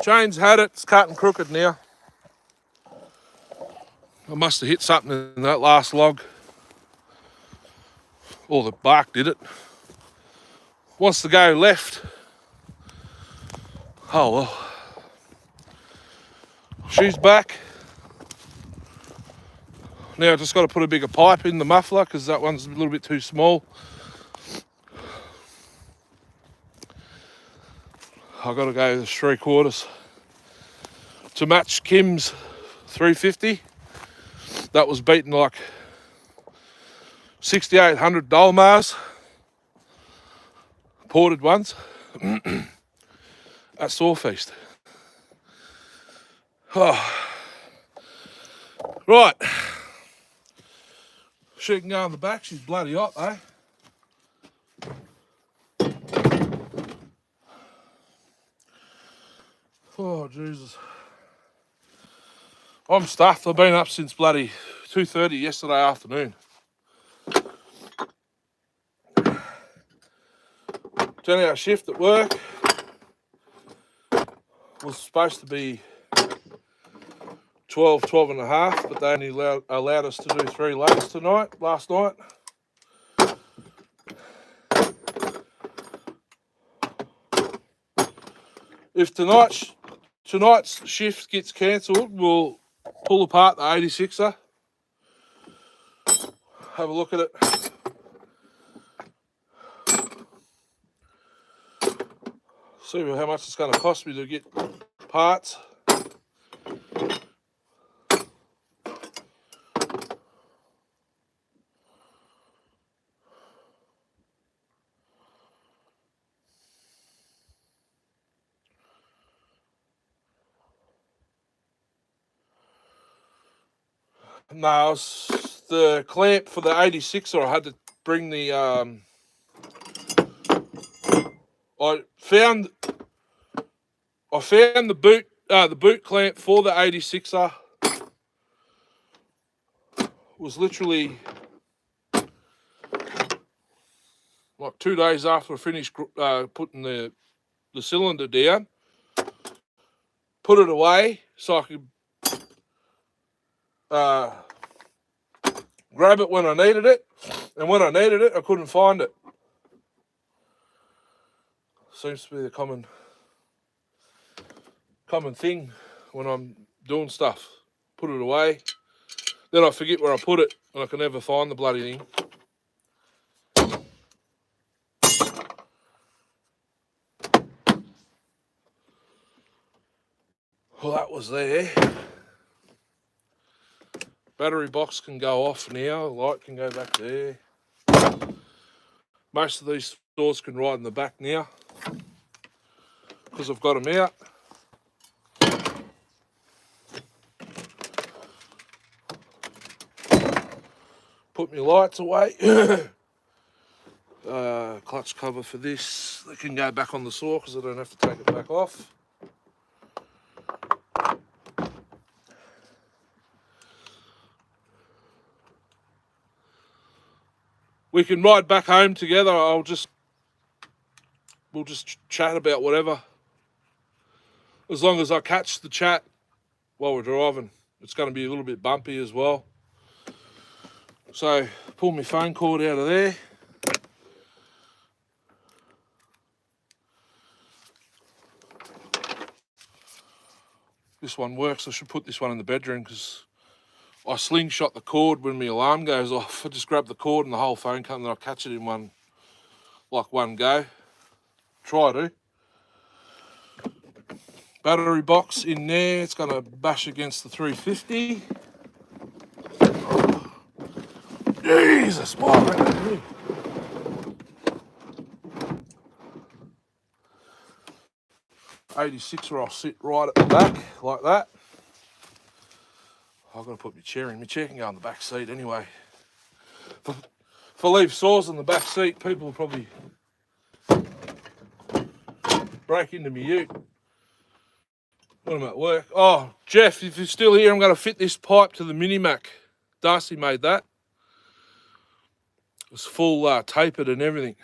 Chain's had it. It's cut and crooked now. I must have hit something in that last log. Or the bark did it. Wants to go left. Oh well. She's back. Now I just got to put a bigger pipe in the muffler because that one's a little bit too small. I've got to go the 3/4 to match Kim's 350. That was beating like 6,800 Dolmars. Ported ones. At Sawfeast. Oh. Right. She can go on the back. She's bloody hot, eh? Oh, Jesus. I'm stuffed. I've been up since bloody 2:30 yesterday afternoon. Our shift at work was supposed to be 12 and a half, but they only allowed us to do 3 loads last night. If tonight's shift gets cancelled, we'll pull apart the 86er, have a look at it, see how much it's going to cost me to get parts. No, it's the clamp for the 86er. I had to bring the I found the boot clamp for the 86er was literally like 2 days after I finished putting the cylinder down. Put it away so I could grab it when I needed it, and when I needed it, I couldn't find it. Seems to be the common thing when I'm doing stuff. Put it away, then I forget where I put it, and I can never find the bloody thing. Well, that was there. Battery box can go off now. Light can go back there. Most of these stores can ride in the back now because I've got them out. Put my lights away. Clutch cover for this. They can go back on the saw because I don't have to take it back off. We can ride back home together. We'll just chat about whatever. As long as I catch the chat while we're driving. It's going to be a little bit bumpy as well. So pull my phone cord out of there. This one works. I should put this one in the bedroom because I slingshot the cord when my alarm goes off. I just grab the cord and the whole phone comes and I catch it in one go. Try to. Battery box in there. It's going to bash against the 350. Jesus, my 86 where I'll sit right at the back like that. I've got to put my chair in. My chair can go on the back seat anyway. If I leave saws on the back seat, people will probably break into my ute when I'm at work. Oh, Jeff, if you're still here, I'm going to fit this pipe to the Mini-Mac. Darcy made that. It's full tapered and everything.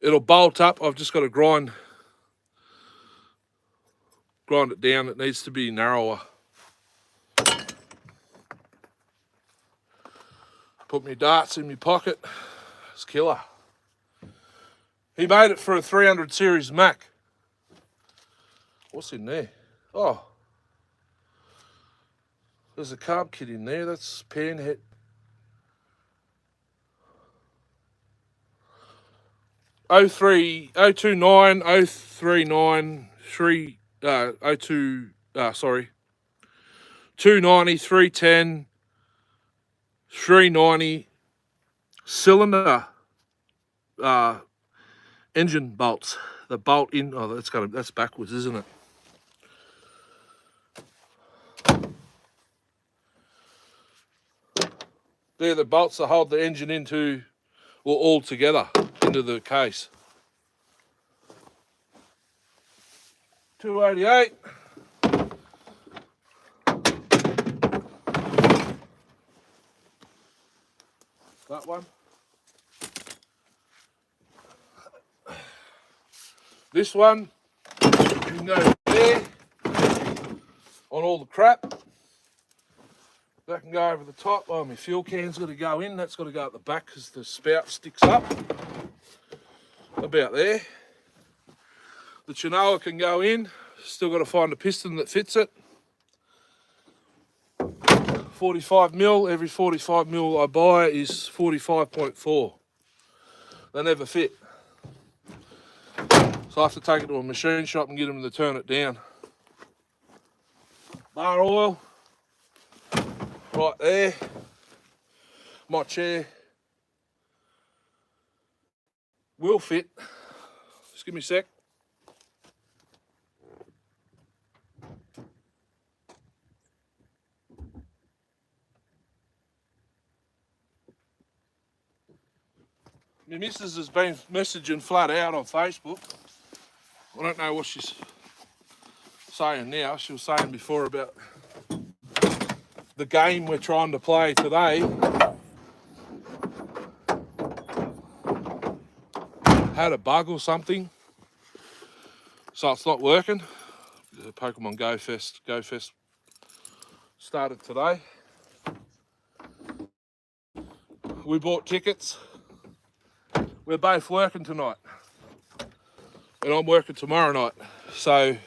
It'll bolt up. I've just got to grind grind it down. It needs to be narrower. Put my darts in my pocket. It's killer. He made it for a 300 series Mac. What's in there? Oh, there's a carb kit in there. That's panhead. Oh 03, 029, 039, 3, 02, sorry, 290, 310, 390 cylinder engine bolts. The bolt in, oh, that's backwards, isn't it? They're the bolts that hold the engine into, or all together, into the case. 288. That one. This one, you can go there on all the crap. That can go over the top. Oh, my fuel can's got to go in. That's got to go at the back because the spout sticks up. About there. The Chinoa can go in. Still got to find a piston that fits it. 45mm. Every 45mm I buy is 45.4. They never fit. So I have to take it to a machine shop and get them to turn it down. Bar oil. Right there. My chair will fit. Just give me a sec. My missus has been messaging flat out on Facebook. I don't know what she's saying now. She was saying before about the game we're trying to play today had a bug or something, so it's not working. The Pokemon Go Fest started today. We bought tickets. We're both working tonight, and I'm working tomorrow night. So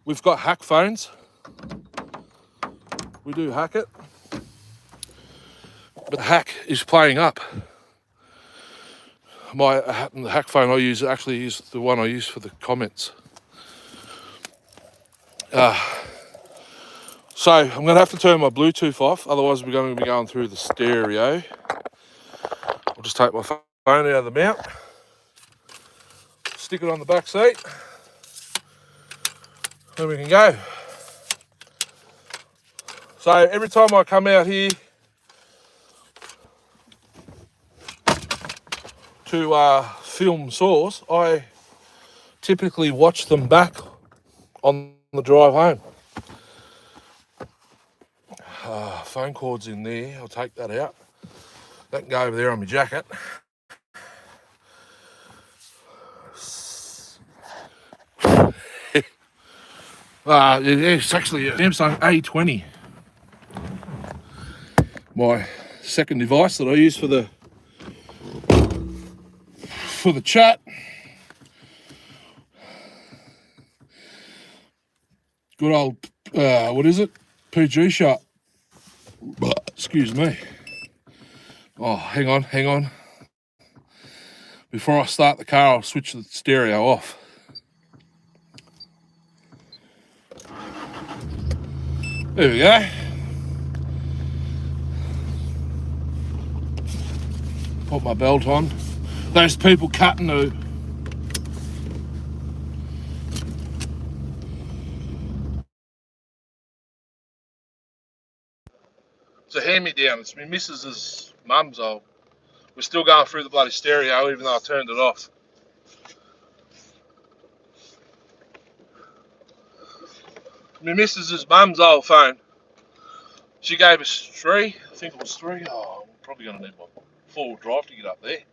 we've got hack phones. We do hack it, but the hack is playing up. The hack phone I use actually is the one I use for the comments. So I'm going to have to turn my Bluetooth off, otherwise we're going to be going through the stereo. I'll just take my phone out of the mount, stick it on the back seat, and we can go. So every time I come out here to film saws, I typically watch them back on the drive home. Phone cord's in there, I'll take that out. That can go over there on my jacket. It's actually a Samsung A20. My second device that I use for the chat. Good old, what is it? PG shot. Excuse me. Oh, hang on. Before I start the car, I'll switch the stereo off. There we go. Put my belt on. Those people cutting the... It's a hand-me-down. It's my missus's mum's old. We're still going through the bloody stereo even though I turned it off. My missus's mum's old phone. She gave us 3. I think it was 3. Oh, I'm probably going to need my 4-wheel drive to get up there.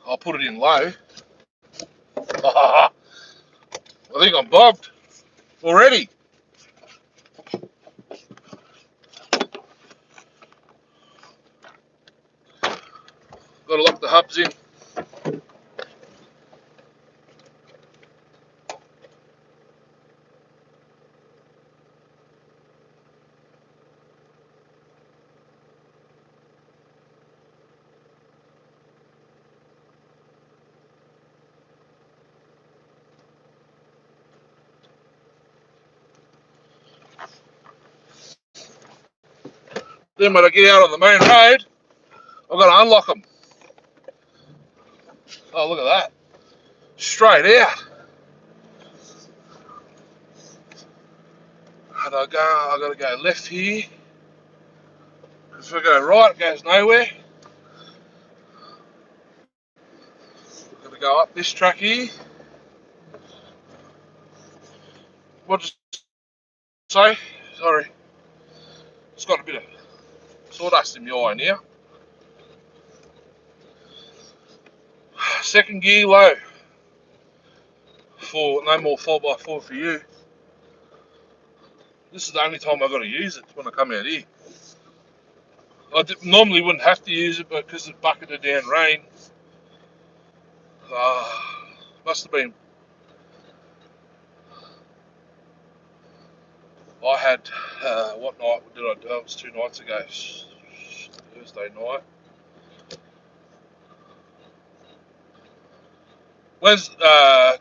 I'll put it in low. I think I'm bogged already. Got to lock the hubs in. Then when I get out on the main road, I've got to unlock them. Oh, look at that. Straight out. And I've got to go left here. If I go right, it goes nowhere. I've got to go up this track here. What did you say? Sorry. It's got a bit of sawdust in my eye now. Second gear low. For no more 4x4 for you. This is the only time I've got to use it when I come out here. I normally wouldn't have to use it, but because it bucketed down rain, must have been. I had, what night did I do? It was 2 nights ago, Thursday night.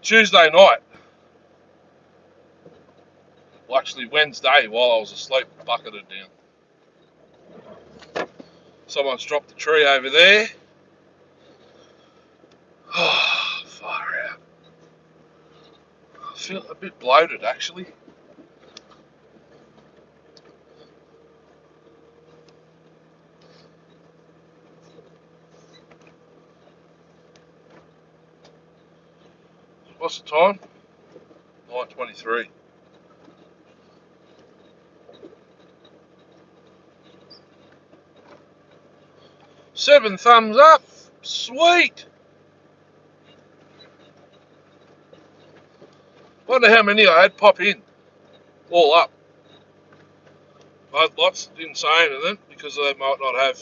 Tuesday night. Well, actually Wednesday while I was asleep, bucketed down. Someone's dropped the tree over there. Oh, far out. I feel a bit bloated actually. What's the time? 9:23. Seven thumbs up. Sweet. Wonder how many I had pop in. All up. I had lots. Didn't say anything because they might not have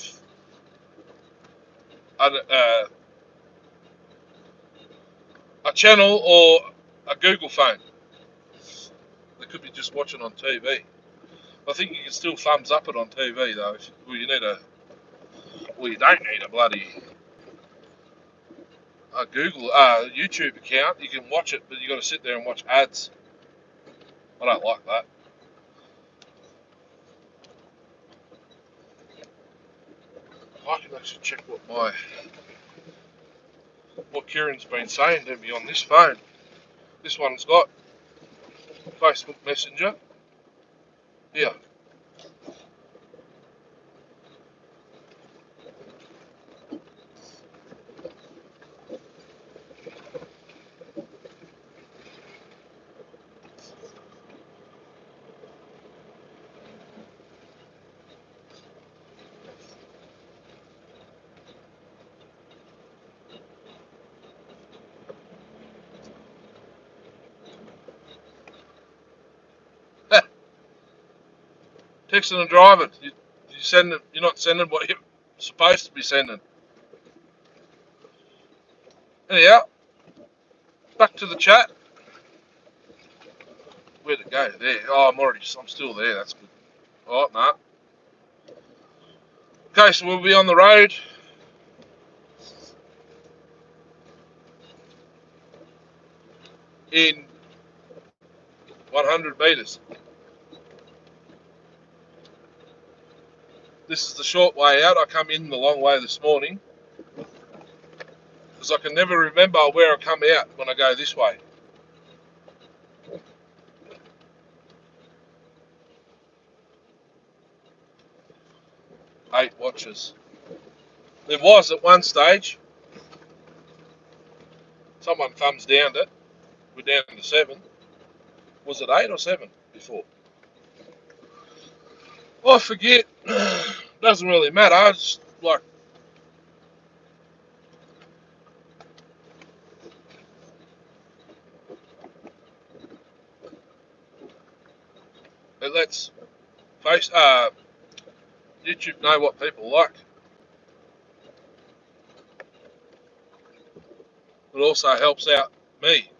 a channel or a Google phone. They could be just watching on TV. I think you can still thumbs up it on TV though. You don't need a bloody Google YouTube account. You can watch it, but you got to sit there and watch ads. I don't like that. I can actually check what Kieran's been saying to me on this phone. This one's got Facebook Messenger. Yeah. Texting and driving. You're not sending what you're supposed to be sending. Anyhow, back to the chat. Where'd it go? There. Oh, I'm still there. That's good. Oh, no. Okay, so we'll be on the road in 100 metres. This is the short way out. I come in the long way this morning because I can never remember where I come out when I go this way. Eight watches. There was at one stage. Someone thumbs downed it. We're down to 7. Was it 8 or 7 before? I forget. Doesn't really matter. It's like lets YouTube know what people like. It also helps out me.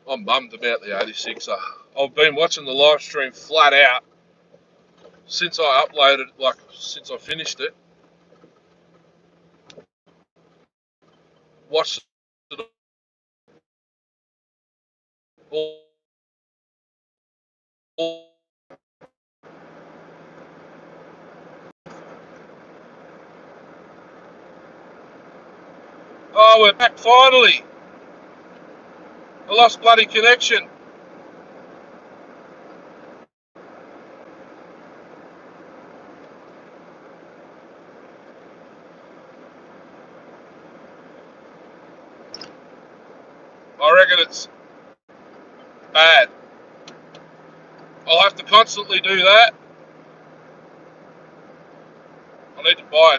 I'm bummed about the 86er. I've been watching the live stream flat out since I uploaded, since I finished it. Watched it all. Oh, we're back finally. I lost bloody connection. I reckon it's bad. I'll have to constantly do that. I need to buy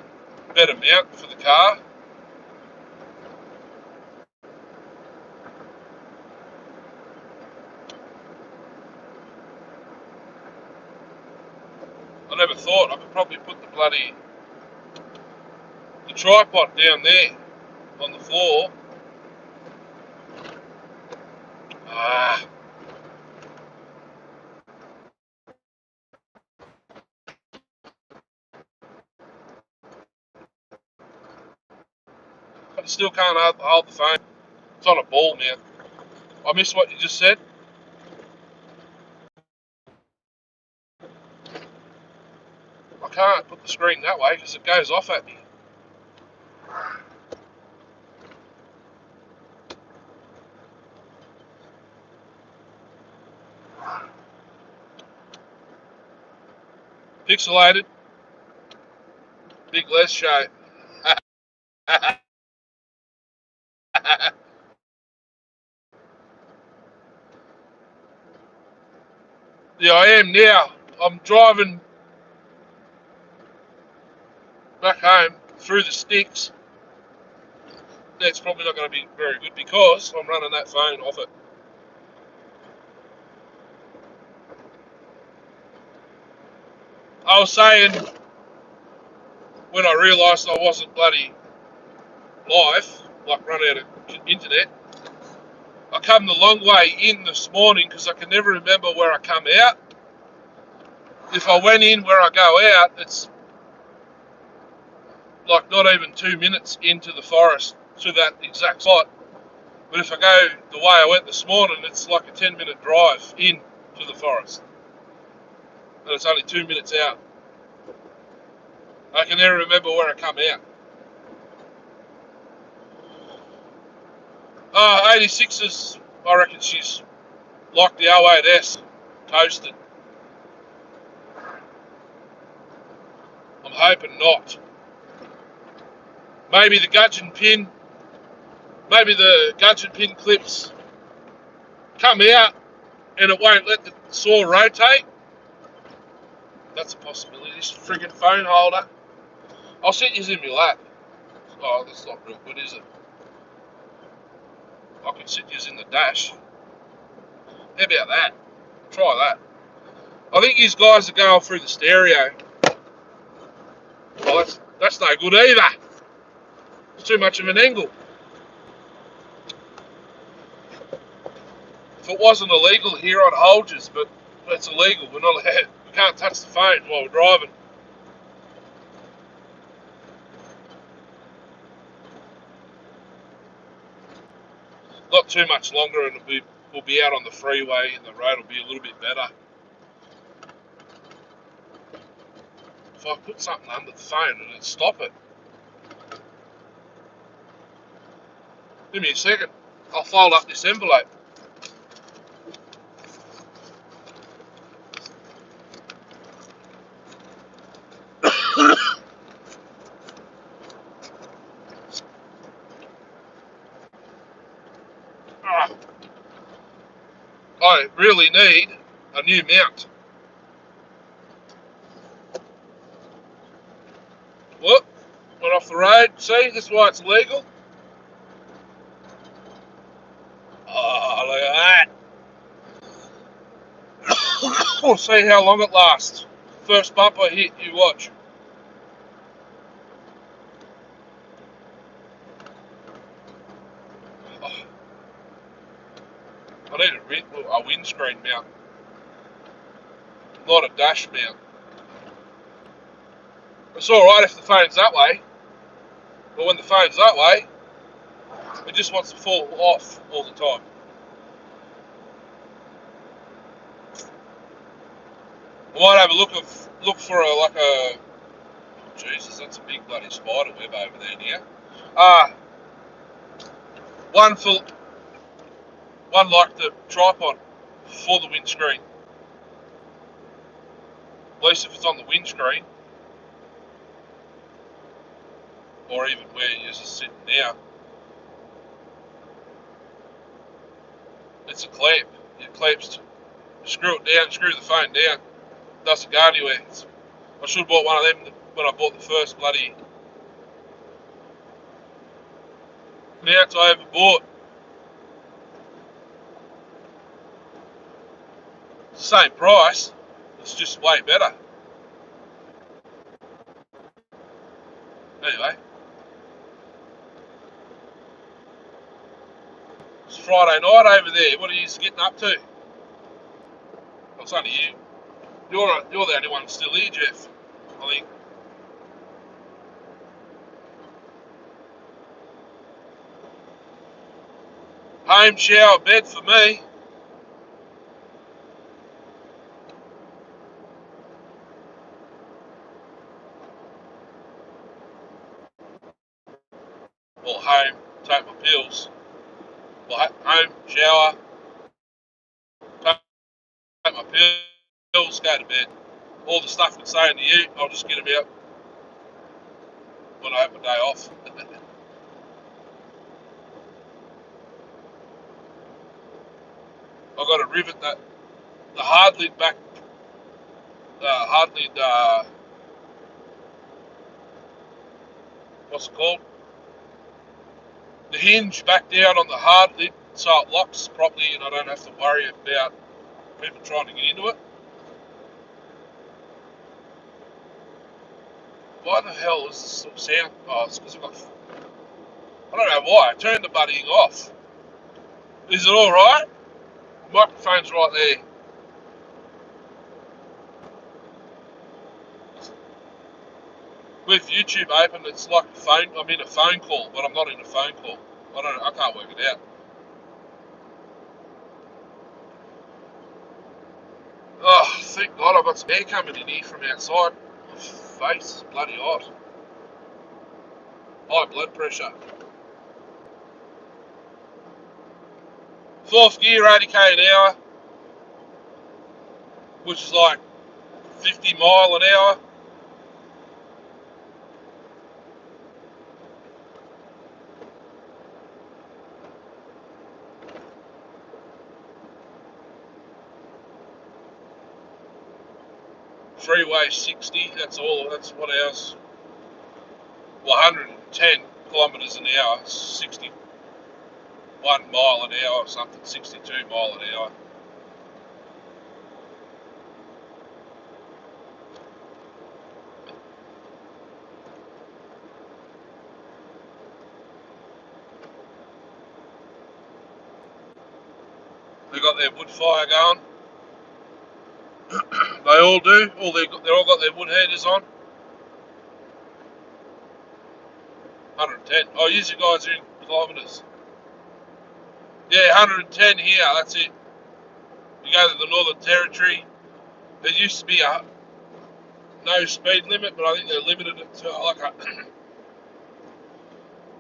a better mount for the car. I never thought I could probably put the tripod down there on the floor. Ah, I still can't hold the phone. It's on a ball now. I missed what you just said. I can't put the screen that way because it goes off at me. Pixelated. Big Les show. Yeah, I am now. I'm driving back home through the sticks. That's probably not going to be very good because I'm running that phone off it. I was saying, when I realised I wasn't bloody live, like run out of internet, I come the long way in this morning because I can never remember where I come out. If I went in where I go out, it's like not even 2 minutes into the forest to that exact spot. But if I go the way I went this morning, it's like a 10-minute drive in to the forest. And it's only 2 minutes out. I can never remember where I come out. 86's, I reckon she's like the 08S, toasted. I'm hoping not. Maybe the gudgeon pin clips come out and it won't let the saw rotate. That's a possibility. This friggin' phone holder. I'll sit you in my lap. Oh, that's not real good, is it? I could sit you in the dash. How about that? Try that. I think these guys are going through the stereo. Well, that's no good either. It's too much of an angle. If it wasn't illegal here, I'd hold you, but it's illegal. We're not allowed. We can't touch the phone while we're driving. Not too much longer, and we'll be out on the freeway, and the road will be a little bit better. If I put something under the phone, it'd stop it. Give me a second. I'll fold up this envelope. I really need a new mount. Whoop, went off the road. See, this is why it's legal. Oh, look at that. We'll see how long it lasts. First bumper hit, you watch. Oh, I need a windscreen mount, not a dash mount. It's alright if the phone's that way, but when the phone's that way, it just wants to fall off all the time. I might have a look for like a. Jesus, that's a big bloody spider web over there now. One like the tripod for the windscreen. At least if it's on the windscreen, or even where you're just sitting now, it's a clamp. It clamps. Screw it down. Screw the phone down. Doesn't go anywhere. I should have bought one of them when I bought the first bloody. Now it's overbought. Same price. It's just way better. Anyway, it's Friday night over there. What are you getting up to? Well, it's only you. You're the only one still here, Jeff. I think. Home shower bed for me. Well, home, take my pills. Well, home, shower, take my pills, go to bed. All the stuff I'm saying to you, I'll just get them out when I have my day off. I've got to rivet the hard lid back, what's it called? The hinge back down on the hard lid so it locks properly and I don't have to worry about people trying to get into it. Why the hell is this sound? Oh, it's because I don't know why. I turned the buddying off. Is it alright? The microphone's right there. With YouTube open, it's like a phone. I'm in a phone call, but I'm not in a phone call. I can't work it out. Oh, thank God I've got some air coming in here from outside. My face is bloody hot. High blood pressure. Fourth gear, 80k an hour, which is like 50 mile an hour. Freeway 60, that's all. That's what ours. Well, 110 kilometres an hour, 61 mile an hour or something, 62 mile an hour. They got their wood fire going. They all do. They're all got their wood heaters on. 110. Oh, use you guys are in kilometres. Yeah, 110 here. That's it. You go to the Northern Territory. There used to be a no speed limit, but I think they limited it to like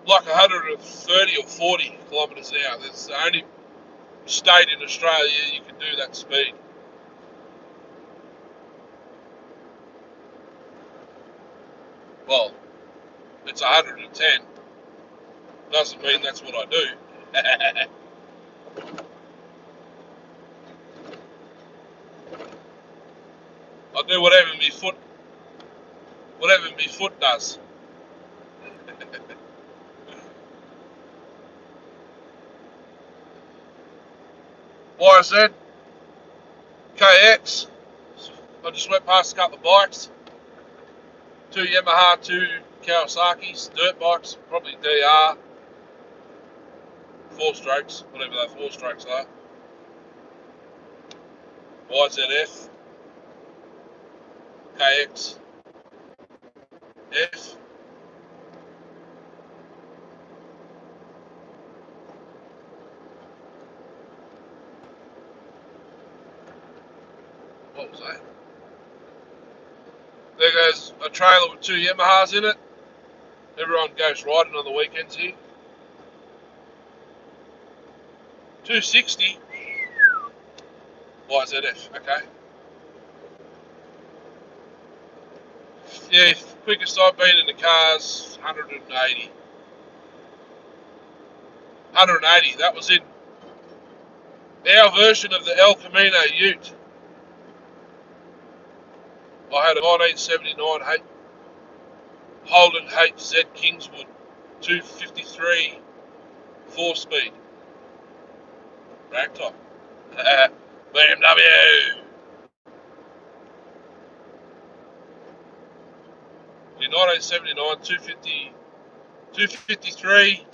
130 or 40 kilometres an hour. That's the only state in Australia you can do that speed. Well, it's 110. Doesn't mean that's what I do. I do whatever my foot does. YZ, KX. I just went past a couple of bikes. 2 Yamaha, 2 Kawasaki's, dirt bikes, probably DR, 4 strokes, whatever those 4 strokes are. YZF, KX, F. What was that? There goes a trailer with 2 Yamahas in it. Everyone goes riding on the weekends here. 260. YZF, okay. Yeah, quickest I've been in the car's 180. 180, that was in our version of the El Camino Ute. I had a 1979 Holden HZ Kingswood 253 4-speed ragtop. BMW. In 1979, 253